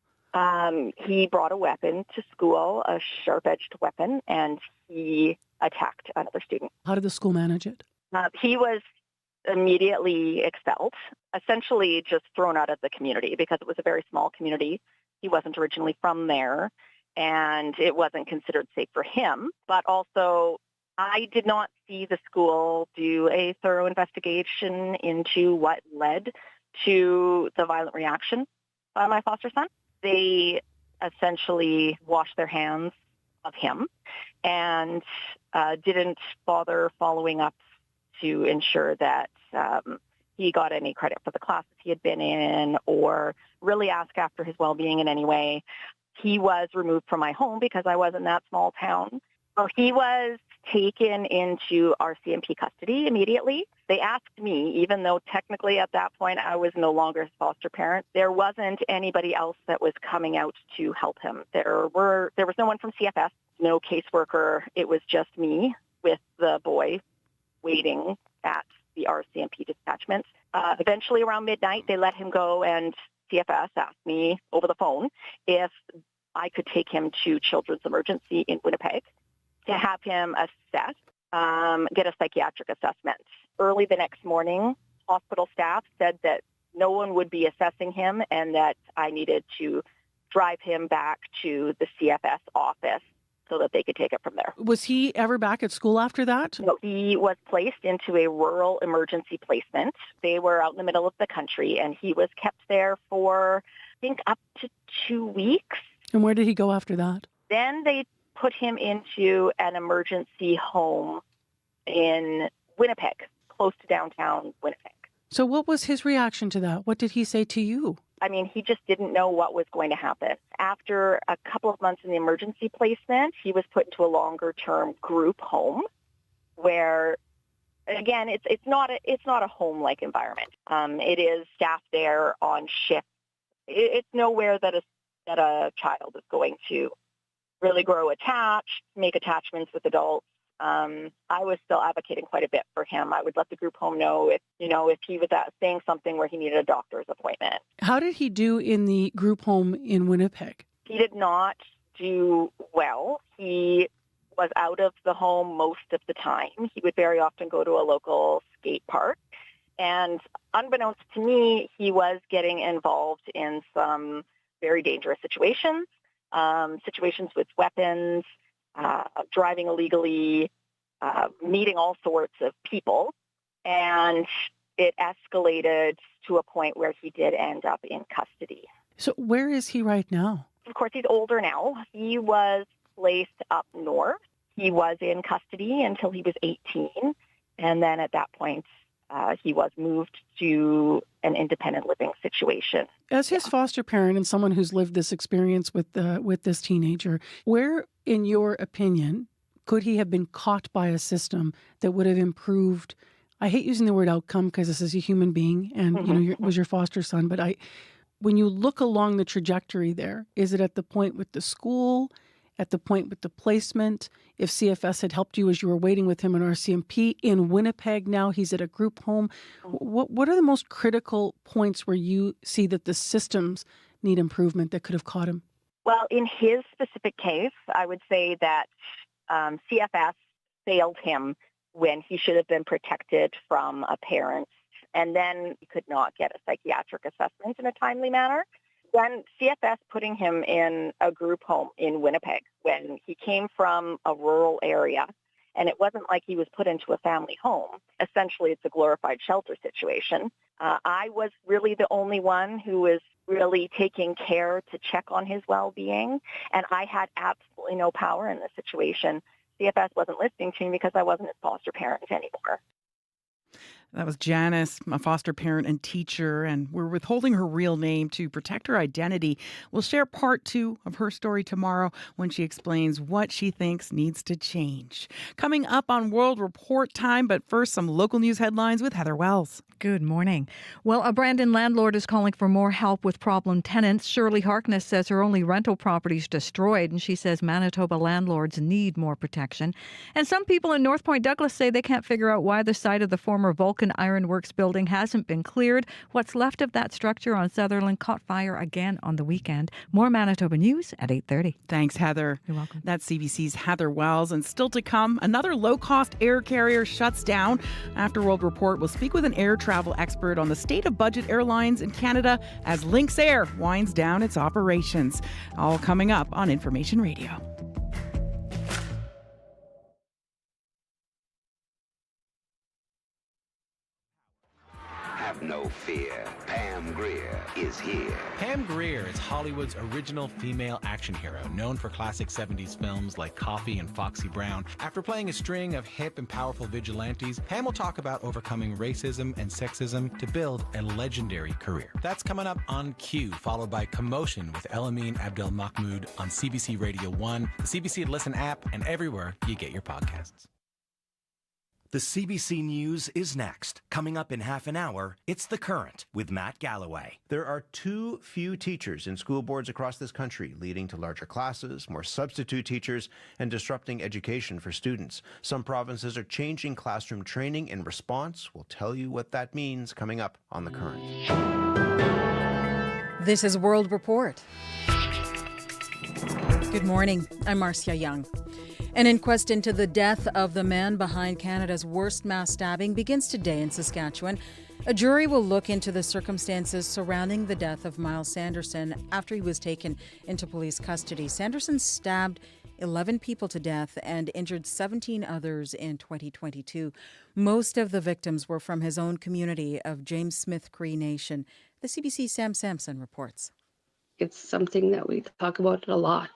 He brought a weapon to school, a sharp-edged weapon, and he attacked another student. How did the school manage it? He was immediately expelled, essentially just thrown out of the community because it was a very small community. He wasn't originally from there, and it wasn't considered safe for him. But also, I did not see the school do a thorough investigation into what led to the violent reaction by my foster son. They essentially washed their hands of him and didn't bother following up to ensure that he got any credit for the classes he had been in or really ask after his well-being in any way. He was removed from my home because I was in that small town. So he was taken into RCMP custody immediately. They asked me, even though technically at that point I was no longer his foster parent, there wasn't anybody else that was coming out to help him. There was no one from CFS, no caseworker. It was just me with the boy waiting at the RCMP dispatchment. Eventually around midnight, they let him go, and CFS asked me over the phone if I could take him to Children's Emergency in Winnipeg to have him assessed, get a psychiatric assessment. Early the next morning, hospital staff said that no one would be assessing him and that I needed to drive him back to the CFS office so that they could take it from there. Was he ever back at school after that? No, he was placed into a rural emergency placement. They were out in the middle of the country, and he was kept there for, I think, up to 2 weeks. And where did he go after that? Then they put him into an emergency home in Winnipeg, close to downtown Winnipeg. So what was his reaction to that? What did he say to you? I mean, he just didn't know what was going to happen. After a couple of months in the emergency placement, he was put into a longer-term group home where, again, it's not a home-like environment. It is staff there on shift. It's nowhere that a child is going to really grow attached, make attachments with adults. I was still advocating quite a bit for him. I would let the group home know if he was saying something where he needed a doctor's appointment. How did he do in the group home in Winnipeg? He did not do well. He was out of the home most of the time. He would very often go to a local skate park. And unbeknownst to me, he was getting involved in some very dangerous situations, situations with weapons, driving illegally, meeting all sorts of people. And it escalated to a point where he did end up in custody. So where is he right now? Of course, he's older now. He was placed up north. He was in custody until he was 18. And then at that point, he was moved to an independent living situation. As his foster parent and someone who's lived this experience with this teenager, where, in your opinion, could he have been caught by a system that would have improved? I hate using the word outcome because this is a human being, and was your foster son. But when you look along the trajectory there, is it at the point with the school, at the point with the placement? If CFS had helped you as you were waiting with him in RCMP in Winnipeg, now he's at a group home. What are the most critical points where you see that the systems need improvement that could have caught him? Well, in his specific case, I would say that CFS failed him when he should have been protected from a parent, and then he could not get a psychiatric assessment in a timely manner. Then CFS putting him in a group home in Winnipeg when he came from a rural area, and it wasn't like he was put into a family home. Essentially, it's a glorified shelter situation. I was really the only one who was really taking care to check on his well-being, and I had absolutely no power in this situation. CFS wasn't listening to me because I wasn't his foster parent anymore. That was Janice, a foster parent and teacher, and we're withholding her real name to protect her identity. We'll share part 2 of her story tomorrow when she explains what she thinks needs to change. Coming up on World Report time, but first, some local news headlines with Heather Wells. Good morning. Well, a Brandon landlord is calling for more help with problem tenants. Shirley Harkness says her only rental property is destroyed, and she says Manitoba landlords need more protection. And some people in North Point Douglas say they can't figure out why the site of the former Vulcan Ironworks building hasn't been cleared. What's left of that structure on Sutherland caught fire again on the weekend. More Manitoba news at 8:30. Thanks, Heather. You're welcome. That's CBC's Heather Wells. And still to come, another low-cost air carrier shuts down. After World Report, we'll speak with an air travel expert on the state of budget airlines in Canada as Lynx Air winds down its operations. All coming up on Information Radio. Have no fear. Pam Grier is here. Pam Grier is Hollywood's original female action hero, known for classic 70s films like Coffy and Foxy Brown. After playing a string of hip and powerful vigilantes, Pam will talk about overcoming racism and sexism to build a legendary career. That's coming up on Q, followed by Commotion with Elamine Abdel Mahmoud on CBC Radio 1, the CBC Listen app, and everywhere you get your podcasts. The CBC News is next. Coming up in half an hour, it's The Current with Matt Galloway. There are too few teachers in school boards across this country, leading to larger classes, more substitute teachers, and disrupting education for students. Some provinces are changing classroom training in response. We'll tell you what that means coming up on The Current. This is World Report. Good morning. I'm Marcia Young. An inquest into the death of the man behind Canada's worst mass stabbing begins today in Saskatchewan. A jury will look into the circumstances surrounding the death of Miles Sanderson after he was taken into police custody. Sanderson stabbed 11 people to death and injured 17 others in 2022. Most of the victims were from his own community of James Smith Cree Nation. The CBC's Sam Sampson reports. It's something that we talk about a lot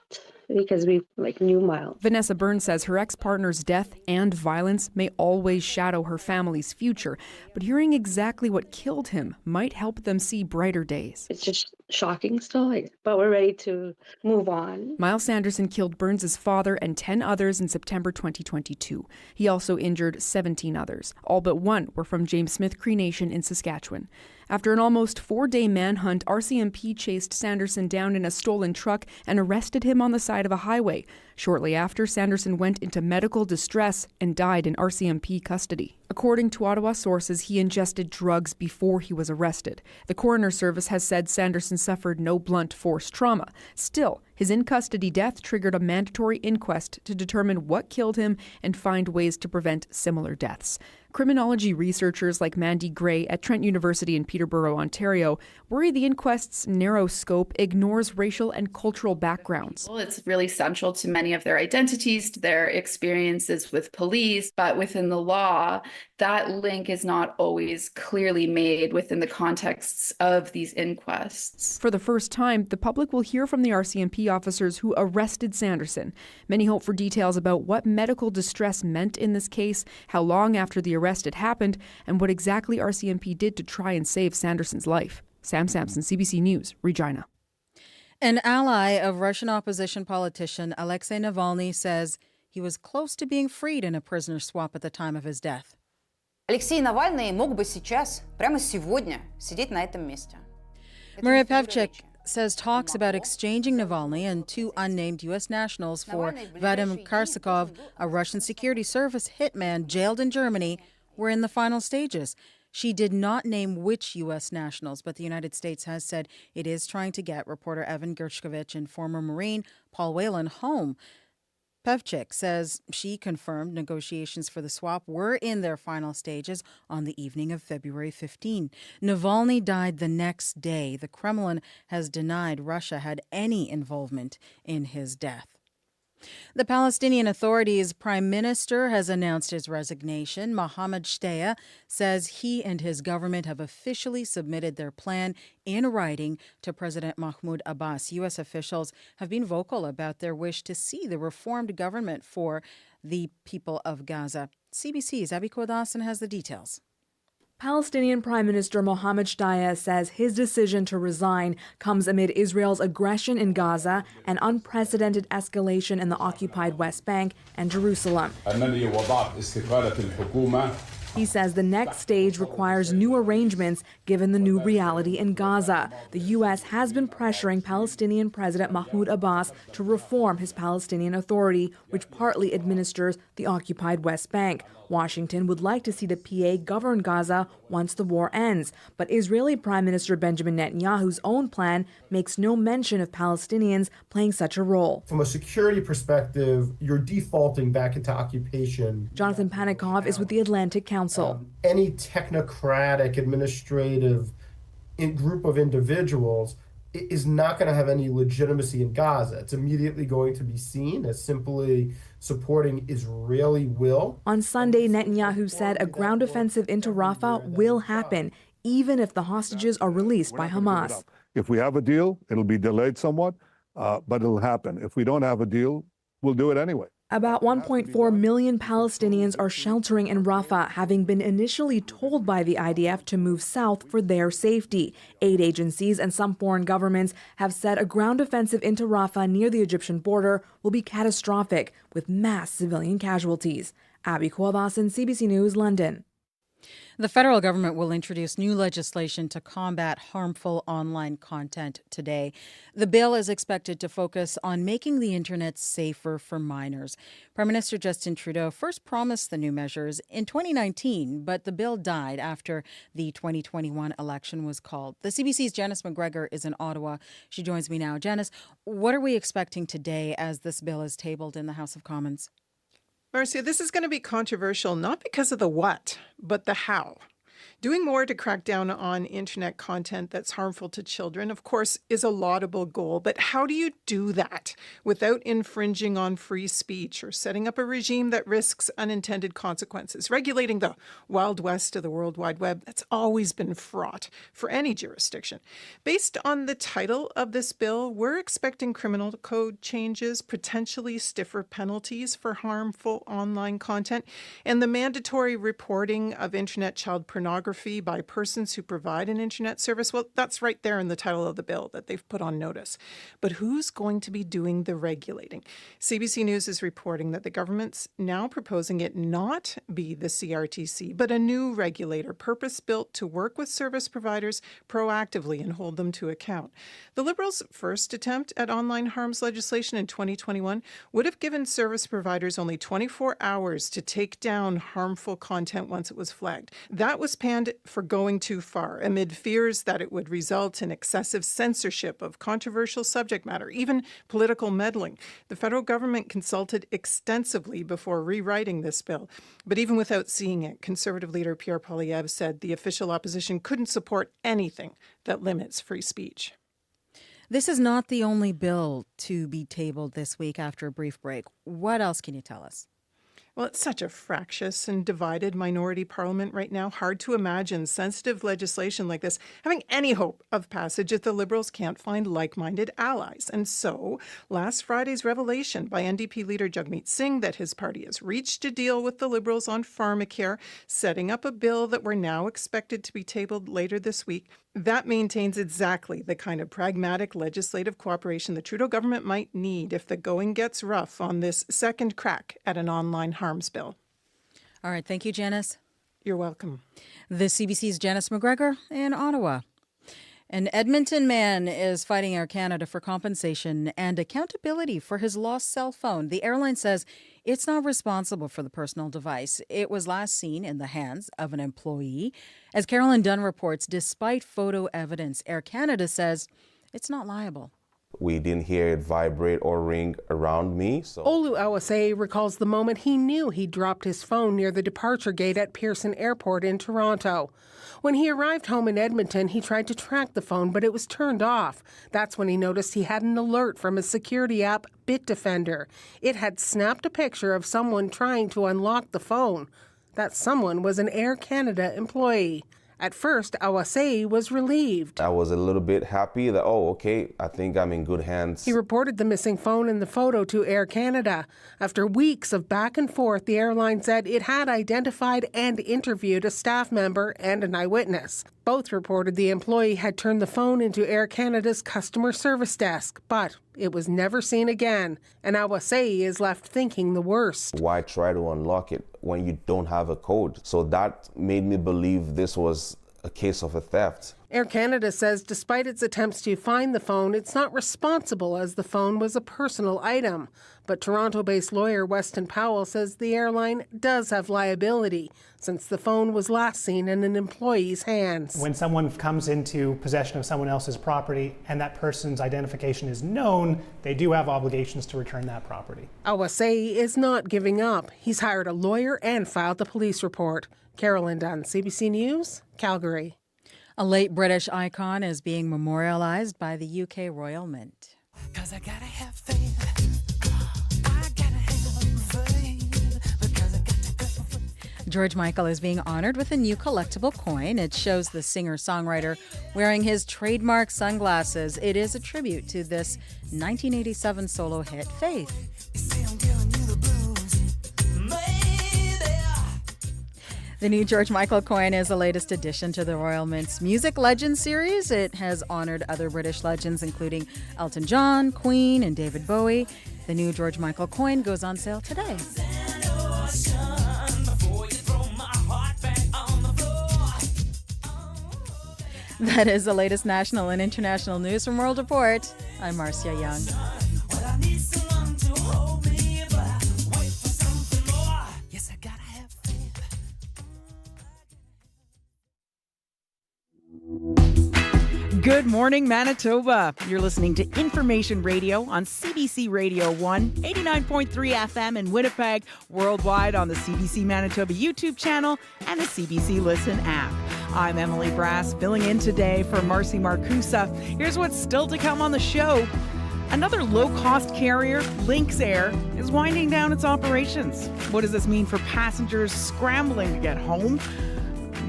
because we knew Miles. Vanessa Byrne says her ex-partner's death and violence may always shadow her family's future, but hearing exactly what killed him might help them see brighter days. It's just shocking still, but we're ready to move on. Miles Sanderson killed Burns' father and 10 others in September 2022. He also injured 17 others. All but one were from James Smith Cree Nation in Saskatchewan. After an almost 4-day manhunt, RCMP chased Sanderson down in a stolen truck and arrested him on the side of a highway. Shortly after, Sanderson went into medical distress and died in RCMP custody. According to Ottawa sources, he ingested drugs before he was arrested. The coroner service has said Sanderson suffered no blunt force trauma. Still, his in-custody death triggered a mandatory inquest to determine what killed him and find ways to prevent similar deaths. Criminology researchers like Mandy Gray at Trent University in Peterborough, Ontario, worry the inquest's narrow scope ignores racial and cultural backgrounds. Well, it's really central to many of their identities, to their experiences with police, but within the law, that link is not always clearly made within the contexts of these inquests. For the first time, the public will hear from the RCMP officers who arrested Sanderson. Many hope for details about what medical distress meant in this case, how long after the arrest it happened, and what exactly RCMP did to try and save Sanderson's life. Sam Sampson, CBC News, Regina. An ally of Russian opposition politician Alexei Navalny says he was close to being freed in a prisoner swap at the time of his death. Алексей Навальный мог бы сейчас, прямо сегодня, сидеть на этом месте. Maria Pevchik says talks about exchanging Navalny and 2 unnamed U.S. nationals for Vadim Karsakov, a Russian security service hitman jailed in Germany, were in the final stages. She did not name which U.S. nationals, but the United States has said it is trying to get reporter Evan Gershkovich and former Marine Paul Whelan home. Pevchik says she confirmed negotiations for the swap were in their final stages on the evening of February 15. Navalny died the next day. The Kremlin has denied Russia had any involvement in his death. The Palestinian Authority's prime minister has announced his resignation. Mohammed Shtayyeh says he and his government have officially submitted their plan in writing to President Mahmoud Abbas. U.S. officials have been vocal about their wish to see the reformed government for the people of Gaza. CBC's Abby Kodasan has the details. Palestinian Prime Minister Mohammed Shtayyeh says his decision to resign comes amid Israel's aggression in Gaza and unprecedented escalation in the occupied West Bank and Jerusalem. He says the next stage requires new arrangements given the new reality in Gaza. The U.S. has been pressuring Palestinian President Mahmoud Abbas to reform his Palestinian Authority, which partly administers the occupied West Bank. Washington would like to see the PA govern Gaza once the war ends, but Israeli Prime Minister Benjamin Netanyahu's own plan makes no mention of Palestinians playing such a role. From a security perspective, you're defaulting back into occupation. Jonathan Panikov is with the Atlantic Council. Any technocratic administrative group of individuals is not going to have any legitimacy in Gaza. It's immediately going to be seen as simply supporting Israeli will. On Sunday, Netanyahu said a ground offensive into Rafah will happen, even if the hostages are released by Hamas. If we have a deal, it'll be delayed somewhat, but it'll happen. If we don't have a deal, we'll do it anyway. About 1.4 million Palestinians are sheltering in Rafah, having been initially told by the IDF to move south for their safety. Aid agencies and some foreign governments have said a ground offensive into Rafah near the Egyptian border will be catastrophic, with mass civilian casualties. Abby Kwabasson, CBC News, London. The federal government will introduce new legislation to combat harmful online content today. The bill is expected to focus on making the internet safer for minors. Prime Minister Justin Trudeau first promised the new measures in 2019, but the bill died after the 2021 election was called. The CBC's Janice McGregor is in Ottawa. She joins me now. Janice, what are we expecting today as this bill is tabled in the House of Commons? Marcia, this is going to be controversial, not because of the what, but the how. Doing more to crack down on internet content that's harmful to children, of course, is a laudable goal. But how do you do that without infringing on free speech or setting up a regime that risks unintended consequences? Regulating the Wild West of the World Wide Web, that's always been fraught for any jurisdiction. Based on the title of this bill, we're expecting criminal code changes, potentially stiffer penalties for harmful online content, and the mandatory reporting of internet child pornography by persons who provide an internet service. Well, that's right there in the title of the bill that they've put on notice. But who's going to be doing the regulating? CBC News is reporting that the government's now proposing it not be the CRTC, but a new regulator purpose-built to work with service providers proactively and hold them to account. The Liberals' first attempt at online harms legislation in 2021 would have given service providers only 24 hours to take down harmful content once it was flagged. That was panned for going too far, amid fears that it would result in excessive censorship of controversial subject matter, even political meddling. The federal government consulted extensively before rewriting this bill. But even without seeing it, Conservative leader Pierre Poilievre said the official opposition couldn't support anything that limits free speech. This is not the only bill to be tabled this week after a brief break. What else can you tell us? Well, it's such a fractious and divided minority parliament right now. Hard to imagine sensitive legislation like this having any hope of passage if the Liberals can't find like-minded allies. And so, last Friday's revelation by NDP leader Jagmeet Singh that his party has reached a deal with the Liberals on pharmacare, setting up a bill that we're now expected to be tabled later this week, that maintains exactly the kind of pragmatic legislative cooperation the Trudeau government might need if the going gets rough on this second crack at an online harms bill. All right. Thank you, Janice. You're welcome. The CBC's Janice McGregor in Ottawa. An Edmonton man is fighting Air Canada for compensation and accountability for his lost cell phone. The airline says it's not responsible for the personal device. It was last seen in the hands of an employee. As Carolyn Dunn reports, despite photo evidence, Air Canada says it's not liable. We didn't hear it vibrate or ring around me. Olu Awase recalls the moment he knew he dropped his phone near the departure gate at Pearson Airport in Toronto. When he arrived home in Edmonton, he tried to track the phone, but it was turned off. That's when he noticed he had an alert from his security app, Bitdefender. It had snapped a picture of someone trying to unlock the phone. That someone was an Air Canada employee. At first, Awase was relieved. I was a little bit happy that, okay, I think I'm in good hands. He reported the missing phone in the photo to Air Canada. After weeks of back and forth, the airline said it had identified and interviewed a staff member and an eyewitness. Both reported the employee had turned the phone into Air Canada's customer service desk, but it was never seen again. And Awase is left thinking the worst. Why try to unlock it when you don't have a code? So that made me believe this was a case of a theft. Air Canada says despite its attempts to find the phone, it's not responsible as the phone was a personal item. But Toronto-based lawyer Weston Powell says the airline does have liability since the phone was last seen in an employee's hands. When someone comes into possession of someone else's property and that person's identification is known, they do have obligations to return that property. Awase is not giving up. He's hired a lawyer and filed the police report. Carolyn Dunn, CBC News, Calgary. A late British icon is being memorialized by the UK Royal Mint. 'Cause I gotta have faith. George Michael is being honored with a new collectible coin. It shows the singer-songwriter wearing his trademark sunglasses. It is a tribute to this 1987 solo hit, Faith. The new George Michael coin is the latest addition to the Royal Mint's Music Legends series. It has honored other British legends, including Elton John, Queen, and David Bowie. The new George Michael coin goes on sale today. That is the latest national and international news from World Report. I'm Marcia Young. 'Good morning, Manitoba. You're listening to Information Radio on CBC Radio 1, 89.3 FM in Winnipeg, worldwide on the CBC Manitoba YouTube channel and the CBC Listen app. I'm Emily Brass, filling in today for Marcy Marcusa. Here's what's still to come on the show. Another low-cost carrier, Lynx Air, is winding down its operations. What does this mean for passengers scrambling to get home?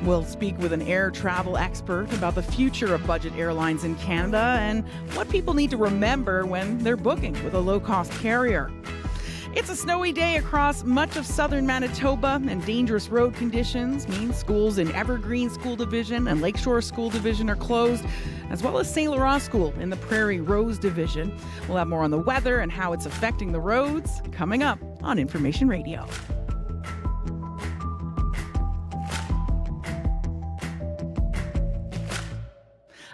We'll speak with an air travel expert about the future of budget airlines in Canada and what people need to remember when they're booking with a low-cost carrier. It's a snowy day across much of southern Manitoba, and dangerous road conditions mean schools in Evergreen School Division and Lakeshore School Division are closed, as well as St. Laurent School in the Prairie Rose Division. We'll have more on the weather and how it's affecting the roads coming up on Information Radio.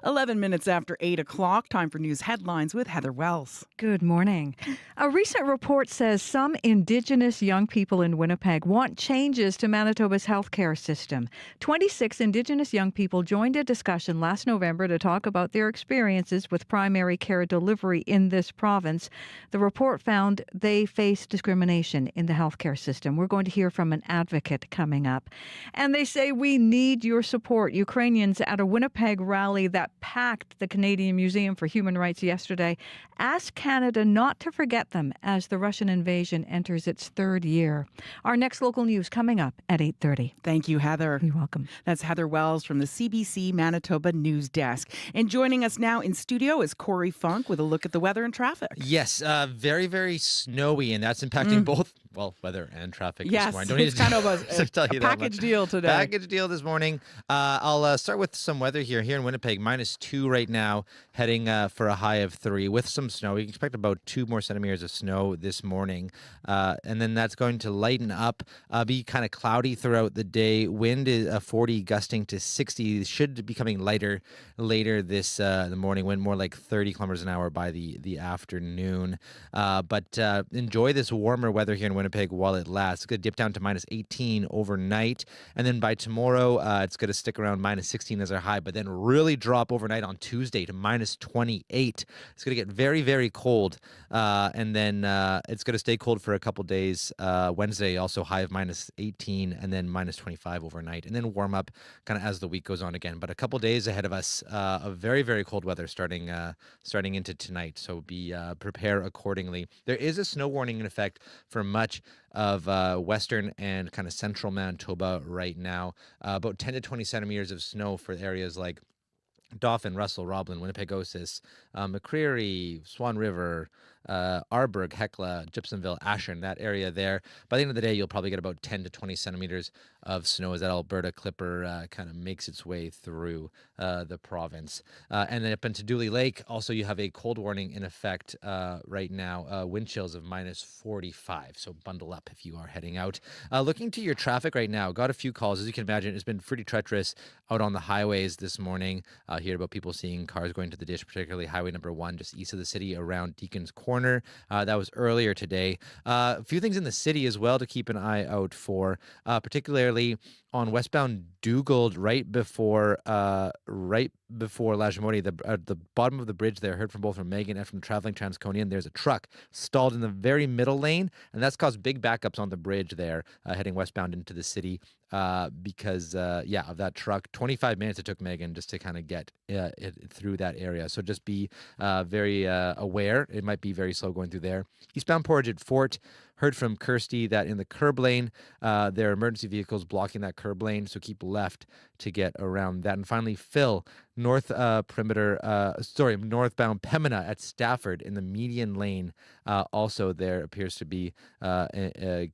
11 minutes after 8 o'clock, time for news headlines with Heather Wells. Good morning. A recent report says some Indigenous young people in Winnipeg want changes to Manitoba's healthcare system. 26 Indigenous young people joined a discussion last November to talk about their experiences with primary care delivery in this province. The report found they face discrimination in the healthcare system. We're going to hear from an advocate coming up. And they say we need your support. Ukrainians at a Winnipeg rally that packed the Canadian Museum for Human Rights yesterday asked Canada not to forget them as the Russian invasion enters its third year. Our next local news coming up at 8:30. Thank you, Heather. You're welcome. That's Heather Wells from the CBC Manitoba News Desk. And joining us now in studio is Corey Funk with a look at the weather and traffic. Yes, very, very snowy, and that's impacting both, weather and traffic. Yes, this morning. Don't need it's to kind of a package deal today. Package deal this morning. I'll start with some weather here in Winnipeg. -2 right now, heading for a high of 3 with some snow. We can expect about 2 more centimeters of snow this morning. And then that's going to lighten up, be kind of cloudy throughout the day. Wind is 40 gusting to 60. Should be coming lighter later this the morning. Wind more like 30 kilometers an hour by the afternoon. But enjoy this warmer weather here in Winnipeg while it lasts. It's going to dip down to -18 overnight. And then by tomorrow, it's going to stick around -16 as our high, but then really drop overnight on Tuesday to -28. It's going to get very, very cold. And then it's going to stay cold for a couple days. Wednesday, also high of -18 and then -25 overnight. And then warm up kind of as the week goes on again. But a couple days ahead of us of very, very cold weather starting into tonight. So prepare accordingly. There is a snow warning in effect for much of western and kind of central Manitoba right now. About 10 to 20 centimeters of snow for areas like Dauphin, Russell, Roblin, Winnipegosis, McCreary, Swan River, Arborg, Hecla, Gibsonville, Ashern, that area there. By the end of the day, you'll probably get about 10 to 20 centimeters of snow as that Alberta Clipper kind of makes its way through the province. And then up into Dooley Lake, also you have a cold warning in effect right now, wind chills of -45. So bundle up if you are heading out. Looking to your traffic right now, got a few calls. As you can imagine, it's been pretty treacherous out on the highways this morning. Hear about people seeing cars going to the ditch, particularly Highway number 1, just east of the city around Deacon's Corner. That was earlier today. A few things in the city as well to keep an eye out for, particularly on westbound Dugald, right before Lajimodi, the bottom of the bridge there. Heard from both from Megan and from traveling Transconian. There's a truck stalled in the very middle lane, and that's caused big backups on the bridge there, heading westbound into the city because of that truck. 25 minutes it took Megan just to kind of get it through that area. So just be very aware. It might be very slow going through there. Eastbound Portage at Fort Heard from Kirsty that in the curb lane, there are emergency vehicles blocking that curb lane, so keep left to get around that. And finally, Phil, northbound Pembina at Stafford in the median lane. Also, there appears to be a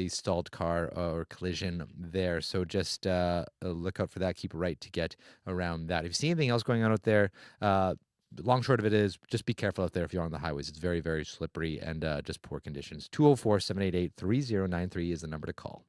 stalled car or collision there. So just look out for that. Keep right to get around that. If you see anything else going on out there, long short of it is just be careful out there if you're on the highways. It's very, very slippery and just poor conditions. 204-788-3093 is the number to call.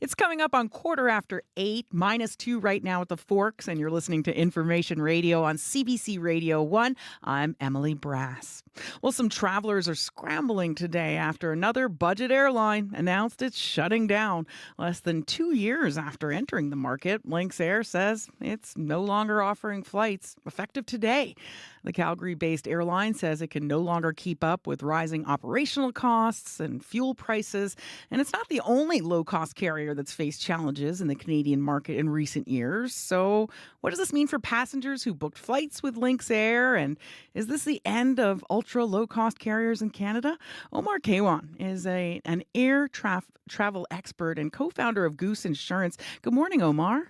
It's coming up on 8:15, -2 right now at the Forks, and you're listening to Information Radio on CBC Radio 1. I'm Emily Brass. Well, some travelers are scrambling today after another budget airline announced it's shutting down. Less than 2 years after entering the market, Lynx Air says it's no longer offering flights effective today. The Calgary-based airline says it can no longer keep up with rising operational costs and fuel prices, and it's not the only low-cost carrier that's faced challenges in the Canadian market in recent years. So what does this mean for passengers who booked flights with Lynx Air, and is this the end of ultra-low-cost carriers in Canada? Omar Kaywan is an air travel expert and co-founder of Goose Insurance. Good morning, Omar.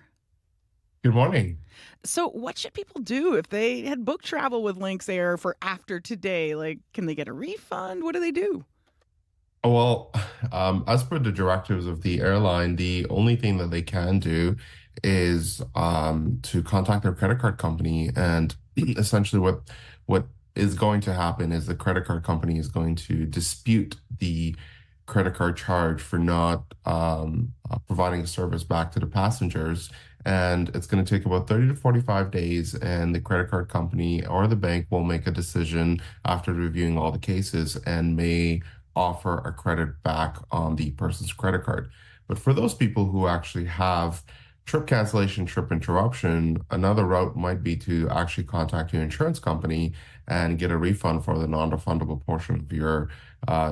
Good morning. So what should people do if they had booked travel with Lynx Air for after today? Like, can they get a refund? What do they do? Well, as per the directives of the airline, the only thing that they can do is to contact their credit card company. And essentially what is going to happen is the credit card company is going to dispute the credit card charge for not providing a service back to the passengers. And it's going to take about 30 to 45 days, and the credit card company or the bank will make a decision after reviewing all the cases and may offer a credit back on the person's credit card. But for those people who actually have trip cancellation, trip interruption, another route might be to actually contact your insurance company and get a refund for the non-refundable portion of your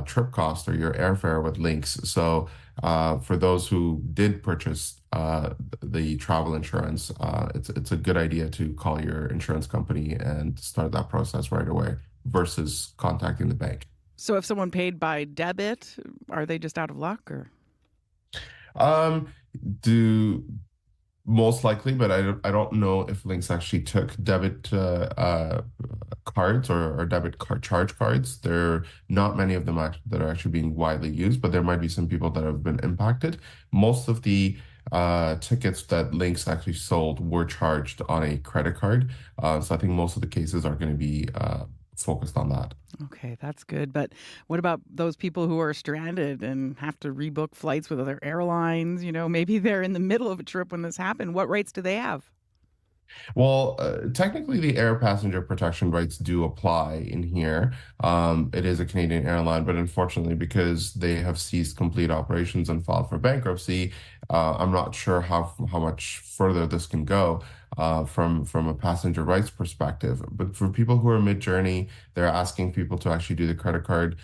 trip cost or your airfare with Lynx. So for those who did purchase the travel insurance, it's a good idea to call your insurance company and start that process right away versus contacting the bank. So if someone paid by debit, are they just out of luck, or? Most likely, but I don't know if Lynx actually took debit cards or debit card charge cards. There are not many of them that are actually being widely used, but there might be some people that have been impacted. Most of the tickets that Lynx actually sold were charged on a credit card. So I think most of the cases are going to be focused on that. Okay, that's good. But what about those people who are stranded and have to rebook flights with other airlines? You know, maybe they're in the middle of a trip when this happened. What rights do they have? Well, technically, the air passenger protection rights do apply in here. It is a Canadian airline, but unfortunately, because they have ceased complete operations and filed for bankruptcy, I'm not sure how much further this can go from a passenger rights perspective. But for people who are mid-journey, they're asking people to actually do the credit card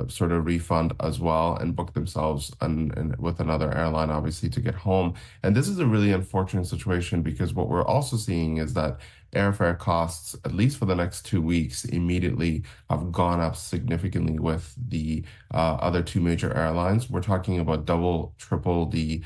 sort of refund as well and book themselves and with another airline, obviously, to get home. And this is a really unfortunate situation because what we're also seeing is that airfare costs, at least for the next 2 weeks, immediately have gone up significantly with the other two major airlines. We're talking about double, triple the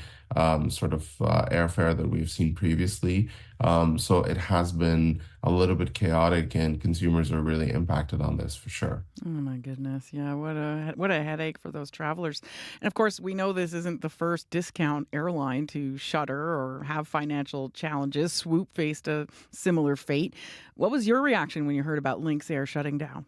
sort of airfare that we've seen previously. So it has been a little bit chaotic, and consumers are really impacted on this for sure. Oh my goodness. Yeah, what a headache for those travelers. And of course, we know this isn't the first discount airline to shutter or have financial challenges. Swoop faced a similar fate. What was your reaction when you heard about Lynx Air shutting down?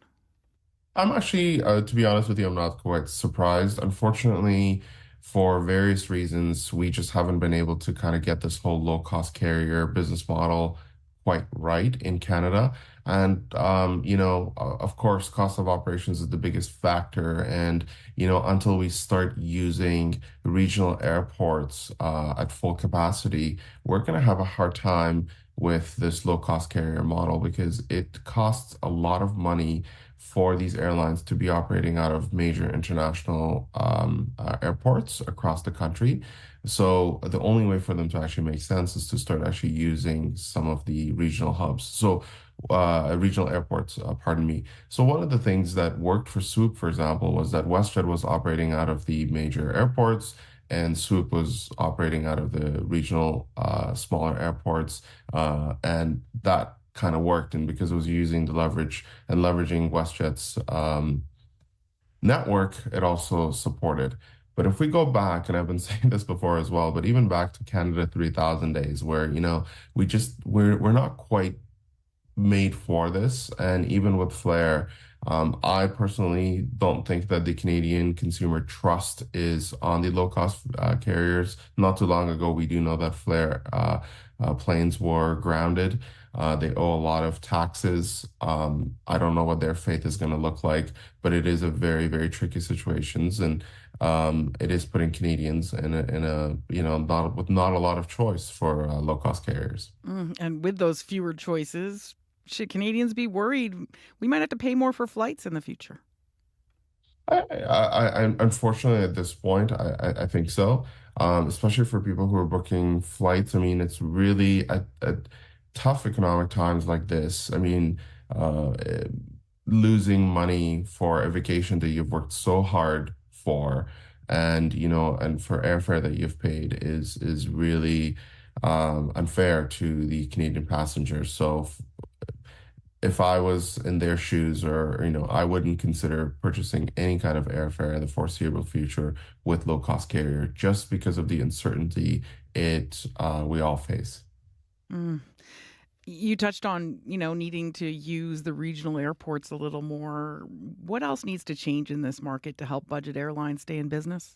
I'm actually, to be honest with you, I'm not quite surprised. Unfortunately, for various reasons, we just haven't been able to kind of get this whole low-cost carrier business model quite right in Canada. And, of course, cost of operations is the biggest factor. And, until we start using regional airports at full capacity, we're going to have a hard time with this low-cost carrier model because it costs a lot of money for these airlines to be operating out of major international airports across the country. So the only way for them to actually make sense is to start actually using some of the regional hubs. So regional airports, pardon me. So one of the things that worked for Swoop, for example, was that WestJet was operating out of the major airports and Swoop was operating out of the regional, smaller airports. And that kind of worked. And because it was using the leverage and leveraging WestJet's network, it also supported. But if we go back, and I've been saying this before as well, but even back to Canada 3000 days, where, we're not quite made for this. And even with Flair, I personally don't think that the Canadian consumer trust is on the low-cost carriers. Not too long ago, we do know that Flair planes were grounded. They owe a lot of taxes. I don't know what their fate is going to look like, but it is a very, very tricky situations, and it is putting Canadians in a not a lot of choice for low-cost carriers. And with those fewer choices, should Canadians be worried we might have to pay more for flights in the future? I unfortunately at this point, I think so, especially for people who are booking flights. I mean, it's really at tough economic times like this. I mean, losing money for a vacation that you've worked so hard for, and and for airfare that you've paid is really unfair to the Canadian passengers. So if I was in their shoes, or I wouldn't consider purchasing any kind of airfare in the foreseeable future with low-cost carrier, just because of the uncertainty we all face. You touched on, needing to use the regional airports a little more. What else needs to change in this market to help budget airlines stay in business?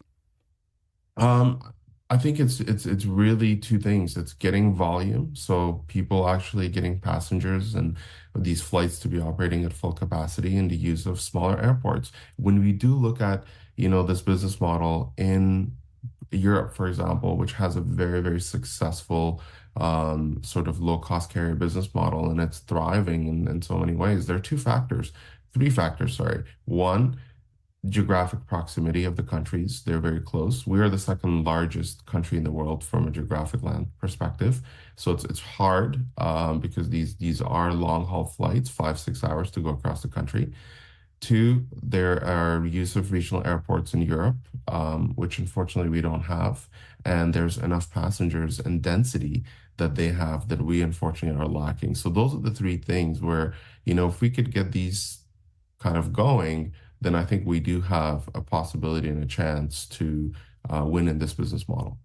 I think it's really two things. It's getting volume, so people actually getting passengers and these flights to be operating at full capacity, and the use of smaller airports. When we do look at, this business model in Europe, for example, which has a very, very successful sort of low-cost carrier business model, and it's thriving in so many ways. There are three factors, sorry. One, geographic proximity of the countries. They're very close. We are the second largest country in the world from a geographic land perspective. So it's hard because these are long haul flights, 5-6 hours to go across the country. Two, there are use of regional airports in Europe, which unfortunately we don't have. And there's enough passengers and density that they have that we unfortunately are lacking. So those are the three things where, if we could get these kind of going, then I think we do have a possibility and a chance to win in this business model.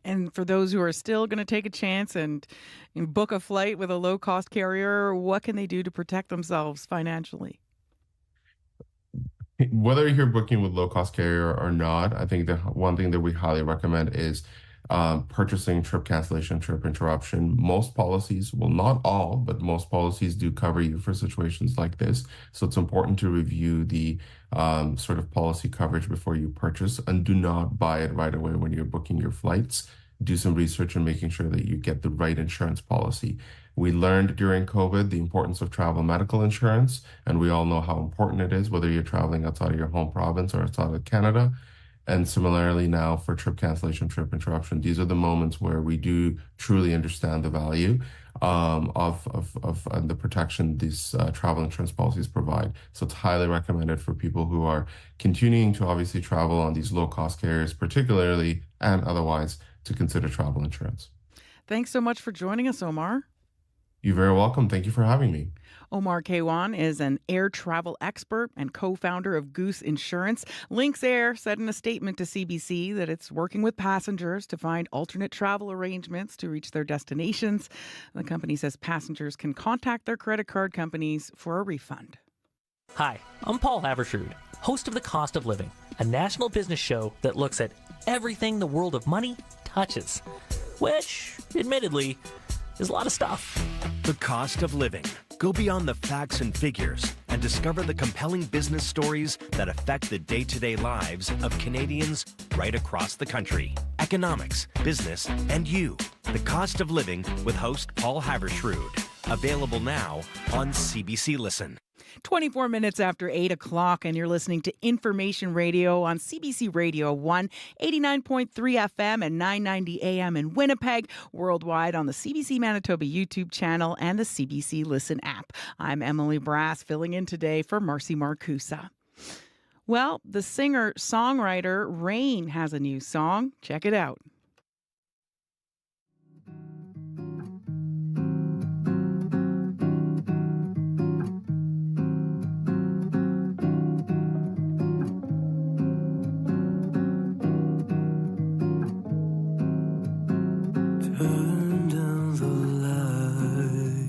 And for those who are still going to take a chance and book a flight with a low-cost carrier, what can they do to protect themselves financially? Whether you're booking with low-cost carrier or not, I think the one thing that we highly recommend is purchasing trip cancellation, trip interruption. Most policies, well, not all, but most policies do cover you for situations like this. So it's important to review the sort of policy coverage before you purchase, and do not buy it right away when you're booking your flights. Do some research and making sure that you get the right insurance policy. We learned during COVID the importance of travel medical insurance, and we all know how important it is, whether you're traveling outside of your home province or outside of Canada. And similarly now for trip cancellation, trip interruption, these are the moments where we do truly understand the value of the protection these travel insurance policies provide. So it's highly recommended for people who are continuing to obviously travel on these low-cost carriers, particularly and otherwise, to consider travel insurance. Thanks so much for joining us, Omar. You're very welcome. Thank you for having me. Omar Kaywan is an air travel expert and co-founder of Goose Insurance. Lynx Air said in a statement to CBC that it's working with passengers to find alternate travel arrangements to reach their destinations. The company says passengers can contact their credit card companies for a refund. Hi, I'm Paul Havershood, host of The Cost of Living, a national business show that looks at everything the world of money touches, which, admittedly, is a lot of stuff. The Cost of Living. Go beyond the facts and figures and discover the compelling business stories that affect the day-to-day lives of Canadians right across the country. Economics, business, and you. The Cost of Living with host Paul Havershrud. Available now on CBC Listen. 24 minutes after 8 o'clock, and you're listening to Information Radio on CBC Radio 1, 89.3 FM and 990 AM in Winnipeg, worldwide on the CBC Manitoba YouTube channel and the CBC Listen app. I'm Emily Brass, filling in today for Marcy Marcusa. Well, the singer-songwriter Rain has a new song. Check it out. Turn down the light,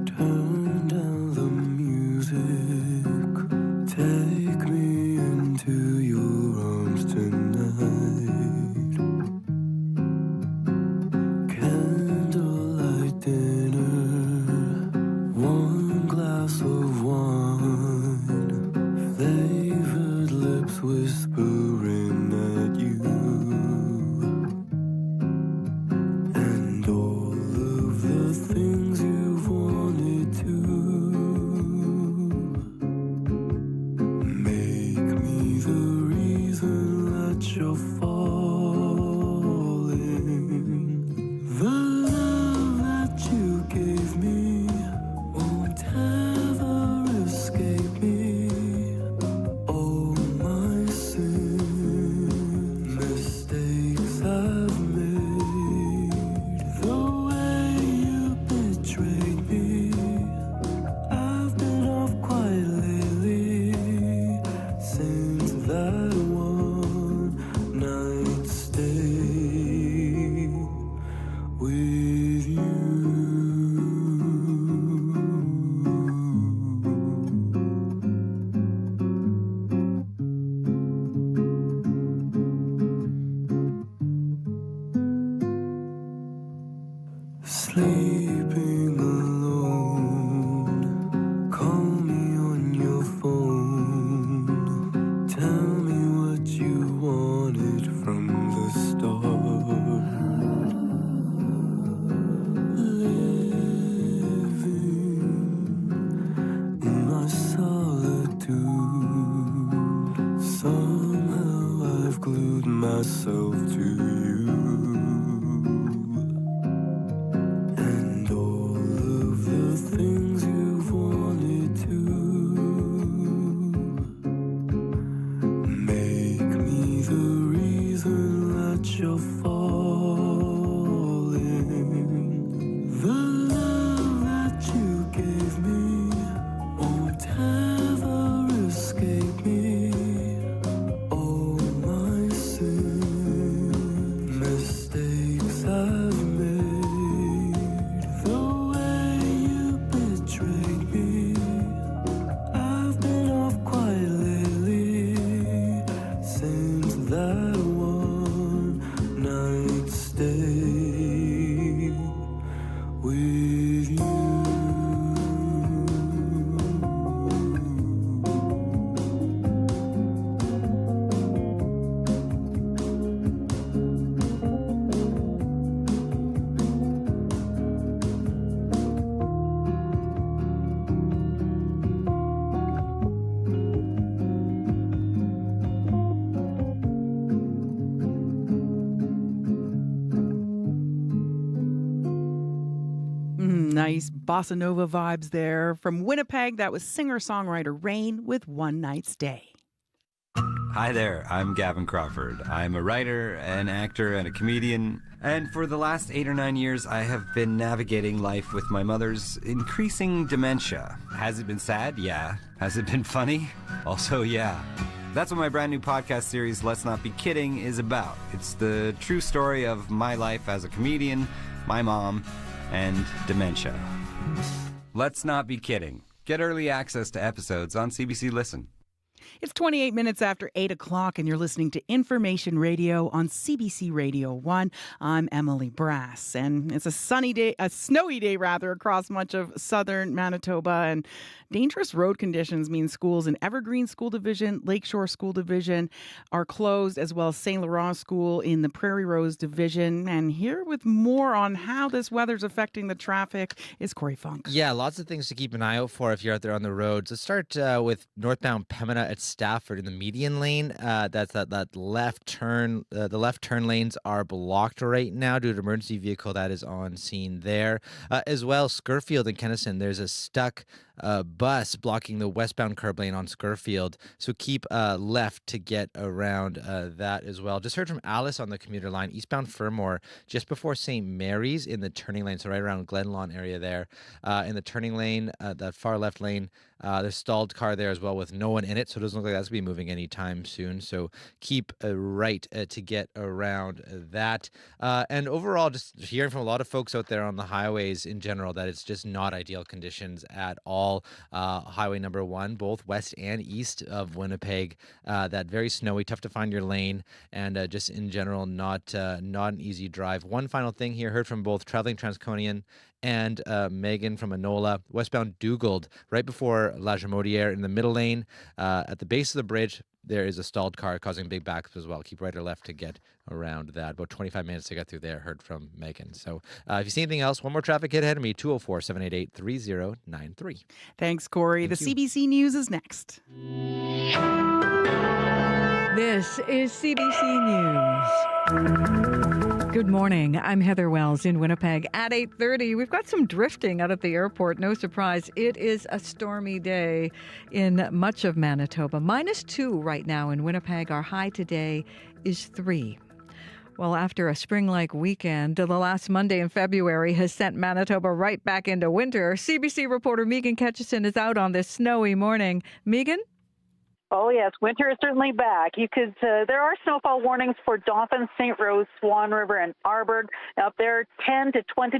turn down the music, take me into your arms tonight. Candlelight dinner, one glass of wine, flavored lips whispering at you. Things you've wanted to make me the reason that you're falling. The love that you gave me won't ever escape me. Oh, my sin, mistakes I've made. The betrayed me. I've been off quite lately since that one night stay with you. Sleeping alone, call me on your phone. Tell me what you wanted from the start. Living in my solitude, somehow I've glued myself to you. Things you've wanted to make me the reason that you're falling. The love that you gave me won't ever escape me. Oh, my sin, mistakes I've made. I've been off quite lately since that one night stay with you. Nice bossa nova vibes there. From Winnipeg, that was singer-songwriter Rain with One Night Stay. Hi there, I'm Gavin Crawford. I'm a writer, an actor, and a comedian. And for the last 8 or 9 years, I have been navigating life with my mother's increasing dementia. Has it been sad? Yeah. Has it been funny? Also, yeah. That's what my brand new podcast series, Let's Not Be Kidding, is about. It's the true story of my life as a comedian, my mom, and dementia. Let's Not Be Kidding. Get early access to episodes on CBC Listen. It's 28 minutes after 8 o'clock, and you're listening to Information Radio on CBC Radio 1. I'm Emily Brass, and it's a snowy day across much of southern Manitoba, and dangerous road conditions mean schools in Evergreen School Division, Lakeshore School Division are closed, as well as St. Laurent School in the Prairie Rose Division. And here with more on how this weather's affecting the traffic is Corey Funk. Yeah, lots of things to keep an eye out for if you're out there on the roads. Let's start with northbound Pembina at Stafford in the median lane. That's that left turn. The left turn lanes are blocked right now due to emergency vehicle that is on scene there. As well, Scurfield and Kennison, there's a stuck bus blocking the westbound curb lane on Scurfield. So keep left to get around that as well. Just heard from Alice on the commuter line, eastbound Fermor, just before St. Mary's in the turning lane. So right around Glenlawn area there. In the turning lane, that far left lane, there's stalled car there as well with no one in it. So it doesn't look like that's going to be moving anytime soon. So keep right to get around that. And overall, just hearing from a lot of folks out there on the highways in general that it's just not ideal conditions at all. Highway number 1, both west and east of Winnipeg, that very snowy, tough to find your lane, and just in general not an easy drive. One final thing here, heard from both traveling Transconian and Megan from Enola, westbound Dugald, right before La Jamodiere in the middle lane. At the base of the bridge, there is a stalled car causing big backups as well. Keep right or left to get around that. About 25 minutes to get through there, heard from Megan. So if you see anything else, one more traffic hit ahead of me, 204-788-3093. Thanks, Corey. Thank the you. CBC News is next. This is CBC News. Good morning. I'm Heather Wells in Winnipeg at 8:30. We've got some drifting out at the airport. No surprise. It is a stormy day in much of Manitoba. -2 right now in Winnipeg. Our high today is 3. Well, after a spring-like weekend, the last Monday in February has sent Manitoba right back into winter. CBC reporter Megan Ketchison is out on this snowy morning. Megan? Oh, yes. Winter is certainly back. There are snowfall warnings for Dauphin, St. Rose, Swan River, and Arborg. Up there, 10 to 20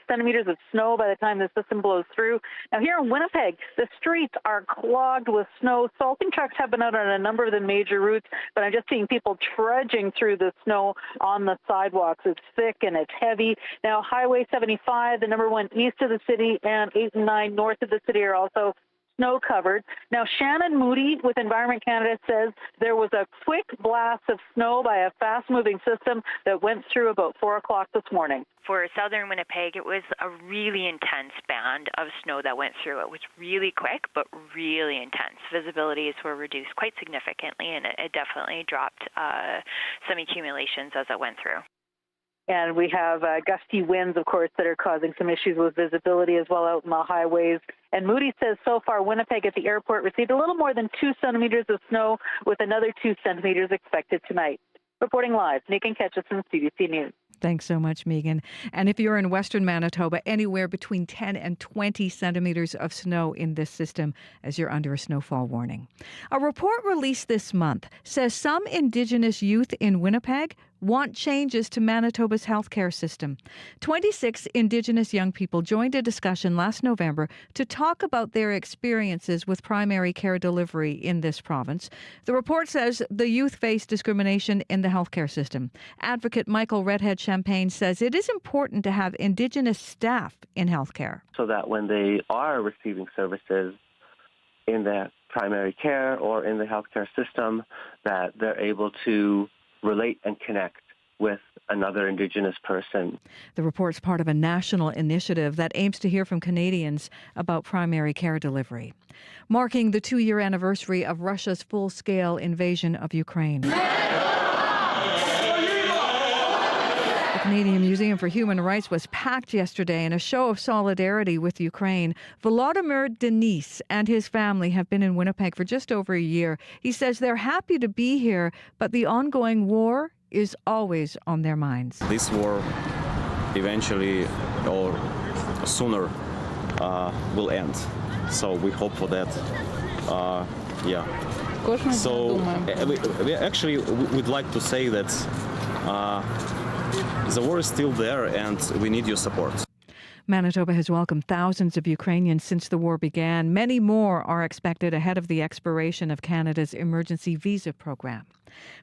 centimeters of snow by the time the system blows through. Now, here in Winnipeg, the streets are clogged with snow. Salting trucks have been out on a number of the major routes, but I'm just seeing people trudging through the snow on the sidewalks. It's thick and it's heavy. Now, Highway 75, the number 1 east of the city, and 8 and 9 north of the city are also snow covered. Now, Shannon Moody with Environment Canada says there was a quick blast of snow by a fast-moving system that went through about 4 o'clock this morning. For southern Winnipeg, it was a really intense band of snow that went through. It was really quick, but really intense. Visibilities were reduced quite significantly, and it definitely dropped some accumulations as it went through. And we have gusty winds, of course, that are causing some issues with visibility as well out in the highways. And Moody says so far Winnipeg at the airport received a little more than 2 centimeters of snow, with another 2 centimeters expected tonight. Reporting live, Megan Ketchison, CBC News. Thanks so much, Megan. And if you're in western Manitoba, anywhere between 10 and 20 centimeters of snow in this system as you're under a snowfall warning. A report released this month says some Indigenous youth in Winnipeg want changes to Manitoba's healthcare system. 26 Indigenous young people joined a discussion last November to talk about their experiences with primary care delivery in this province. The report says the youth face discrimination in the healthcare system. Advocate Michael Redhead Champagne says it is important to have Indigenous staff in healthcare. So that when they are receiving services in the primary care or in the healthcare system, that they're able to relate and connect with another Indigenous person. The report's part of a national initiative that aims to hear from Canadians about primary care delivery. Marking the 2-year anniversary of Russia's full-scale invasion of Ukraine. The Canadian Museum for Human Rights was packed yesterday in a show of solidarity with Ukraine. Volodymyr Denis and his family have been in Winnipeg for just over a year. He says they're happy to be here, but the ongoing war is always on their minds. This war eventually or sooner will end. So we hope for that. So we'd like to say that the war is still there and we need your support. Manitoba has welcomed thousands of Ukrainians since the war began. Many more are expected ahead of the expiration of Canada's emergency visa program.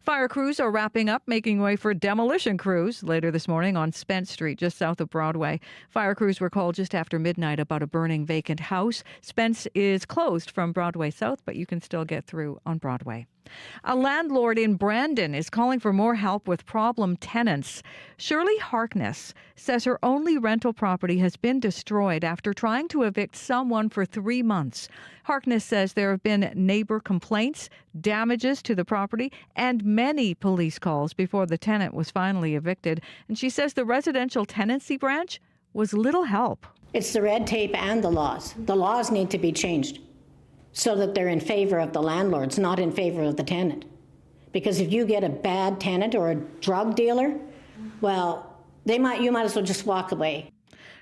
Fire crews are wrapping up, making way for demolition crews later this morning on Spence Street, just south of Broadway. Fire crews were called just after midnight about a burning vacant house. Spence is closed from Broadway South, but you can still get through on Broadway. A landlord in Brandon is calling for more help with problem tenants. Shirley Harkness says her only rental property has been destroyed after trying to evict someone for 3 months. Harkness says there have been neighbor complaints, damages to the property, and many police calls before the tenant was finally evicted. And she says the residential tenancy branch was little help. It's the red tape and the laws. The laws need to be changed so that they're in favor of the landlords, not in favor of the tenant. Because if you get a bad tenant or a drug dealer, well, you might as well just walk away.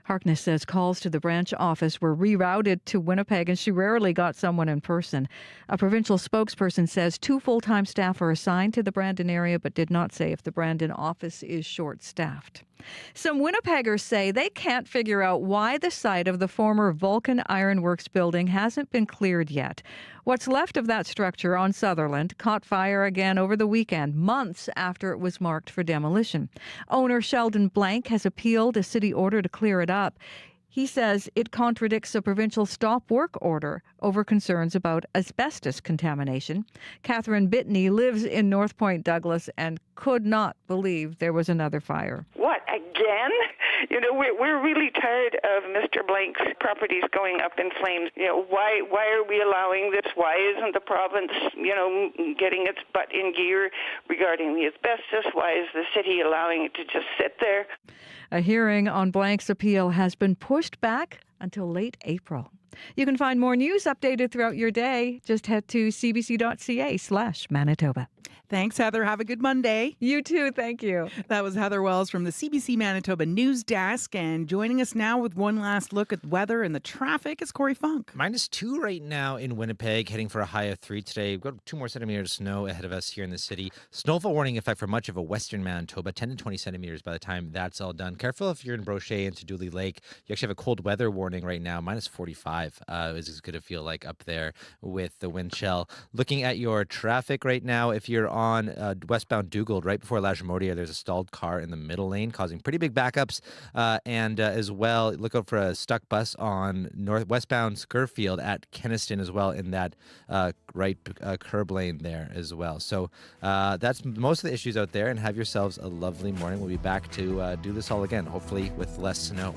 Harkness says calls to the branch office were rerouted to Winnipeg, and she rarely got someone in person. A provincial spokesperson says 2 full-time staff are assigned to the Brandon area, but did not say if the Brandon office is short-staffed. Some Winnipeggers say they can't figure out why the site of the former Vulcan Ironworks building hasn't been cleared yet. What's left of that structure on Sutherland caught fire again over the weekend, months after it was marked for demolition. Owner Sheldon Blank has appealed a city order to clear it up. He says it contradicts a provincial stop work order over concerns about asbestos contamination. Catherine Bitney lives in North Point Douglas and could not believe there was another fire. What, again? You know, we're really tired of Mr. Blank's properties going up in flames. You know, why are we allowing this? Why isn't the province, getting its butt in gear regarding the asbestos? Why is the city allowing it to just sit there? A hearing on Blank's appeal has been pushed back until late April. You can find more news updated throughout your day. Just head to cbc.ca/Manitoba. Thanks, Heather. Have a good Monday. You too. Thank you. That was Heather Wells from the CBC Manitoba News Desk. And joining us now with one last look at weather and the traffic is Corey Funk. -2 right now in Winnipeg, heading for a high of 3 today. We've got 2 more centimeters of snow ahead of us here in the city. Snowfall warning effect for much of a western Manitoba, 10 to 20 centimeters by the time that's all done. Careful if you're in Brochet into Dooley Lake. You actually have a cold weather warning right now. -45 is as good to feel like up there with the wind chill. Looking at your traffic right now, if you're on westbound Dugald, right before La Jamodia, there's a stalled car in the middle lane causing pretty big backups. And as well, look out for a stuck bus on westbound Scurfield at Kenniston as well in that right curb lane there as well. So that's most of the issues out there, and have yourselves a lovely morning. We'll be back to do this all again, hopefully with less snow.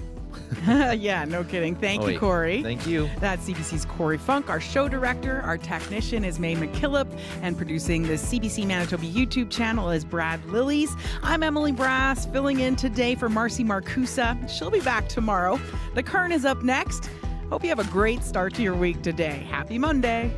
Yeah, no kidding. Thank you, Corey. Thank you. That's CBC's Corey Funk, our show director. Our technician is May McKillop, and producing the CBC Manitoba YouTube channel is Brad Lillies. I'm Emily Brass, filling in today for Marcy Marcusa. She'll be back tomorrow. The Kern is up next. Hope you have a great start to your week today. Happy Monday.